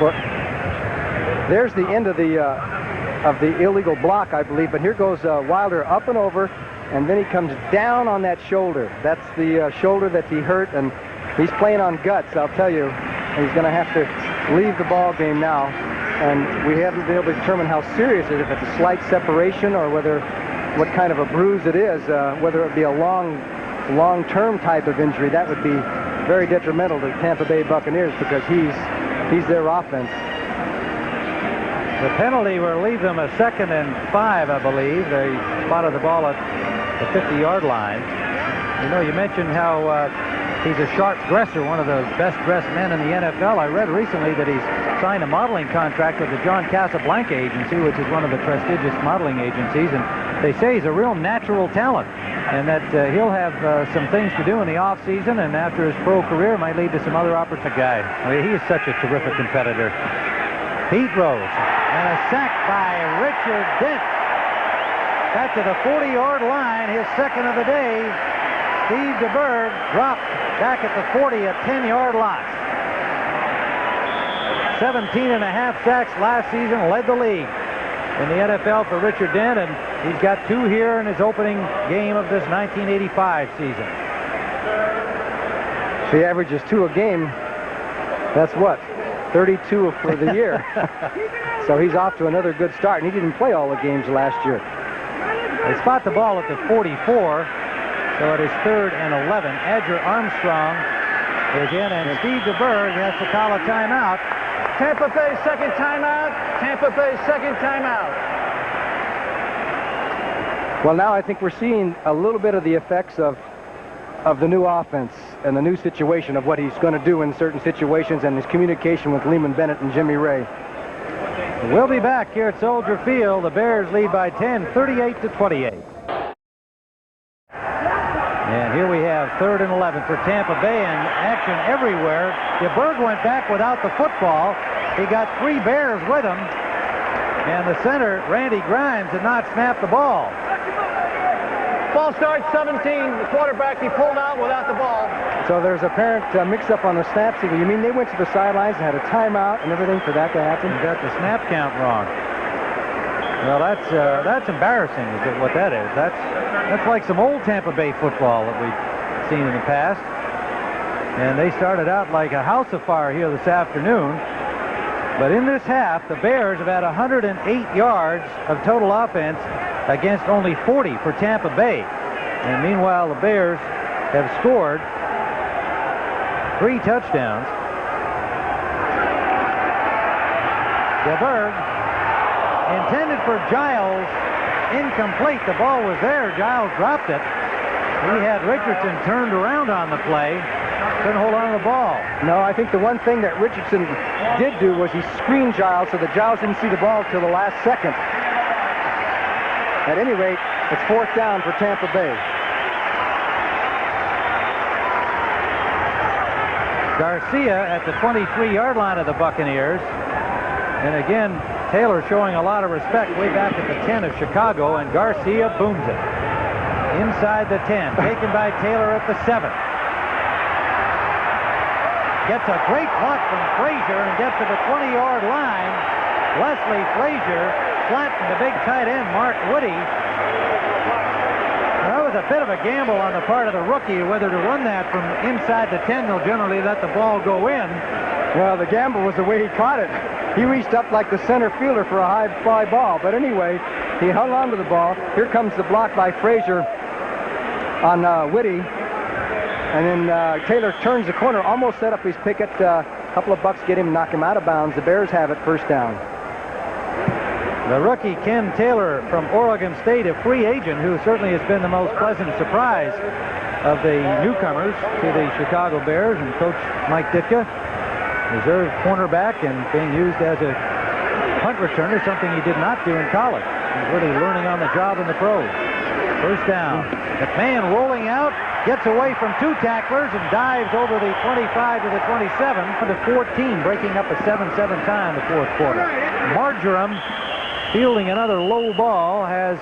Well, there's the end of the illegal block, I believe. But here goes Wilder up and over, and then he comes down on that shoulder. That's the shoulder that he hurt, and he's playing on guts, I'll tell you. And he's going to have to leave the ball game now. And we haven't been able to determine how serious it is, if it's a slight separation or what kind of a bruise it is, whether it be a long-term type of injury. That would be very detrimental to the Tampa Bay Buccaneers because he's their offense. The penalty will leave them a 2nd and 5, I believe. They spotted the ball at the 50-yard line. You know, you mentioned how he's a sharp dresser, one of the best-dressed men in the NFL. I read recently that he's signed a modeling contract with the John Casablanca Agency, which is one of the prestigious modeling agencies, and they say he's a real natural talent, and that he'll have some things to do in the off-season, and after his pro career might lead to some other opportunities. Guy, I mean, he is such a terrific competitor. Pete Rose, and a sack by Richard Dent. Back to the 40-yard line, his 2nd of the day. Steve DeBerg dropped back at the 40, a 10-yard loss. 17 and a half sacks last season, led the league in the NFL for Richard Dent, and he's got 2 here in his opening game of this 1985 season. If he averages 2 a game, that's what? 32 for the year. So he's off to another good start, and he didn't play all the games last year. They spot the ball at the 44, so it is 3rd and 11. Edger Armstrong is in, and Steve DeBerg has to call a timeout. Tampa Bay 2nd timeout. Tampa Bay 2nd timeout. Well, now I think we're seeing a little bit of the effects of the new offense and the new situation of what he's going to do in certain situations and his communication with Lehman Bennett and Jimmy Ray. We'll be back here at Soldier Field. The Bears lead by 10, 38-28. And here we have 3rd and 11 for Tampa Bay, and action everywhere. DeBerg went back without the football. He got 3 Bears with him, and the center, Randy Grimes, did not snap the ball. Ball starts 17. The quarterback, he pulled out without the ball. So there's apparent mix-up on the snap signal. You mean they went to the sidelines and had a timeout and everything for that to happen? You got the snap count wrong. Well, that's embarrassing, is what that is. That's like some old Tampa Bay football that we've seen in the past. And they started out like a house of fire here this afternoon. But in this half, the Bears have had 108 yards of total offense against only 40 for Tampa Bay. And meanwhile, the Bears have scored 3 touchdowns. DeBerg, intended for Giles, incomplete. The ball was there. Giles dropped it. He had Richardson turned around on the play. Couldn't hold on to the ball. No, I think the one thing that Richardson did do was he screened Giles so that Giles didn't see the ball till the last second. At any rate, it's 4th down for Tampa Bay. Garcia at the 23-yard line of the Buccaneers. And again, Taylor showing a lot of respect way back at the 10 of Chicago, and Garcia booms it. Inside the 10, taken by Taylor at the 7. Gets a great block from Frazier and gets to the 20-yard line. Leslie Frazier flattened the big tight end, Mark Woody. That was a bit of a gamble on the part of the rookie whether to run that from inside the 10. They'll generally let the ball go in. Well, the gamble was the way he caught it. He reached up like the center fielder for a high fly ball. But anyway, he hung on to the ball. Here comes the block by Frazier on Whitty. And then Taylor turns the corner, almost set up his picket. A couple of bucks get him, knock him out of bounds. The Bears have it, 1st down. The rookie Ken Taylor from Oregon State, a free agent who certainly has been the most pleasant surprise of the newcomers to the Chicago Bears, and Coach Mike Ditka, reserve cornerback and being used as a punt returner, something he did not do in college. He's really learning on the job in the pros. 1st down. McMahon rolling out, gets away from 2 tacklers and dives over the 25 to the 27 to the 14, breaking up a 7-7 tie in the 4th quarter. Marjoram, fielding another low ball, has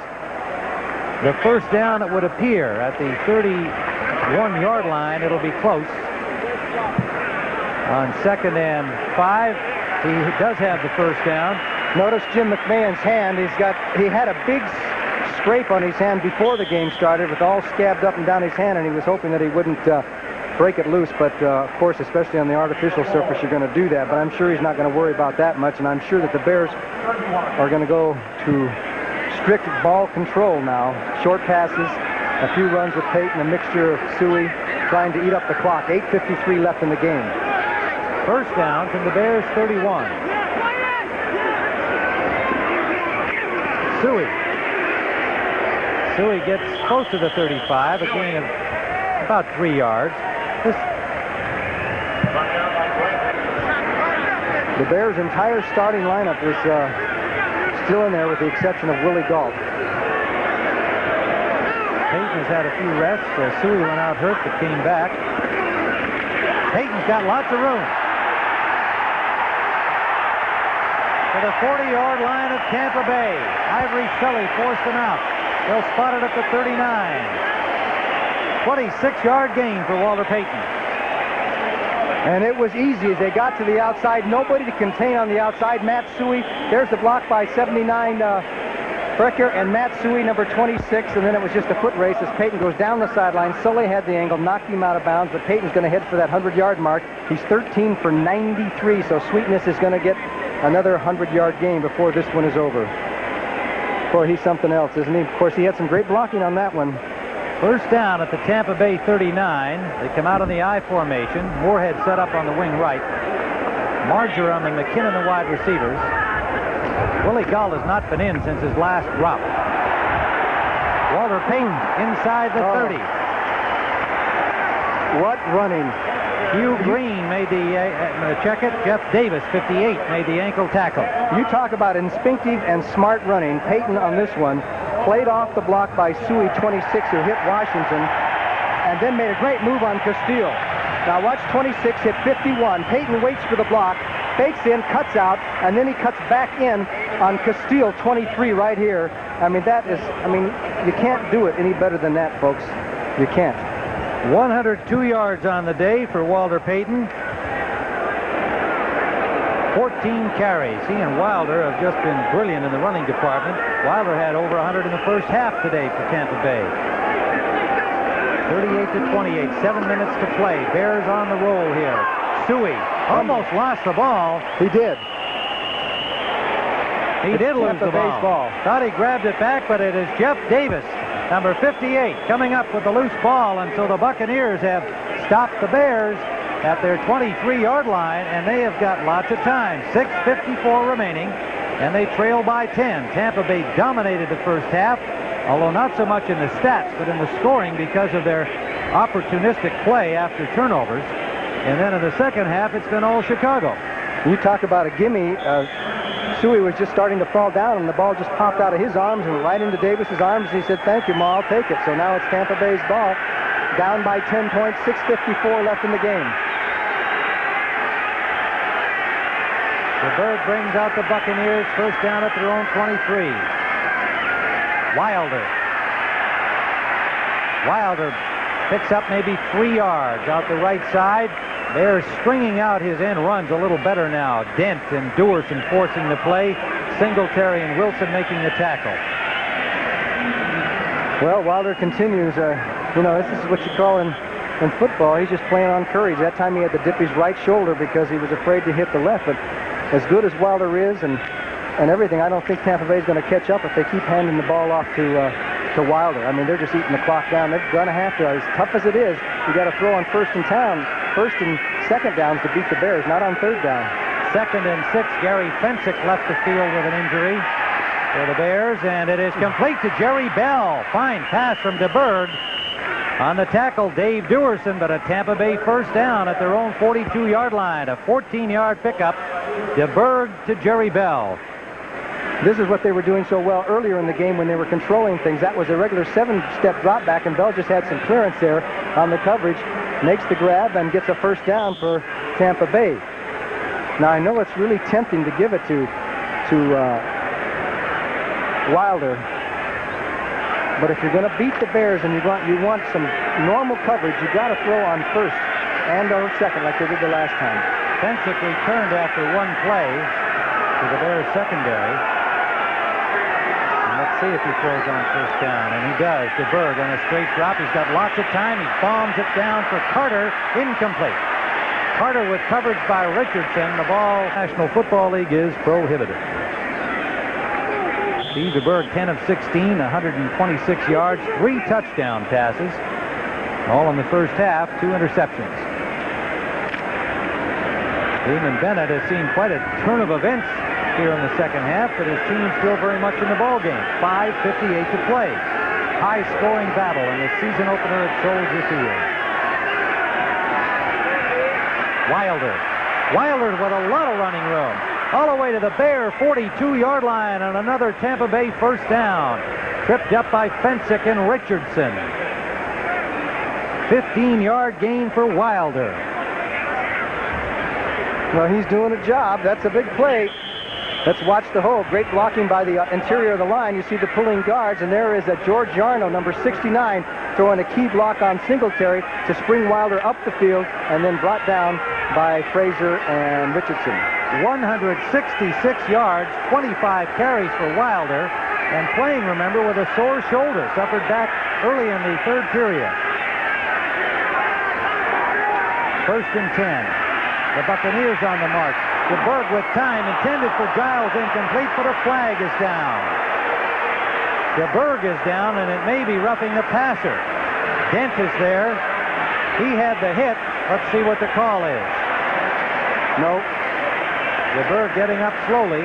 the 1st down, it would appear, at the 31-yard line. It'll be close. On 2nd and 5, He does have the first down. Notice Jim McMahon's hand. He had a big scrape on his hand before the game started with all scabbed up and down his hand, and he was hoping that he wouldn't break it loose. But, of course, especially on the artificial surface, you're going to do that. But I'm sure he's not going to worry about that much, and I'm sure that the Bears are going to go to strict ball control now. Short passes, a few runs with Payton, a mixture of Suey trying to eat up the clock. 8:53 left in the game. First down from the Bears 31. Suey gets close to the 35, a gain of about 3 yards. The Bears' entire starting lineup is still in there with the exception of Willie Galt. Payton has had a few rests. Suey went out hurt but came back. Payton's got lots of room. To the 40-yard line of Tampa Bay. Ivory Sully forced him out. They'll spot it at the 39. 26-yard gain for Walter Payton. And it was easy as they got to the outside. Nobody to contain on the outside. Matt Suey. There's the block by 79 Brecker and Matt Suey, number 26. And then it was just a foot race as Payton goes down the sideline. Sully had the angle, knocked him out of bounds, but Payton's going to head for that 100-yard mark. He's 13 for 93, so Sweetness is going to get another 100-yard game before this one is over. Boy, he's something else, isn't he? Of course, he had some great blocking on that one. First down at the Tampa Bay 39. They come out in the I formation. Moorhead set up on the wing right. Marjoram and McKinnon the wide receivers. Willie Galt has not been in since his last drop. Walter Payton inside the 30. What running. Hugh Green made the check it. Jeff Davis, 58, made the ankle tackle. You talk about instinctive and smart running. Payton on this one played off the block by Suey, 26, who hit Washington, and then made a great move on Castile. Now watch 26 hit 51. Payton waits for the block, fakes in, cuts out, and then he cuts back in on Castile, 23, right here. You can't do it any better than that, folks. You can't. 102 yards on the day for Walter Payton. 14 carries. He and Wilder have just been brilliant in the running department. Wilder had over 100 in the first half today for Tampa Bay. 38-28, 7 minutes to play. Bears on the roll here. Suey almost lost the ball. He did. He did lose the ball. Thought he grabbed it back, but it is Jeff Davis, number 58, coming up with the loose ball until the Buccaneers have stopped the Bears at their 23-yard line, and they have got lots of time. 6:54 remaining, and they trail by 10. Tampa Bay dominated the first half, although not so much in the stats, but in the scoring because of their opportunistic play after turnovers. And then in the second half, it's been all Chicago. You talk about a gimme. Suey was just starting to fall down, and the ball just popped out of his arms and right into Davis's arms, and he said, "Thank you, Ma, I'll take it." So now it's Tampa Bay's ball, down by 10 points, 6:54 left in the game. The Bird brings out the Buccaneers, first down at their own 23. Wilder picks up maybe 3 yards out the right side. They're stringing out his end runs a little better now. Dent and Dewerson forcing the play. Singletary and Wilson making the tackle. Well, Wilder continues. This is what you call in football. He's just playing on courage. That time he had to dip his right shoulder because he was afraid to hit the left. But as good as Wilder is and everything, I don't think Tampa Bay is going to catch up if they keep handing the ball off to Wilder. I mean, they're just eating the clock down. They're going to have to. As tough as it is, you got to throw on first and second downs to beat the Bears, not on third down. 2nd and 6. Gary Fensick left the field with an injury for the Bears, and it is complete to Jerry Bell. Fine pass from DeBerg. On the tackle, Dave Dewerson, but a Tampa Bay first down at their own 42-yard line. A 14-yard pickup. DeBerg to Jerry Bell. This is what they were doing so well earlier in the game when they were controlling things. That was a regular 7-step drop back, and Bell just had some clearance there on the coverage. Makes the grab and gets a first down for Tampa Bay. Now, I know it's really tempting to give it to Wilder. But if you're going to beat the Bears and you want some normal coverage, you got to throw on first and on second like they did the last time. Fensick returned after one play to the Bears secondary. And let's see if he throws on first down. And he does. DeBerg on a straight drop. He's got lots of time. He bombs it down for Carter. Incomplete. Carter with coverage by Richardson. The ball, National Football League, is prohibited. Steve DeBerg, 10 of 16, 126 yards, 3 touchdown passes. All in the first half, 2 interceptions. Damon Bennett has seen quite a turn of events here in the second half, but his team's still very much in the ballgame. 5:58 to play. High-scoring battle in the season opener at Soldier Field. Wilder with a lot of running room. All the way to the Bear 42-yard line on another Tampa Bay first down. Tripped up by Fensick and Richardson. 15-yard gain for Wilder. Well, he's doing a job. That's a big play. Let's watch the hold. Great blocking by the interior of the line. You see the pulling guards, and there is a George Yarno, number 69, throwing a key block on Singletary to spring Wilder up the field, and then brought down by Frazier and Richardson. 166 yards, 25 carries for Wilder, and playing, remember, with a sore shoulder, suffered back early in the third period. First and 10. The Buccaneers on the march. DeBerg with time, intended for Giles, incomplete, but a flag is down. DeBerg is down, and it may be roughing the passer. Dent is there. He had the hit. Let's see what the call is. No. DeBerg getting up slowly.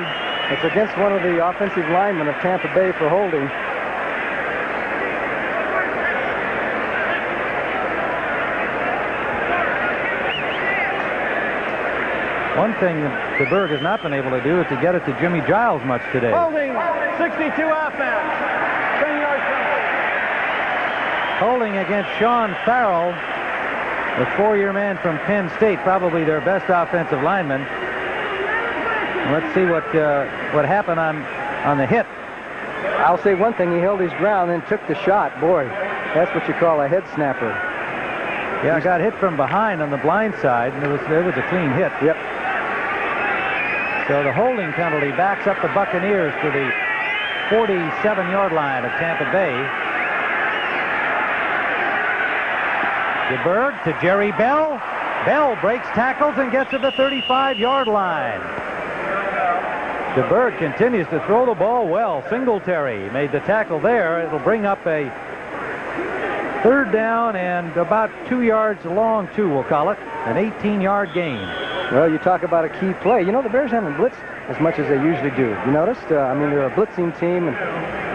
It's against one of the offensive linemen of Tampa Bay for holding. One thing that DeBerg has not been able to do is to get it to Jimmy Giles much today. Holding, 62 offense. 10-yard penalty. Holding against Sean Farrell, the 4-year man from Penn State, probably their best offensive lineman. Let's see what happened on the hit. I'll say one thing. He held his ground and took the shot. Boy, that's what you call a head snapper. Yeah, got hit from behind on the blind side, and there was a clean hit. Yep. So the holding penalty backs up the Buccaneers to the 47-yard line of Tampa Bay. DeBerg to Jerry Bell. Bell breaks tackles and gets to the 35-yard line. DeBerg continues to throw the ball well. Singletary made the tackle there. It'll bring up a third down and about 2 yards long, too, we'll call it. An 18-yard gain. Well, you talk about a key play. You know, the Bears haven't blitzed as much as they usually do. You noticed? I mean, they're a blitzing team, and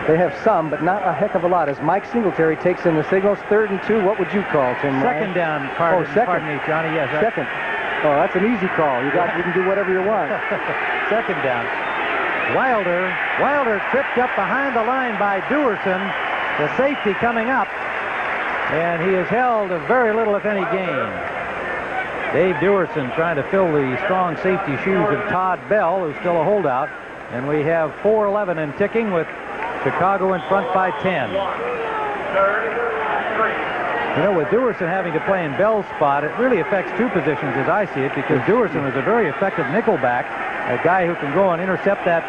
they have some, but not a heck of a lot. As Mike Singletary takes in the signals, 3rd and 2, what would you call, Tim? Second down, pardon me, Johnny. Yes, second. Oh, that's an easy call. You can do whatever you want. Second down. Wilder tripped up behind the line by Dewerson, the safety coming up, and he has held very little, if any, gain. Dave Dewerson trying to fill the strong safety shoes of Todd Bell, who's still a holdout, and we have 4:11 and ticking with Chicago in front by 10. You know, with Dewerson having to play in Bell's spot, it really affects two positions as I see it, because Dewerson was a very effective nickelback, a guy who can go and intercept that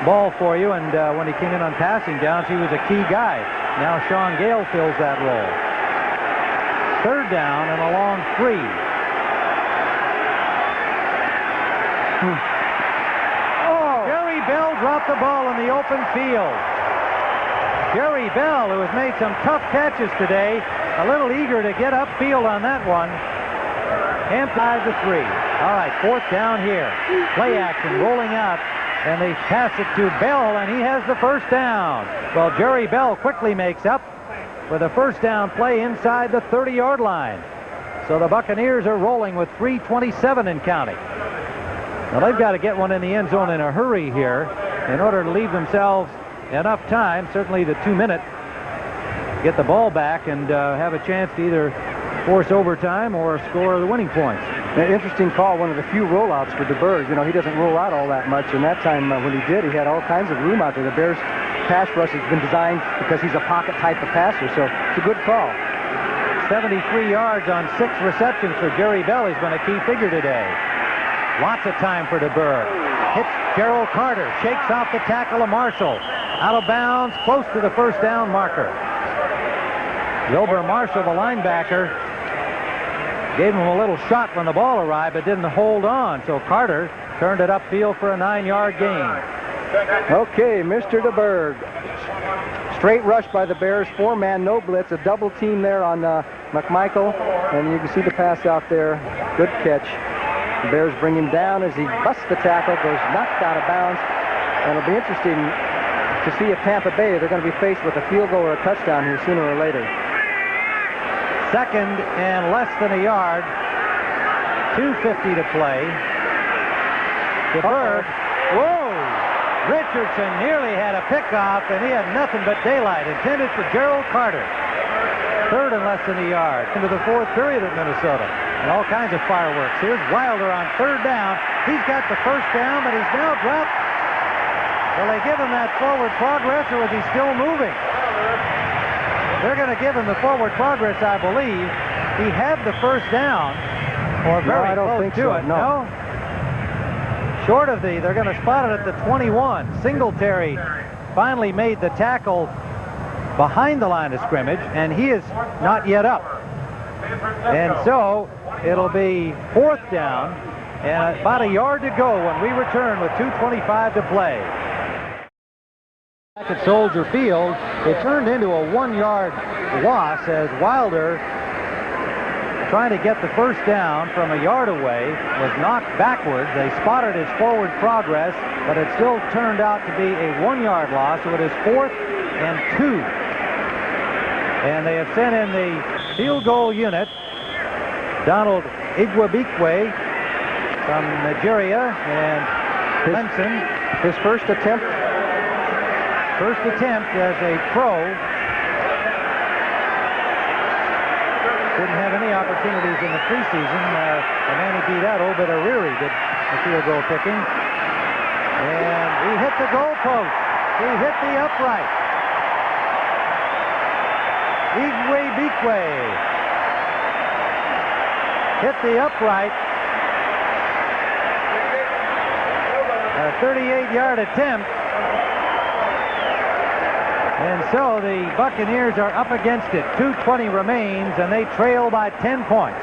ball for you, and when he came in on passing downs, he was a key guy. Now Sean Gale fills that role. Third down and a long 3. Jerry Bell dropped the ball in the open field. Jerry Bell, who has made some tough catches today, a little eager to get upfield on that one. Hampton 5-3. All right, 4th down here. Play action rolling out, and they pass it to Bell, and he has the first down. Well, Jerry Bell quickly makes up with a first down play inside the 30-yard line. So the Buccaneers are rolling with 3:27 and counting. Now they've got to get one in the end zone in a hurry here in order to leave themselves enough time, certainly the 2-minute, get the ball back and have a chance to either force overtime or score the winning points. An interesting call, one of the few rollouts for DeBerg. You know, he doesn't roll out all that much, and that time when he did, he had all kinds of room out there. The Bears' pass rush has been designed because he's a pocket type of passer, so it's a good call. 73 yards on 6 receptions for Jerry Bell. He's been a key figure today. Lots of time for DeBerg. Hits Gerald Carter. Shakes off the tackle of Marshall. Out of bounds, close to the first down marker. Wilbur Marshall, the linebacker, gave him a little shot when the ball arrived, but didn't hold on. So Carter turned it upfield for a 9-yard gain. Okay, Mr. DeBerg. Straight rush by the Bears. 4-man, no blitz. A double team there on McMichael. And you can see the pass out there. Good catch. The Bears bring him down as he busts the tackle, goes knocked out of bounds. And it'll be interesting to see if Tampa Bay, they're going to be faced with a field goal or a touchdown here sooner or later. Second and less than a yard. 2:50 to play. DeBerg. Whoa! Richardson nearly had a pickoff, and he had nothing but daylight intended for Gerald Carter. Third and less than a yard into the fourth period at Minnesota. And all kinds of fireworks. Here's Wilder on third down. He's got the first down, but he's now dropped. Will they give him that forward progress, or is he still moving? They're going to give him the forward progress, I believe. He had the first down, or very close to it. No? Short of they're going to spot it at the 21. Singletary finally made the tackle behind the line of scrimmage, and he is not yet up. And so it'll be fourth down, and about a yard to go when we return with 2:25 to play. Back at Soldier Field, it turned into a 1-yard loss as Wilder, trying to get the first down from a yard away, was knocked backwards. They spotted his forward progress, but it still turned out to be a 1-yard loss, so it is 4th and 2. And they have sent in the field goal unit, Donald Igwebikwe from Nigeria, and Clemson. His first attempt as a pro. Didn't have any opportunities in the preseason. The man who beat out, Obed Ariri, did the field goal kicking. And he hit the goalpost. He hit the upright. Igwebikwe hit the upright. A 38-yard attempt. And so the Buccaneers are up against it. 2:20 remains, and they trail by 10 points.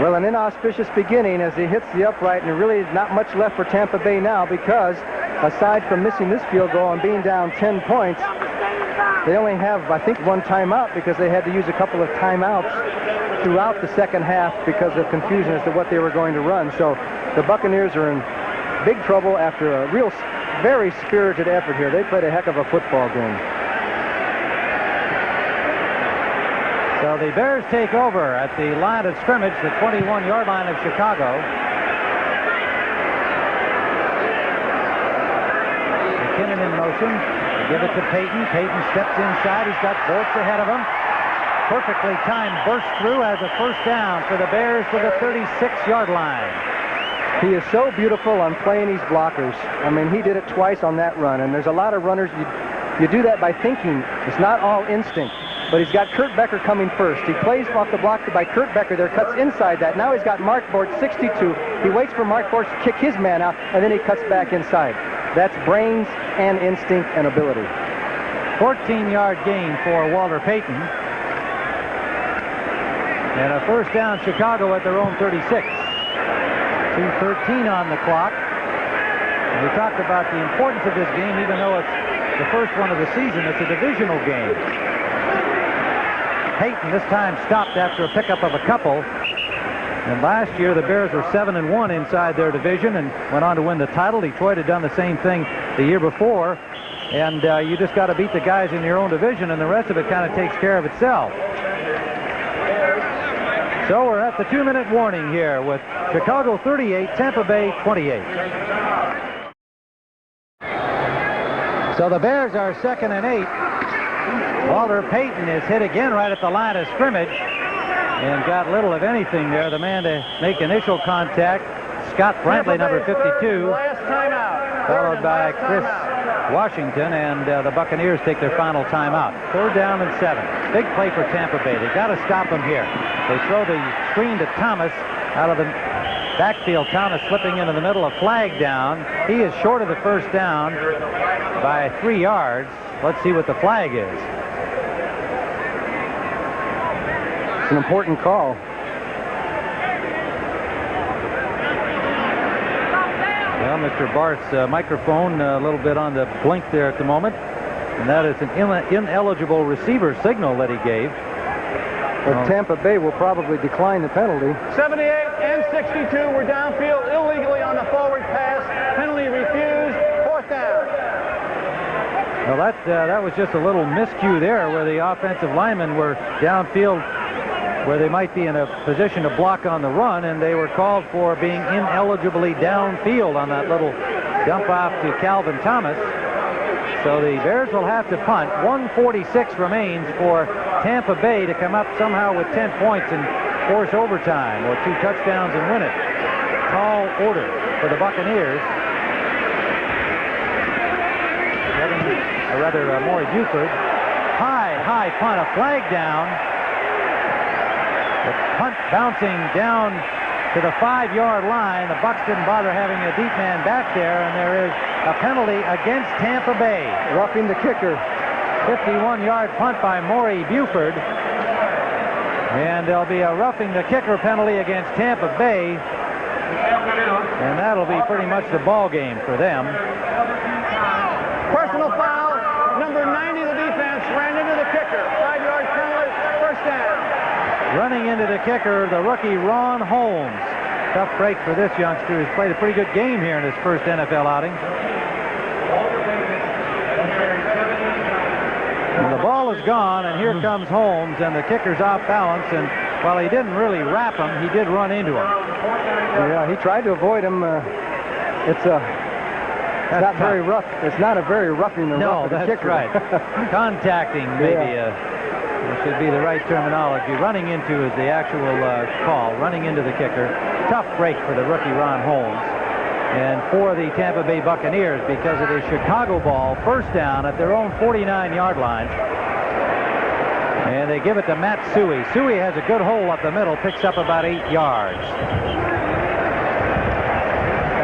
Well, an inauspicious beginning as he hits the upright, and really not much left for Tampa Bay now because aside from missing this field goal and being down 10 points, they only have, I think, one timeout because they had to use a couple of timeouts throughout the second half because of confusion as to what they were going to run. So the Buccaneers are in big trouble after a very spirited effort here. They played a heck of a football game. So the Bears take over at the line of scrimmage, the 21-yard line of Chicago. McKinnon in motion. They give it to Payton. Payton steps inside. He's got Bortz ahead of him. Perfectly timed burst through as a first down for the Bears to the 36-yard line. He is so beautiful on playing these blockers. I mean, he did it twice on that run, and there's a lot of runners, you do that by thinking. It's not all instinct, but he's got Kurt Becker coming first. He plays off the block by Kurt Becker there, cuts inside that. Now he's got Mark Bortz, 62. He waits for Mark Bortz to kick his man out, and then he cuts back inside. That's brains and instinct and ability. 14-yard gain for Walter Payton. And a first down, Chicago at their own 36. 2:13 on the clock. And we talked about the importance of this game, even though it's the first one of the season. It's a divisional game. Payton this time stopped after a pickup of a couple. And last year, the Bears were 7-1 inside their division and went on to win the title. Detroit had done the same thing the year before. And you just got to beat the guys in your own division, and the rest of it kind of takes care of itself. So we're at the 2-minute warning here with Chicago 38, Tampa Bay 28. So the Bears are 2nd and 8. Walter Payton is hit again right at the line of scrimmage and got little of anything there. The man to make initial contact, Scott Brantley, number 52, followed by Chris Washington, and the Buccaneers take their final timeout. 3rd down and 7. Big play for Tampa Bay. They got to stop them here. They throw the screen to Thomas, out of the backfield. Thomas slipping into the middle, a flag down. He is short of the first down by 3 yards. Let's see what the flag is. It's an important call. Well, Mr. Barth's microphone a little bit on the blink there at the moment, and that is an ineligible receiver signal that he gave. But Tampa Bay will probably decline the penalty. 78 and 62 were downfield illegally on the forward pass. Penalty refused. 4th down. Well, that was just a little miscue there where the offensive linemen were downfield where they might be in a position to block on the run, and they were called for being ineligibly downfield on that little dump off to Calvin Thomas. So the Bears will have to punt. 1:46 remains for Tampa Bay to come up somehow with 10 points and force overtime or 2 touchdowns and win it. Tall order for the Buccaneers. Maury Buford. High punt, a flag down. The punt bouncing down to the 5-yard line. The Bucs didn't bother having a deep man back there, and there is a penalty against Tampa Bay. Roughing the kicker. 51-yard punt by Maury Buford. And there'll be a roughing the kicker penalty against Tampa Bay. And that'll be pretty much the ball game for them. Personal foul. Number 90 of the defense ran into the kicker. 5-yard penalty. 1st down. Running into the kicker, the rookie Ron Holmes. Tough break for this youngster who's played a pretty good game here in his first NFL outing. And the ball is gone, and here comes Holmes, and the kicker's off balance, and while he didn't really wrap him, he did run into him. Yeah, he tried to avoid him. It's not very rough. It's not a very roughing the No, rough the that's kicker. right. Contacting, maybe, should be the right terminology. Running into is the actual call. Running into the kicker. Tough break for the rookie Ron Holmes. And for the Tampa Bay Buccaneers, because it is Chicago ball, 1st down at their own 49-yard line. And they give it to Matt Suey. Suey has a good hole up the middle, picks up about 8 yards.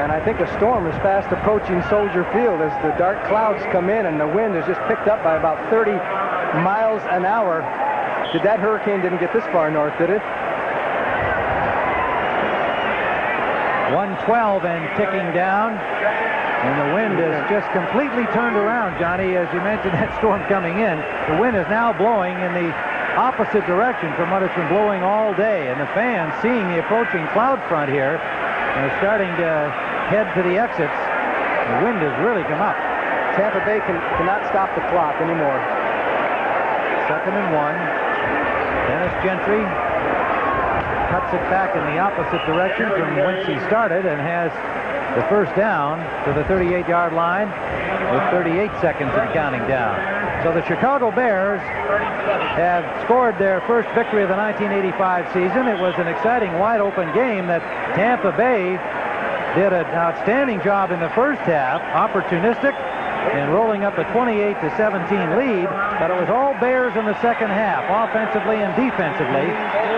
And I think a storm is fast approaching Soldier Field as the dark clouds come in and the wind is just picked up by about 30 miles an hour. That hurricane didn't get this far north, did it? 112 and ticking down. And the wind is just completely turned around, Johnny. As you mentioned, that storm coming in. The wind is now blowing in the opposite direction from what it's been blowing all day. And the fans, seeing the approaching cloud front here, are starting to head to the exits. The wind has really come up. Tampa Bay cannot stop the clock anymore. 2nd and 1. Dennis Gentry cuts it back in the opposite direction from whence he started and has the 1st down to the 38-yard line with 38 seconds and counting down. So the Chicago Bears have scored their first victory of the 1985 season. It was an exciting, wide-open game that Tampa Bay did an outstanding job in the first half, opportunistic, and rolling up a 28-17 lead, but it was all Bears in the second half, offensively and defensively,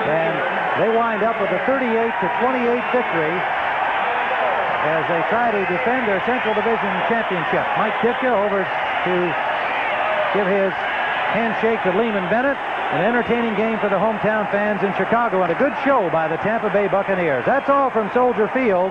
and they wind up with a 38-28 victory as they try to defend their Central Division championship. Mike Ditka over to give his handshake to Lehman Bennett. An entertaining game for the hometown fans in Chicago and a good show by the Tampa Bay Buccaneers. That's all from Soldier Field.